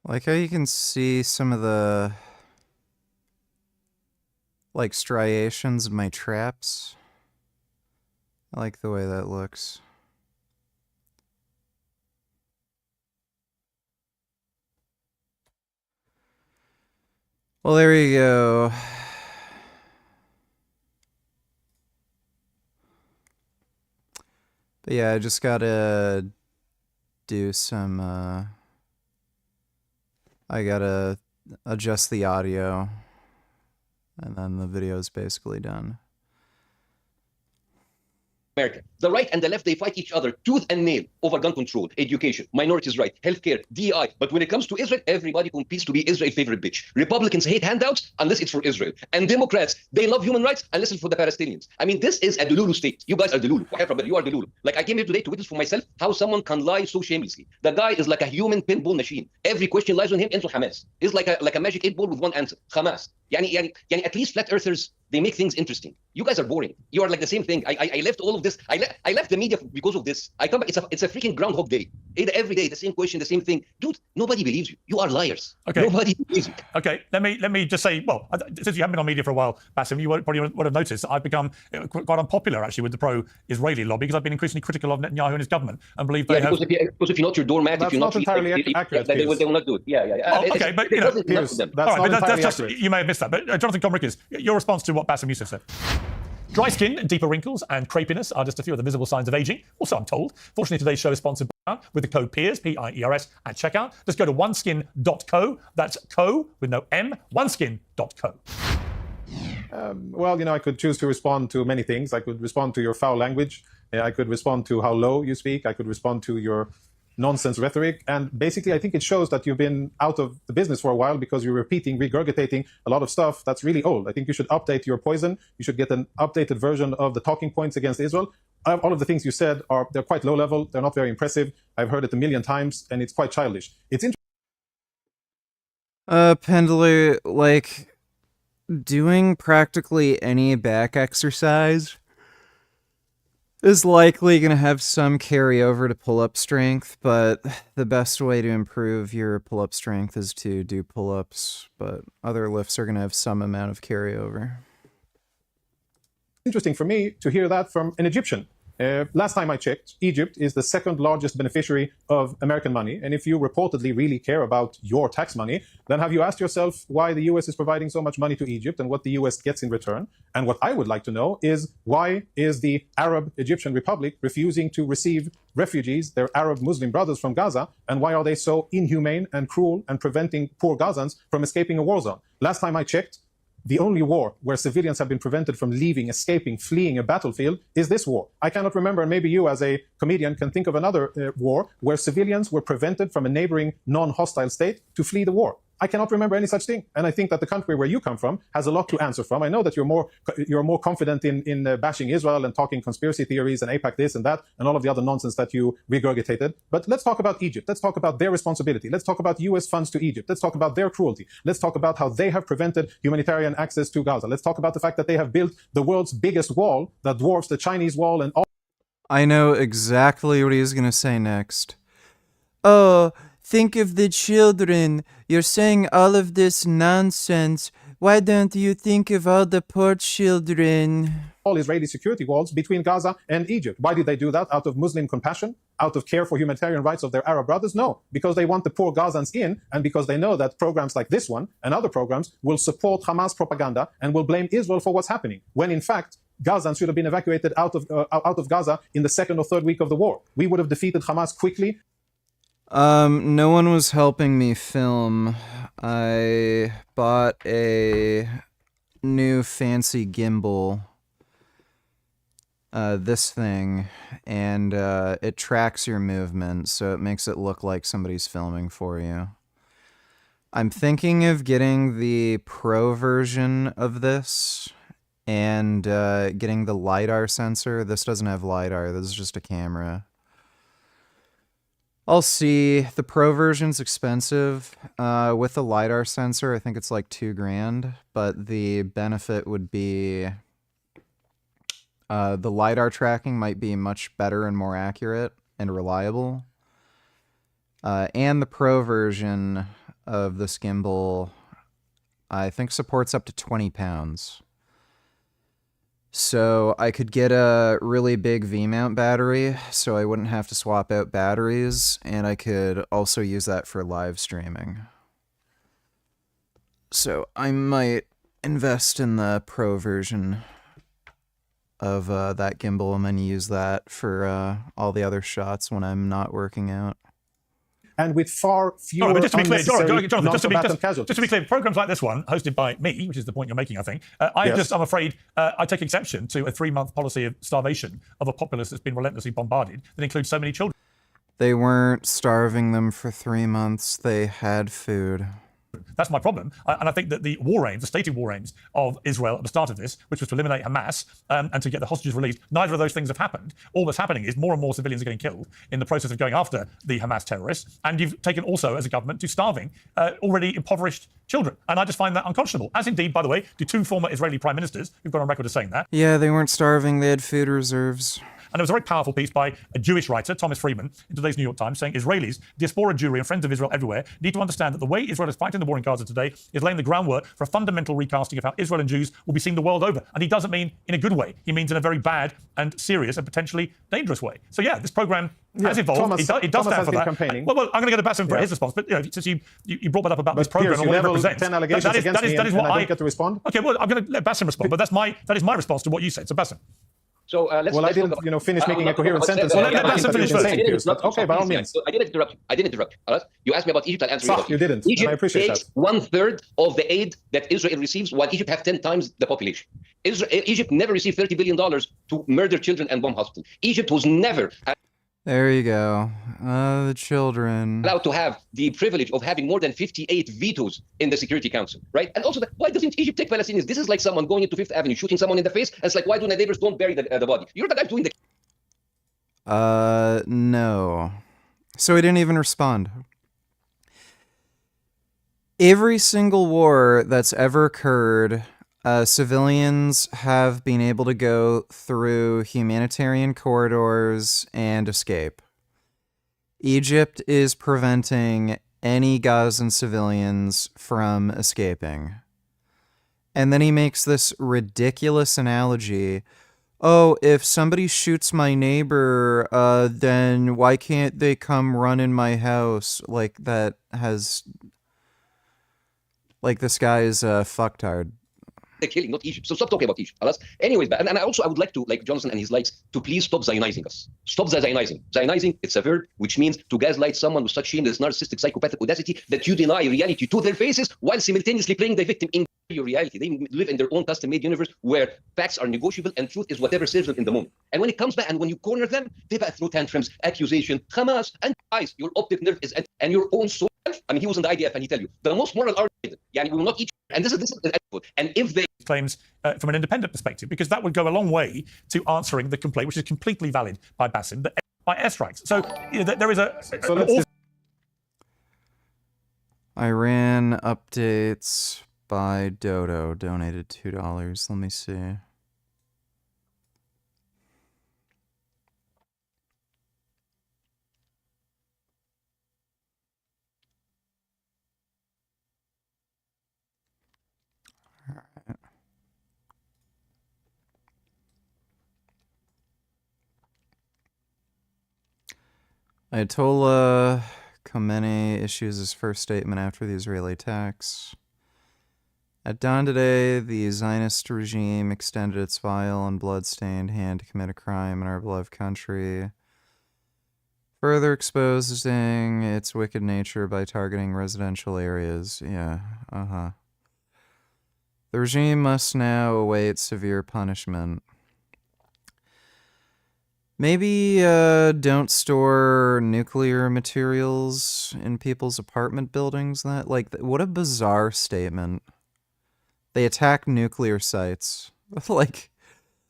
Like how you can see some of the like striations of my traps. I like the way that looks. Well, there you go. But yeah, I just gotta do some, I gotta adjust the audio, and then the video is basically done. America. The right and the left, they fight each other tooth and nail over gun control, education, minorities' rights, healthcare, DI. But when it comes to Israel, everybody competes to be Israel's favorite bitch. Republicans hate handouts unless it's for Israel. And Democrats, they love human rights unless it's for the Palestinians. I mean, this is a Delulu state. You guys are Delulu. You are Delulu. Like, I came here today to witness for myself how someone can lie so shamelessly. The guy is like a human pinball machine. Every question lies on him into Hamas. It's like a magic 8-ball with one answer. Hamas. Yani, at least flat earthers, they make things interesting. You guys are boring. You are like the same thing. I left all of this. I left the media because of this. I come back. It's a freaking Groundhog Day. Every day, the same question, the same thing. Dude, nobody believes you. You are liars. Okay. Nobody believes you. Okay, let me just say, well, since you haven't been on media for a while, Bassem, you probably would have noticed I've become quite unpopular, actually, with the pro-Israeli lobby, because I've been increasingly critical of Netanyahu and his government, and believe they have... Because if you're not your doormat, That's if you're not entirely accurate, they will not do it. Yeah. Oh, okay, but, you know... Piers, that's all right, not but entirely that's accurate. you may have missed that. But Jonathan Comrickers, your response to what Bassem Youssef said. Dry skin, deeper wrinkles, and crepiness are just a few of the visible signs of aging. Also, I'm told. Fortunately, today's show is sponsored by with the code Piers, P-I-E-R-S, at checkout. Just go to oneskin.co. That's co with no M, oneskin.co. Well, I could choose to respond to many things. I could respond to your foul language. I could respond to how low you speak. I could respond to your nonsense rhetoric. And basically, I think it shows that you've been out of the business for a while because you're regurgitating a lot of stuff that's really old. I think you should update your poison. You should get an updated version of the talking points against Israel. All of the things you said they're quite low level. They're not very impressive. I've heard it a million times, and it's quite childish. It's Pendler, like, doing practically any back exercise is likely going to have some carryover to pull-up strength, but the best way to improve your pull-up strength is to do pull-ups, but other lifts are going to have some amount of carryover. Interesting for me to hear that from an Egyptian. Last time I checked, Egypt is the second largest beneficiary of American money. And if you reportedly really care about your tax money, then have you asked yourself why the US is providing so much money to Egypt and what the US gets in return? And what I would like to know is why is the Arab Egyptian Republic refusing to receive refugees, their Arab Muslim brothers from Gaza, and why are they so inhumane and cruel and preventing poor Gazans from escaping a war zone? Last time I checked, the only war where civilians have been prevented from leaving, escaping, fleeing a battlefield is this war. I cannot remember, and maybe you as a comedian can think of another war where civilians were prevented from a neighboring non-hostile state to flee the war. I cannot remember any such thing. And I think that the country where you come from has a lot to answer from. I know that you're more confident in bashing Israel and talking conspiracy theories and AIPAC this and that and all of the other nonsense that you regurgitated. But let's talk about Egypt. Let's talk about their responsibility. Let's talk about US funds to Egypt. Let's talk about their cruelty. Let's talk about how they have prevented humanitarian access to Gaza. Let's talk about the fact that they have built the world's biggest wall that dwarfs the Chinese wall and all. I know exactly what he's going to say next. Oh, think of the children. You're saying all of this nonsense. Why don't you think of all the poor children? All Israeli security walls between Gaza and Egypt. Why did they do that? Out of Muslim compassion? Out of care for humanitarian rights of their Arab brothers? No, because they want the poor Gazans in, and because they know that programs like this one and other programs will support Hamas propaganda and will blame Israel for what's happening, when in fact Gazans should have been evacuated out of Gaza in the second or third week of the war. We would have defeated Hamas quickly. No one was helping me film. I bought a new fancy gimbal. This thing, and it tracks your movement, so it makes it look like somebody's filming for you. I'm thinking of getting the pro version of this and getting the LiDAR sensor. This doesn't have LiDAR, this is just a camera. I'll see. The pro version's expensive. With the LiDAR sensor, I think it's like $2,000, but the benefit would be the LiDAR tracking might be much better and more accurate and reliable. And the pro version of this gimbal, I think, supports up to 20 pounds. So I could get a really big V-mount battery, so I wouldn't have to swap out batteries, and I could also use that for live streaming. So I might invest in the pro version of that gimbal and then use that for all the other shots when I'm not working out. And with far fewer but just to be clear, unnecessary Jonathan, non-combatant just to be clear, programs like this one, hosted by me, which is the point you're making, I think, I'm afraid, I take exception to a 3-month policy of starvation of a populace that's been relentlessly bombarded that includes so many children. They weren't starving them for 3 months. They had food. That's my problem. And I think that the war aims, the stated war aims of Israel at the start of this, which was to eliminate Hamas and to get the hostages released, neither of those things have happened. All that's happening is more and more civilians are getting killed in the process of going after the Hamas terrorists. And you've taken also, as a government, to starving already impoverished children. And I just find that unconscionable. As indeed, by the way, do 2 former Israeli prime ministers who've gone on record as saying that. Yeah, they weren't starving. They had food reserves. And there was a very powerful piece by a Jewish writer, Thomas Friedman, in today's New York Times, saying Israelis, diaspora Jewry, and friends of Israel everywhere need to understand that the way Israel is fighting the war in Gaza today is laying the groundwork for a fundamental recasting of how Israel and Jews will be seen the world over. And he doesn't mean in a good way. He means in a very bad and serious and potentially dangerous way. So yeah, this program has evolved. It does stand for that. Well, I'm going to go to Bassem for his response. But since you brought that up about this program Piers, and what it leveled represents, 10 allegations against me, that is what I don't get to respond. Okay, well, I'm going to let Bassem respond. But that is my response to what you said. So Bassem. So I didn't, finish making a coherent sentence. Well, let Bassem finish first. Okay, by all means. I didn't interrupt you. I didn't interrupt you. All right? You asked me about Egypt. I'll answer you. You didn't. Egypt and I appreciate takes that. 1/3 of the aid that Israel receives, while Egypt has 10 times the population. Egypt never received $30 billion to murder children and bomb hospitals. Egypt was never There you go. The children. allowed to have the privilege of having more than 58 vetoes in the Security Council, right? And also, why doesn't Egypt take Palestinians? This is like someone going into Fifth Avenue, shooting someone in the face, and it's like, why do the neighbors don't bury the body? You're the guy doing the... No. So he didn't even respond. Every single war that's ever occurred Civilians have been able to go through humanitarian corridors and escape. Egypt is preventing any Gazan civilians from escaping. And then he makes this ridiculous analogy. Oh, if somebody shoots my neighbor, then why can't they come run in my house? Like, that has... Like, this guy is fucktard. They're killing, not Egypt. So stop talking about Egypt. Anyways, and I would like to, like Johnson and his likes, to please stop Zionizing us. Stop the Zionizing. Zionizing, it's a verb which means to gaslight someone with such shameless, narcissistic, psychopathic audacity that you deny reality to their faces while simultaneously playing the victim in your reality. They live in their own custom-made universe where facts are negotiable and truth is whatever serves them in the moment. And when it comes back and when you corner them, they back through tantrums, accusation, Hamas, and guys, your optic nerve is and your own soul. I mean, he was in the IDF and he tell you the most moral argument. Yani, we will not eat. And this is and if they claims from an independent perspective, because that would go a long way to answering the complaint, which is completely valid by Bassem, by airstrikes. So you know, there is Iran updates by Dodo donated $2. Let me see. Ayatollah Khomeini issues his first statement after the Israeli attacks. At dawn today, the Zionist regime extended its vile and blood-stained hand to commit a crime in our beloved country, further exposing its wicked nature by targeting residential areas. Yeah, The regime must now await severe punishment. Maybe don't store nuclear materials in people's apartment buildings. What a bizarre statement. They attack nuclear sites. Like,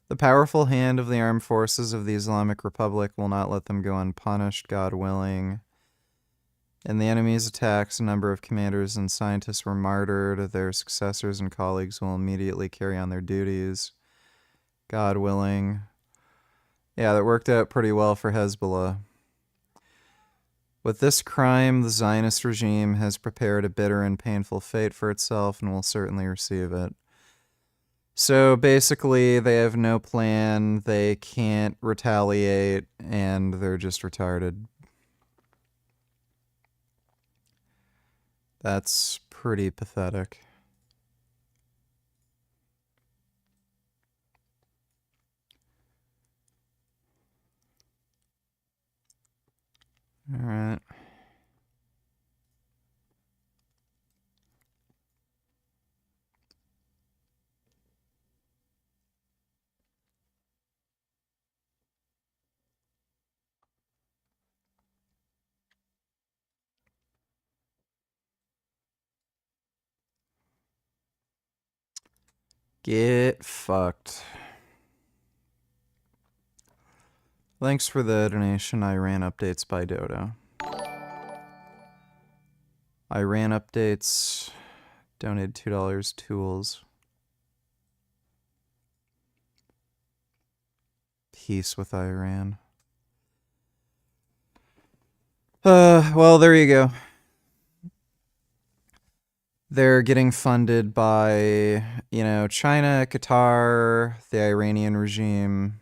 the powerful hand of the armed forces of the Islamic Republic will not let them go unpunished, God willing. In the enemy's attacks, a number of commanders and scientists were martyred. Their successors and colleagues will immediately carry on their duties, God willing. Yeah, that worked out pretty well for Hezbollah. With this crime, the Zionist regime has prepared a bitter and painful fate for itself and will certainly receive it. So basically, they have no plan, they can't retaliate, and they're just retarded. That's pretty pathetic. All right. Get fucked. Thanks for the donation, Iran updates by Dodo. Iran updates donated $2. Tools. Peace with Iran. Well, there you go. They're getting funded by, China, Qatar, the Iranian regime.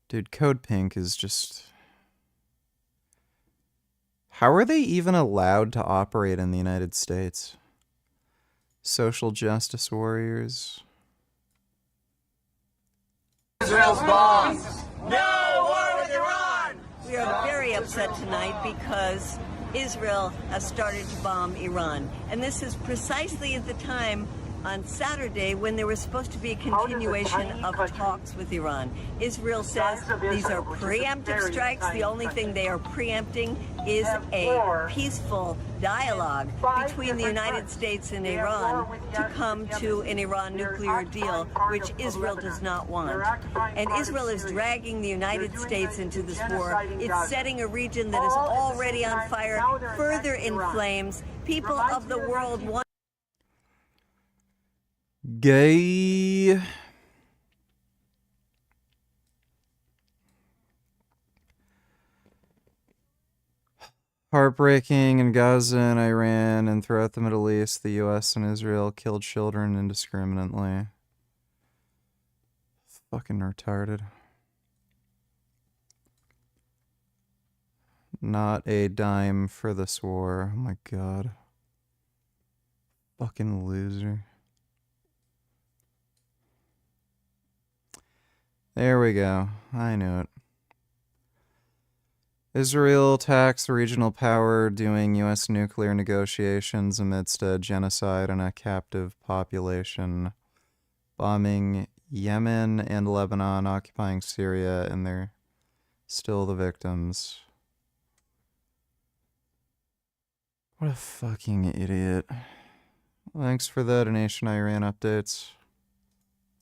Dude, Code Pink is just... How are they even allowed to operate in the United States? Social justice warriors. Israel's bombs! No war with Iran! We are very upset tonight because Israel has started to bomb Iran. And this is precisely at the time on Saturday when there was supposed to be a continuation of talks with Iran. Israel says these are preemptive strikes. The only thing they are preempting is a peaceful dialogue between the United States and Iran to come to an Iran nuclear deal, which Israel does not want. And Israel is dragging the United States into this war. It's setting a region that is already on fire further in flames. People of the world want Gay. Heartbreaking in Gaza and Iran and throughout the Middle East, the US and Israel killed children indiscriminately. Fucking retarded. Not a dime for this war. Oh my god. Fucking loser. There we go. I knew it. Israel attacks regional power doing U.S. nuclear negotiations amidst a genocide and a captive population. Bombing Yemen and Lebanon, occupying Syria, and they're still the victims. What a fucking idiot. Thanks for the donation, Iran updates.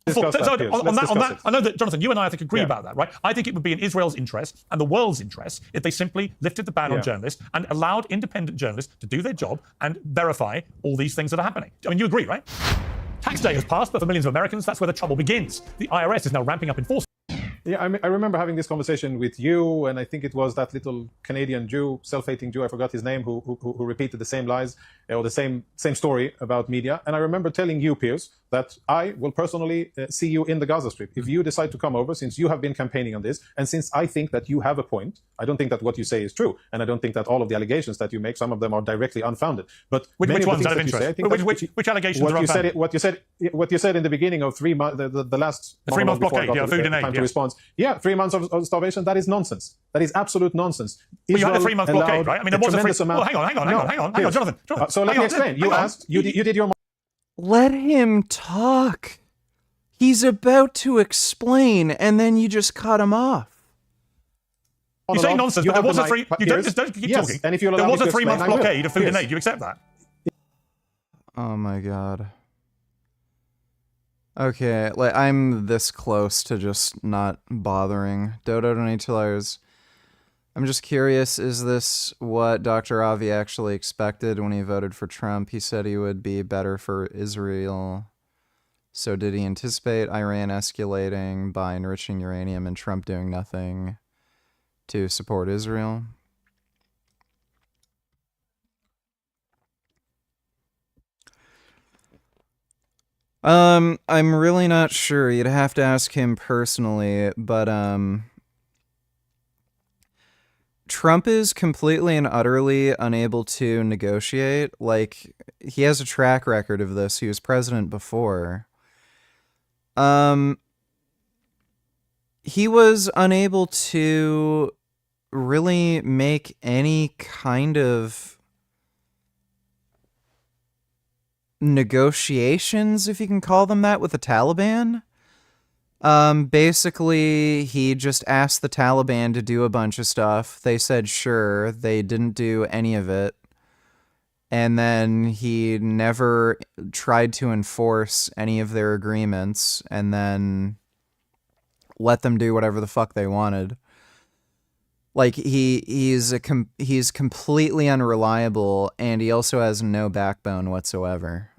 On that, I know that, Jonathan, you and I think agree about that, right? I think it would be in Israel's interest and the world's interest if they simply lifted the ban on journalists and allowed independent journalists to do their job and verify all these things that are happening. I mean, you agree, right? Tax day has passed, but for millions of Americans, that's where the trouble begins. The IRS is now ramping up enforcement. Yeah, I remember having this conversation with you, and I think it was that little Canadian Jew, self-hating Jew, I forgot his name, who repeated the same lies or the same story about media. And I remember telling you, Piers, that I will personally see you in the Gaza Strip. If you decide to come over, since you have been campaigning on this, and since I think that you have a point, I don't think that what you say is true, and I don't think that all of the allegations that you make, some of them are directly unfounded. But which ones out of interest? Which allegations are unfounded? What you said in the beginning of 3 months, the last 3 month blockade, food and aid, time to respond. Yeah, 3 months of starvation. That is nonsense. That is absolute nonsense. But you had a 3 month blockade, right? I mean, there was a 3 month. Well, hang on, Jonathan. So let me explain. You asked. You did your. Let him talk. He's about to explain, and then you just cut him off. You're saying nonsense, but there was a 3. You don't keep talking. And if you'll there allow was me a to 3 month explain, blockade of food and aid. You accept that? Oh my god. Okay, like I'm this close to just not bothering. Dodo donate $2. I'm just curious, is this what Dr. Avi actually expected when he voted for Trump? He said he would be better for Israel. So did he anticipate Iran escalating by enriching uranium and Trump doing nothing to support Israel? I'm really not sure. You'd have to ask him personally, but Trump is completely and utterly unable to negotiate. Like, he has a track record of this. He was president before. He was unable to really make any kind of negotiations, if you can call them that, with the Taliban. Basically, he just asked the Taliban to do a bunch of stuff. They said sure. They didn't do any of it. And then he never tried to enforce any of their agreements and then let them do whatever the fuck they wanted. Like, he's completely unreliable, and he also has no backbone whatsoever.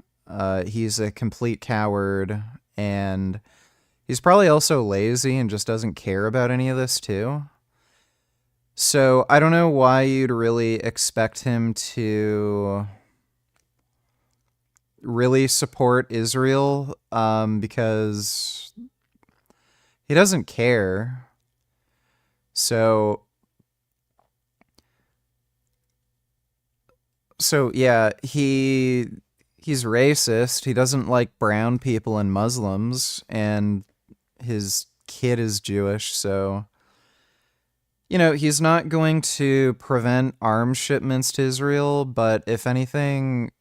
He's a complete coward, and he's probably also lazy and just doesn't care about any of this too. So I don't know why you'd really expect him to really support Israel, because he doesn't care. So yeah, he's racist. He doesn't like brown people and Muslims, and his kid is Jewish, so you know, he's not going to prevent arms shipments to Israel, but if anything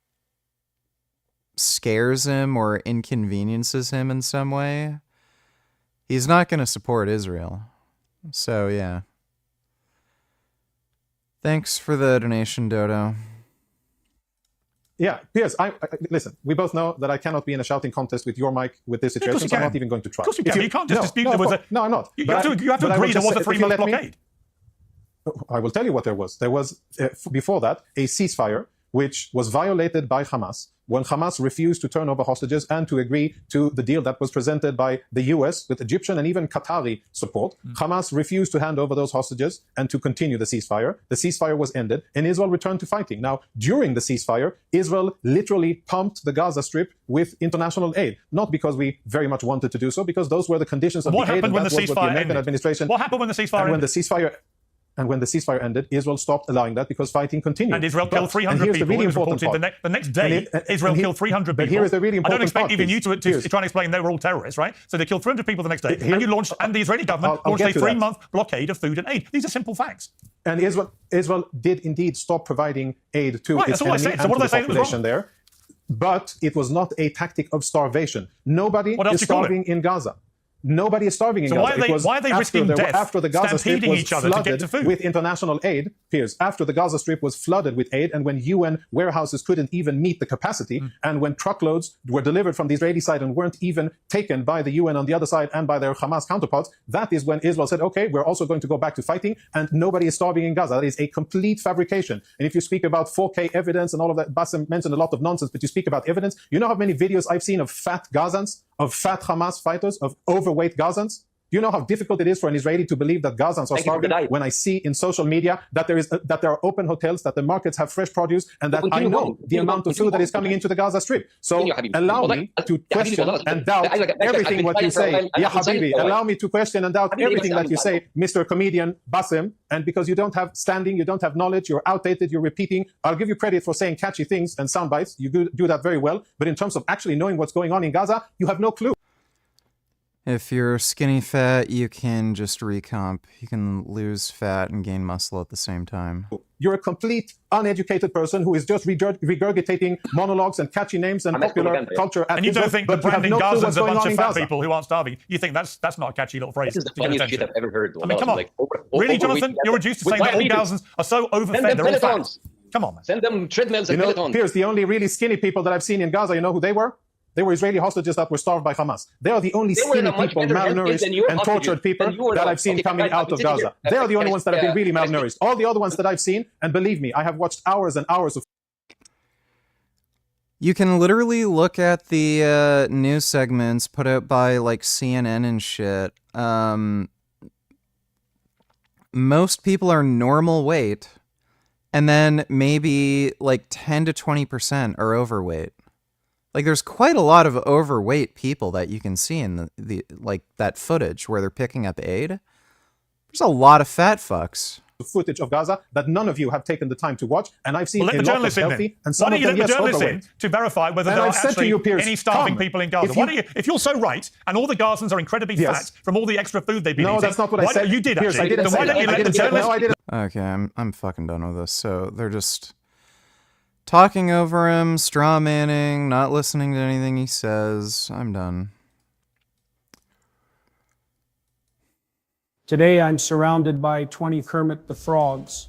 scares him or inconveniences him in some way, he's not going to support Israel. So yeah. Thanks for the donation, Dodo. Yeah, Piers, listen, we both know that I cannot be in a shouting contest with your mic with this situation, so I'm not even going to try. Of course you can. You can't just dispute there was a... No, I'm not. You have to agree there was a 3 month blockade. I will tell you what there was. There was, before that, a ceasefire, which was violated by Hamas, when Hamas refused to turn over hostages and to agree to the deal that was presented by the US with Egyptian and even Qatari support. Hamas refused to hand over those hostages and to continue the ceasefire. The ceasefire was ended and Israel returned to fighting. Now, during the ceasefire, Israel literally pumped the Gaza Strip with international aid, not because we very much wanted to do so, because those were the conditions of What the aid. happened when the That was what the ceasefire American ended? administration. What happened when the ceasefire ended? And when the ceasefire ended, Israel stopped allowing that because fighting continued. And Israel killed 300 people. Really It was reported the next day, Israel killed 300 people. But here is the really important I don't expect part, even you to Piers. try and explain they were all terrorists, right? So they killed 300 people the next day, Here- and you launched, and the Israeli government I'll launched get a to that. 3-month blockade of food and aid. These are simple facts. And Israel did indeed stop providing aid to Right, its that's all I enemy said. So and what to did the I say that was wrong? population there. But it was not a tactic of starvation. Nobody What else is do you call it? starving in Gaza. Nobody is starving in So Gaza. why are they risking death, after the Gaza Strip stampeding was each other to get flooded to food? with international aid, Piers, after the Gaza Strip was flooded with aid, and when UN warehouses couldn't even meet the capacity, and when truckloads were delivered from the Israeli side and weren't even taken by the UN on the other side and by their Hamas counterparts, that is when Israel said, okay, we're also going to go back to fighting, and nobody is starving in Gaza. That is a complete fabrication. And if you speak about 4K evidence and all of that, Bassem mentioned a lot of nonsense, but you speak about evidence, you know how many videos I've seen of fat Gazans, of fat Hamas fighters, of overweight Gazans? Do you know how difficult it is for an Israeli to believe that Gazans are starving when I see in social media that there are open hotels, that the markets have fresh produce, and that I know the amount of food that is coming into the Gaza Strip? So allow me to question and doubt everything what you say. Ya Habibi, allow me to question and doubt everything that you say, Mr. Comedian Bassem. And because you don't have standing, you don't have knowledge, you're outdated, you're repeating. I'll give you credit for saying catchy things and sound bites. You do that very well. But in terms of actually knowing what's going on in Gaza, you have no clue. If you're skinny fat, you can just recomp. You can lose fat and gain muscle at the same time. You're a complete uneducated person who is just regurgitating monologues and catchy names and popular culture. And you don't think that branding Gazans a bunch of fat Gaza. people who aren't starving? You think that's not a catchy little phrase? This is the to get funniest shit attention? I've ever heard. I mean, come on. Really, Jonathan? You're reduced to saying that all Gazans are so overfed, they're all fat. Come on, man. Send them treadmills and pelotons. Piers, the only really skinny people that I've seen in Gaza, you know who they were? They were Israeli hostages that were starved by Hamas. They are the only skinny people, malnourished and tortured people that I've seen coming out of Gaza. They are the only ones that have been really malnourished. All the other ones that I've seen, and believe me, I have watched hours and hours of. You can literally look at the news segments put out by like CNN and shit. Most people are normal weight, and then maybe like 10 to 20% are overweight. Like, there's quite a lot of overweight people that you can see in the like that footage where they're picking up aid. There's a lot of fat fucks. Footage of Gaza that none of you have taken the time to watch, and I've seen Well, let a the lot of journalists in healthy then. and some Why of don't you them, let the yes, journalists overweight. in to verify whether And there are I've said to actually you, Piers, any starving come. people in Gaza? If you're so right, and all the Gazans are incredibly Yes. fat from all the extra food they've been No, eating, that's not what I said. You did Piers, I actually. didn't Then say why that. don't you I let the didn't say that. journalists? No, I didn't. Okay, I'm fucking done with this. So they're just talking over him, straw manning, not listening to anything he says. I'm done. Today I'm surrounded by 20 Kermit the Frogs.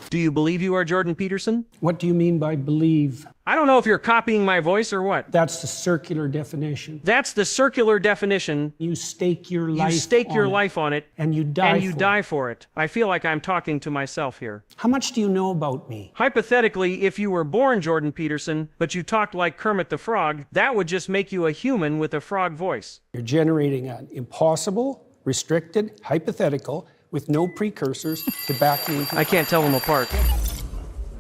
Do you believe you are Jordan Peterson? What do you mean by believe? I don't know if you're copying my voice or what. That's the circular definition. That's the circular definition. You stake your life You stake your on it, life on it. and you die And you for die it. for it. I feel like I'm talking to myself here. How much do you know about me? Hypothetically, if you were born Jordan Peterson, but you talked like Kermit the Frog, that would just make you a human with a frog voice. You're generating an impossible, restricted, hypothetical with no precursors to back me into. I can't tell them apart.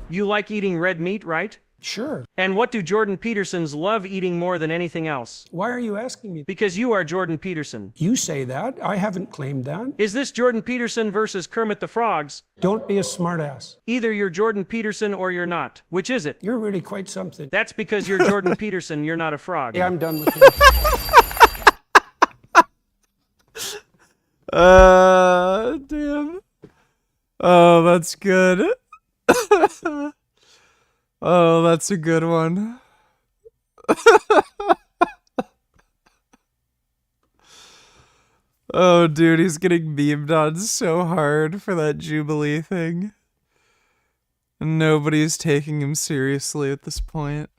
You like eating red meat, right? Sure. And what do Jordan Petersons love eating more than anything else? Why are you asking me? Because you are Jordan Peterson. You say that. I haven't claimed that. Is this Jordan Peterson versus Kermit the Frogs? Don't be a smartass. Either you're Jordan Peterson or you're not. Which is it? You're really quite something. That's because you're Jordan Peterson, you're not a frog. Yeah, I'm done with you. Damn. Oh, that's good. Oh, that's a good one. Oh, dude, he's getting memed on so hard for that Jubilee thing. Nobody's taking him seriously at this point.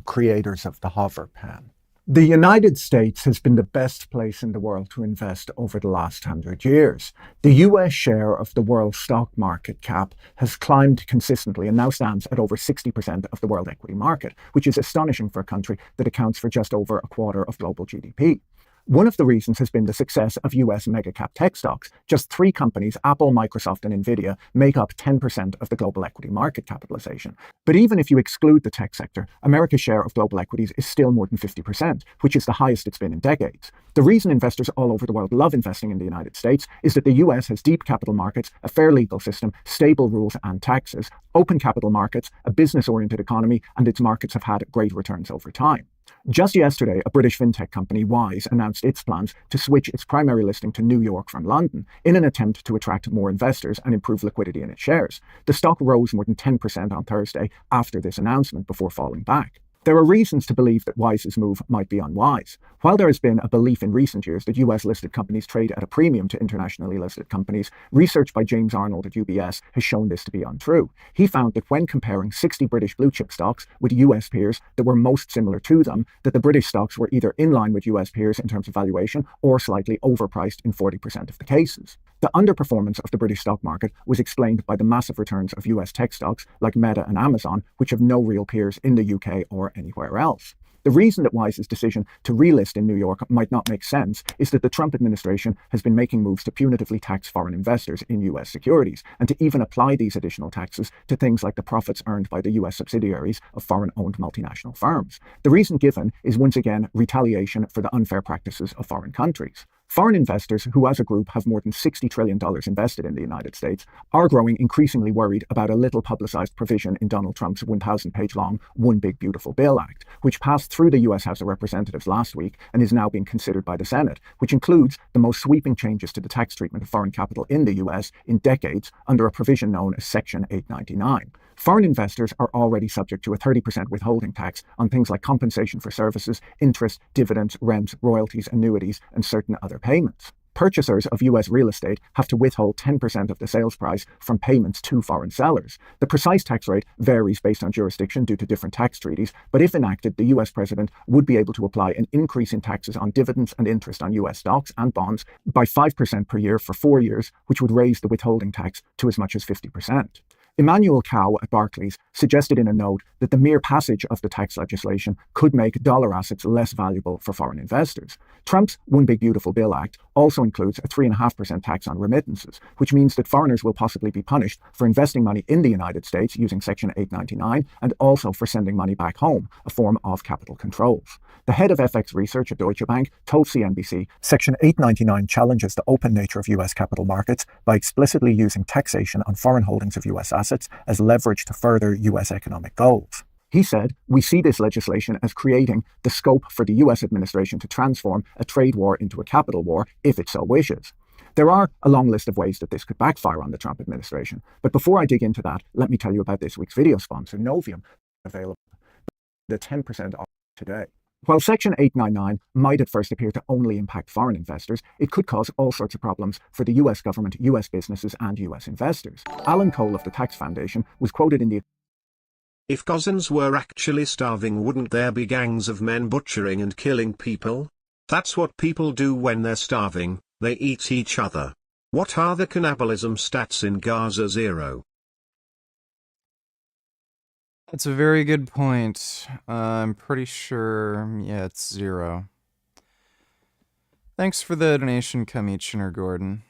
Creators of the hover pen. The United States has been the best place in the world to invest over the last 100 years. The US share of the world stock market cap has climbed consistently and now stands at over 60% of the world equity market, which is astonishing for a country that accounts for just over a quarter of global GDP. One of the reasons has been the success of US mega-cap tech stocks. Just 3 companies, Apple, Microsoft, and Nvidia, make up 10% of the global equity market capitalization. But even if you exclude the tech sector, America's share of global equities is still more than 50%, which is the highest it's been in decades. The reason investors all over the world love investing in the United States is that the US has deep capital markets, a fair legal system, stable rules and taxes, open capital markets, a business-oriented economy, and its markets have had great returns over time. Just yesterday, a British fintech company, Wise, announced its plans to switch its primary listing to New York from London in an attempt to attract more investors and improve liquidity in its shares. The stock rose more than 10% on Thursday after this announcement before falling back. There are reasons to believe that Wise's move might be unwise. While there has been a belief in recent years that US-listed companies trade at a premium to internationally listed companies, research by James Arnold at UBS has shown this to be untrue. He found that when comparing 60 British blue-chip stocks with US peers that were most similar to them, that the British stocks were either in line with US peers in terms of valuation or slightly overpriced in 40% of the cases. The underperformance of the British stock market was explained by the massive returns of US tech stocks like Meta and Amazon, which have no real peers in the UK or anywhere else. The reason that Wise's decision to relist in New York might not make sense is that the Trump administration has been making moves to punitively tax foreign investors in US securities, and to even apply these additional taxes to things like the profits earned by the US subsidiaries of foreign-owned multinational firms. The reason given is once again retaliation for the unfair practices of foreign countries. Foreign investors, who as a group have more than $60 trillion invested in the United States, are growing increasingly worried about a little publicized provision in Donald Trump's 1,000-page long One Big Beautiful Bill Act, which passed through the US House of Representatives last week and is now being considered by the Senate, which includes the most sweeping changes to the tax treatment of foreign capital in the US in decades under a provision known as Section 899. Foreign investors are already subject to a 30% withholding tax on things like compensation for services, interest, dividends, rents, royalties, annuities, and certain other payments. Purchasers of US real estate have to withhold 10% of the sales price from payments to foreign sellers. The precise tax rate varies based on jurisdiction due to different tax treaties, but if enacted, the US president would be able to apply an increase in taxes on dividends and interest on US stocks and bonds by 5% per year for 4 years, which would raise the withholding tax to as much as 50%. Emmanuel Cow at Barclays suggested in a note that the mere passage of the tax legislation could make dollar assets less valuable for foreign investors. Trump's One Big Beautiful Bill Act also includes a 3.5% tax on remittances, which means that foreigners will possibly be punished for investing money in the United States using Section 899 and also for sending money back home, a form of capital controls. The head of FX research at Deutsche Bank told CNBC, Section 899 challenges the open nature of US capital markets by explicitly using taxation on foreign holdings of US assets as leverage to further US economic goals. He said, "We see this legislation as creating the scope for the US administration to transform a trade war into a capital war if it so wishes." There are a long list of ways that this could backfire on the Trump administration, but before I dig into that, let me tell you about this week's video sponsor, Novium, available at 10% off today. While Section 899 might at first appear to only impact foreign investors, it could cause all sorts of problems for the US government, US businesses, and US investors. Alan Cole of the Tax Foundation was quoted in the If Gazans were actually starving, wouldn't there be gangs of men butchering and killing people? That's what people do when they're starving, they eat each other. What are the cannibalism stats in Gaza? 0. That's a very good point. I'm pretty sure, yeah, it's 0. Thanks for the donation, Kamichner Gordon.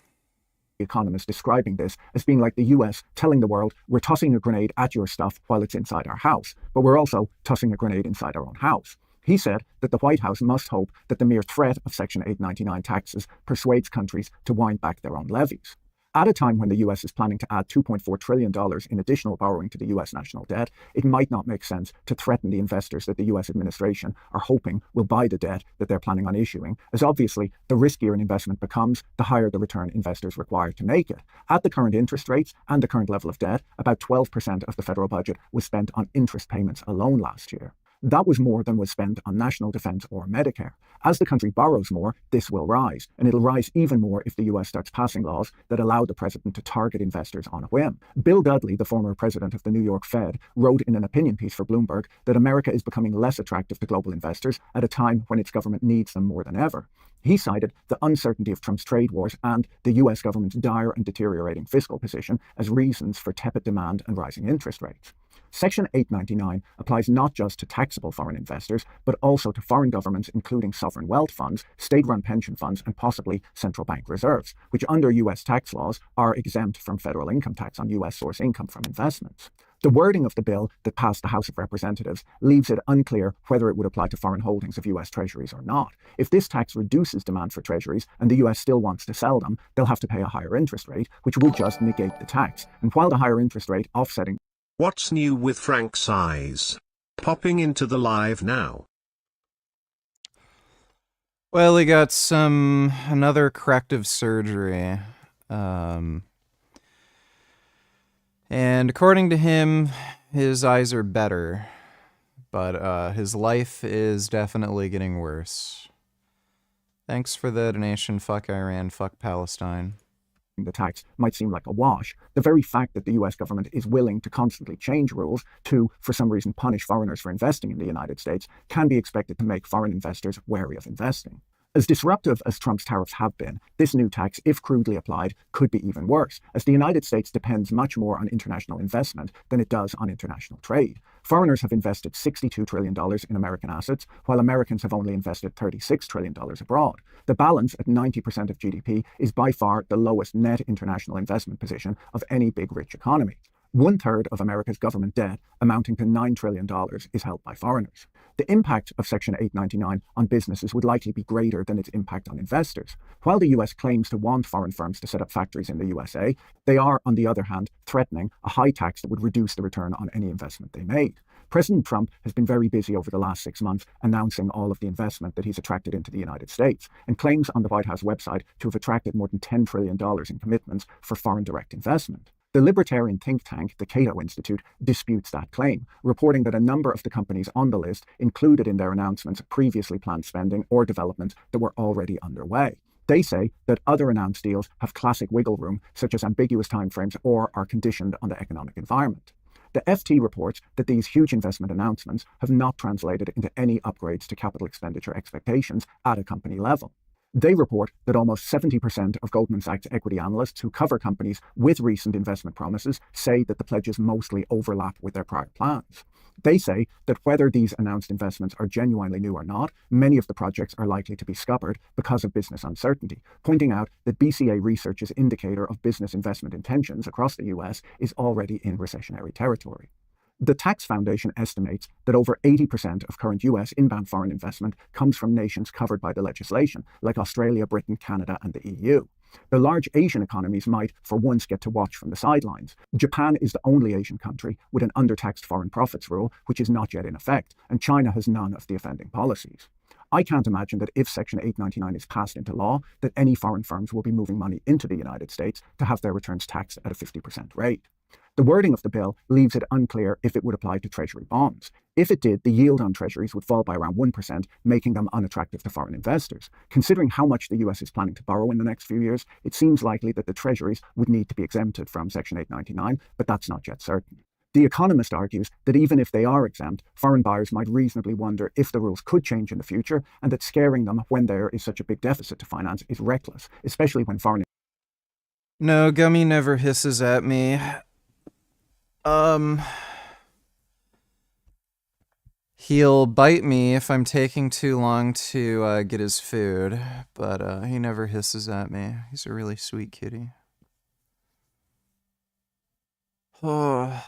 Economists describing this as being like the US telling the world, we're tossing a grenade at your stuff while it's inside our house, but we're also tossing a grenade inside our own house. He said that the White House must hope that the mere threat of Section 899 taxes persuades countries to wind back their own levies. At a time when the US is planning to add $2.4 trillion in additional borrowing to the US national debt, it might not make sense to threaten the investors that the US administration are hoping will buy the debt that they're planning on issuing, as obviously the riskier an investment becomes, the higher the return investors require to make it. At the current interest rates and the current level of debt, about 12% of the federal budget was spent on interest payments alone last year. That was more than was spent on national defense or Medicare. As the country borrows more, this will rise, and it'll rise even more if the US starts passing laws that allow the president to target investors on a whim. Bill Dudley, the former president of the New York Fed, wrote in an opinion piece for Bloomberg that America is becoming less attractive to global investors at a time when its government needs them more than ever. He cited the uncertainty of Trump's trade wars and the US government's dire and deteriorating fiscal position as reasons for tepid demand and rising interest rates. Section 899 applies not just to taxable foreign investors, but also to foreign governments, including sovereign wealth funds, state-run pension funds, and possibly central bank reserves, which under US tax laws are exempt from federal income tax on US source income from investments. The wording of the bill that passed the House of Representatives leaves it unclear whether it would apply to foreign holdings of US treasuries or not. If this tax reduces demand for treasuries and the US still wants to sell them, they'll have to pay a higher interest rate, which will just negate the tax. And while the higher interest rate offsetting What's new with Frank's eyes? Popping into the live now. Well, he got another corrective surgery. And according to him, his eyes are better. But his life is definitely getting worse. Thanks for the donation. Fuck Iran, fuck Palestine. The tax might seem like a wash. The very fact that the US government is willing to constantly change rules to, for some reason, punish foreigners for investing in the United States can be expected to make foreign investors wary of investing. As disruptive as Trump's tariffs have been, this new tax, if crudely applied, could be even worse, as the United States depends much more on international investment than it does on international trade. Foreigners have invested $62 trillion in American assets, while Americans have only invested $36 trillion abroad. The balance at 90% of GDP is by far the lowest net international investment position of any big rich economy. 1/3 of America's government debt, amounting to $9 trillion, is held by foreigners. The impact of Section 899 on businesses would likely be greater than its impact on investors. While the US claims to want foreign firms to set up factories in the USA, they are, on the other hand, threatening a high tax that would reduce the return on any investment they made. President Trump has been very busy over the last 6 months announcing all of the investment that he's attracted into the United States, and claims on the White House website to have attracted more than $10 trillion in commitments for foreign direct investment. The libertarian think tank, the Cato Institute, disputes that claim, reporting that a number of the companies on the list included in their announcements previously planned spending or developments that were already underway. They say that other announced deals have classic wiggle room, such as ambiguous timeframes, or are conditioned on the economic environment. The FT reports that these huge investment announcements have not translated into any upgrades to capital expenditure expectations at a company level. They report that almost 70% of Goldman Sachs equity analysts who cover companies with recent investment promises say that the pledges mostly overlap with their prior plans. They say that whether these announced investments are genuinely new or not, many of the projects are likely to be scuppered because of business uncertainty, pointing out that BCA Research's indicator of business investment intentions across the US is already in recessionary territory. The Tax Foundation estimates that over 80% of current US inbound foreign investment comes from nations covered by the legislation, like Australia, Britain, Canada, and the EU. The large Asian economies might, for once, get to watch from the sidelines. Japan is the only Asian country with an undertaxed foreign profits rule, which is not yet in effect, and China has none of the offending policies. I can't imagine that if Section 899 is passed into law, that any foreign firms will be moving money into the United States to have their returns taxed at a 50% rate. The wording of the bill leaves it unclear if it would apply to Treasury bonds. If it did, the yield on Treasuries would fall by around 1%, making them unattractive to foreign investors. Considering how much the US is planning to borrow in the next few years, it seems likely that the Treasuries would need to be exempted from Section 899, but that's not yet certain. The Economist argues that even if they are exempt, foreign buyers might reasonably wonder if the rules could change in the future, and that scaring them when there is such a big deficit to finance is reckless, especially when foreign... No, Gummy never hisses at me. He'll bite me if I'm taking too long to get his food, but he never hisses at me. He's a really sweet kitty. Oh.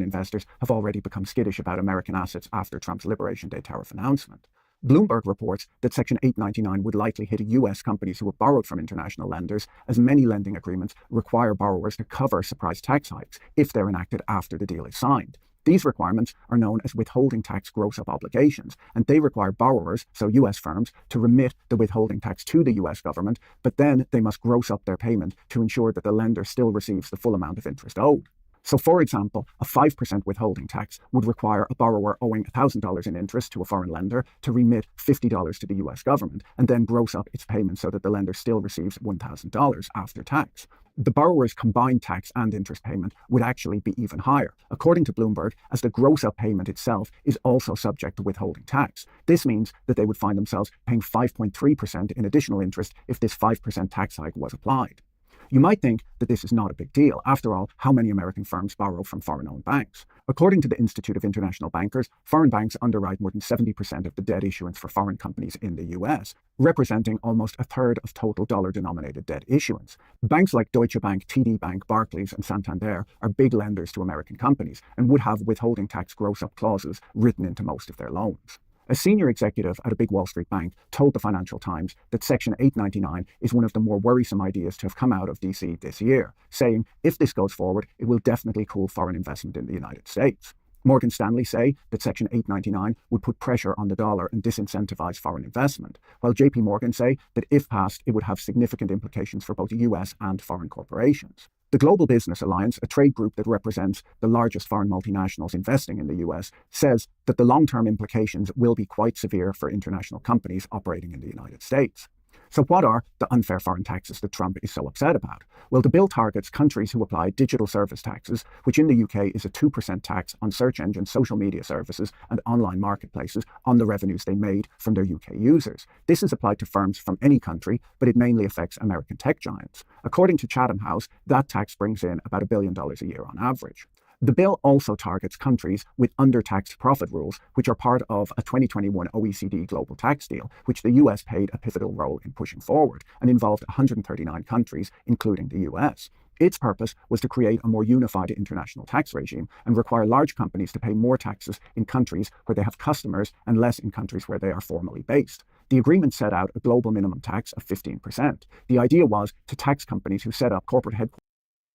investors have already become skittish about American assets after Trump's Liberation Day tariff announcement. Bloomberg reports that Section 899 would likely hit U.S. companies who have borrowed from international lenders, as many lending agreements require borrowers to cover surprise tax hikes if they're enacted after the deal is signed. These requirements are known as withholding tax gross-up obligations, and they require borrowers, so U.S. firms, to remit the withholding tax to the U.S. government, but then they must gross up their payment to ensure that the lender still receives the full amount of interest owed. So, for example, a 5% withholding tax would require a borrower owing $1,000 in interest to a foreign lender to remit $50 to the US government and then gross up its payment so that the lender still receives $1,000 after tax. The borrower's combined tax and interest payment would actually be even higher, according to Bloomberg, as the gross-up payment itself is also subject to withholding tax. This means that they would find themselves paying 5.3% in additional interest if this 5% tax hike was applied. You might think that this is not a big deal. After all, how many American firms borrow from foreign-owned banks? According to the Institute of International Bankers, foreign banks underwrite more than 70% of the debt issuance for foreign companies in the US, representing almost a third of total dollar-denominated debt issuance. Banks like Deutsche Bank, TD Bank, Barclays, and Santander are big lenders to American companies and would have withholding tax gross-up clauses written into most of their loans. A senior executive at a big Wall Street bank told the Financial Times that Section 899 is one of the more worrisome ideas to have come out of DC this year, saying if this goes forward, it will definitely cool foreign investment in the United States. Morgan Stanley say that Section 899 would put pressure on the dollar and disincentivize foreign investment, while JP Morgan say that if passed, it would have significant implications for both US and foreign corporations. The Global Business Alliance, a trade group that represents the largest foreign multinationals investing in the US, says that the long-term implications will be quite severe for international companies operating in the United States. So what are the unfair foreign taxes that Trump is so upset about? Well, the bill targets countries who apply digital service taxes, which in the UK is a 2% tax on search engine, social media services, and online marketplaces on the revenues they made from their UK users. This is applied to firms from any country, but it mainly affects American tech giants. According to Chatham House, that tax brings in about $1 billion a year on average. The bill also targets countries with undertaxed profit rules, which are part of a 2021 OECD global tax deal, which the US played a pivotal role in pushing forward and involved 139 countries, including the US. Its purpose was to create a more unified international tax regime and require large companies to pay more taxes in countries where they have customers and less in countries where they are formally based. The agreement set out a global minimum tax of 15%. The idea was to tax companies who set up corporate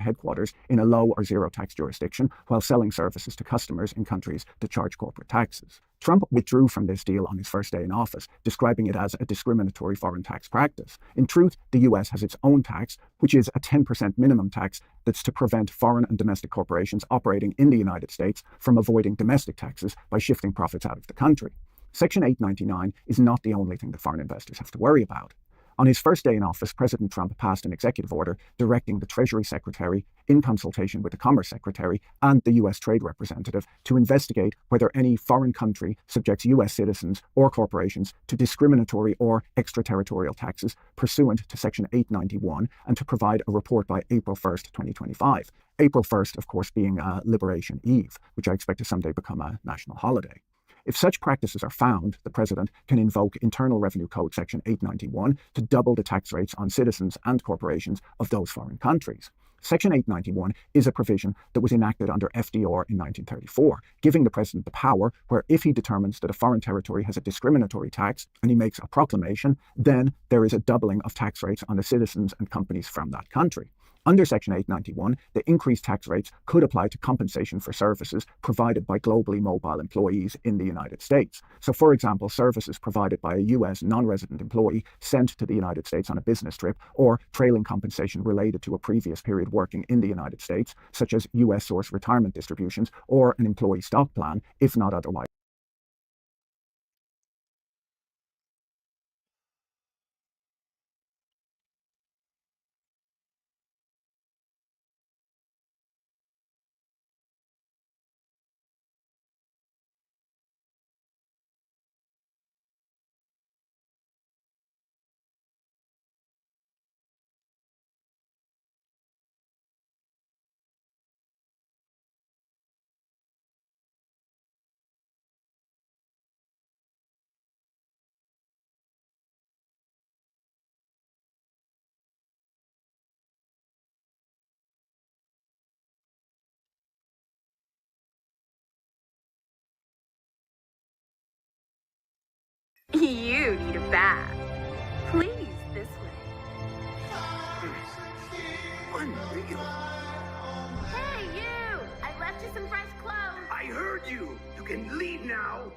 headquarters in a low or zero tax jurisdiction while selling services to customers in countries that charge corporate taxes. Trump withdrew from this deal on his first day in office, describing it as a discriminatory foreign tax practice. In truth, the US has its own tax, which is a 10% minimum tax that's to prevent foreign and domestic corporations operating in the United States from avoiding domestic taxes by shifting profits out of the country. Section 899 is not the only thing that foreign investors have to worry about. On his first day in office, President Trump passed an executive order directing the Treasury Secretary, in consultation with the Commerce Secretary and the U.S. Trade Representative, to investigate whether any foreign country subjects U.S. citizens or corporations to discriminatory or extraterritorial taxes pursuant to Section 891 and to provide a report by April 1st, 2025. April 1st, of course, being Liberation Eve, which I expect to someday become a national holiday. If such practices are found, the president can invoke Internal Revenue Code Section 891 to double the tax rates on citizens and corporations of those foreign countries. Section 891 is a provision that was enacted under FDR in 1934, giving the president the power where if he determines that a foreign territory has a discriminatory tax and he makes a proclamation, then there is a doubling of tax rates on the citizens and companies from that country. Under Section 891, the increased tax rates could apply to compensation for services provided by globally mobile employees in the United States. So, for example, services provided by a U.S. non-resident employee sent to the United States on a business trip, or trailing compensation related to a previous period working in the United States, such as U.S. source retirement distributions or an employee stock plan, if not otherwise You need a bath. Please, this way. Unreal. Hey, you! I left you some fresh clothes. I heard you. You can leave now.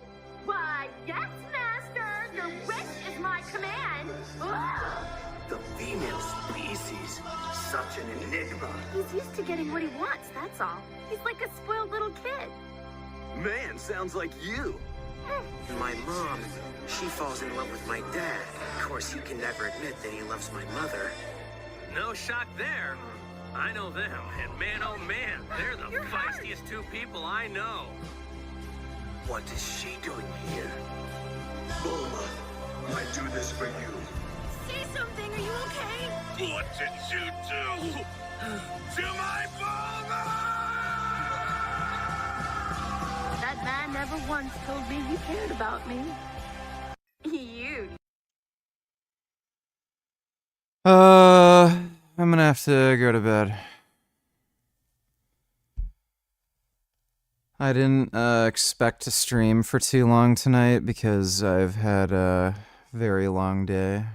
Why, yes, master. Your wish is my command. Ugh. The female species. Such an enigma. He's used to getting what he wants, that's all. He's like a spoiled little kid. Man, sounds like you. My mom, she falls in love with my dad. Of course, you can never admit that he loves my mother. No shock there. I know them, and man, oh man, they're the feistiest two people I know. What is she doing here? Bulma, I do this for you. Say something, are you okay? What did you do to my Bulma? That man never once told me he cared about me. You. I'm gonna have to go to bed. I didn't expect to stream for too long tonight because I've had a very long day.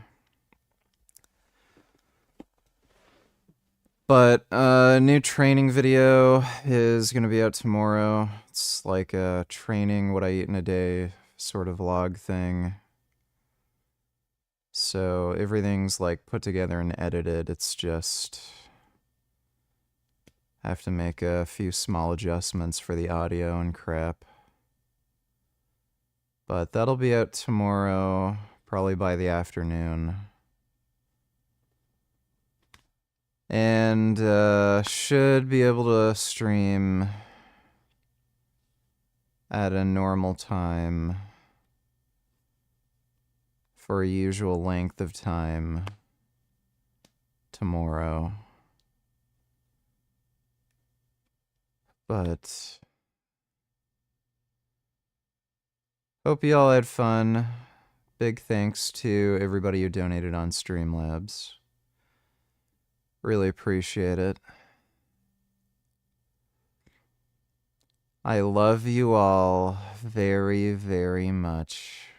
But a new training video is going to be out tomorrow. It's like a training what I eat in a day sort of vlog thing. So everything's like put together and edited. It's just I have to make a few small adjustments for the audio and crap. But that'll be out tomorrow, probably by the afternoon. And should be able to stream at a normal time for a usual length of time tomorrow. But hope you all had fun. Big thanks to everybody who donated on Streamlabs. Really appreciate it. I love you all very, very much.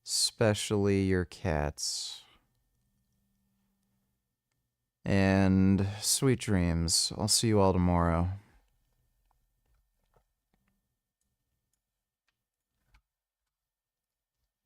Especially your cats. And sweet dreams. I'll see you all tomorrow.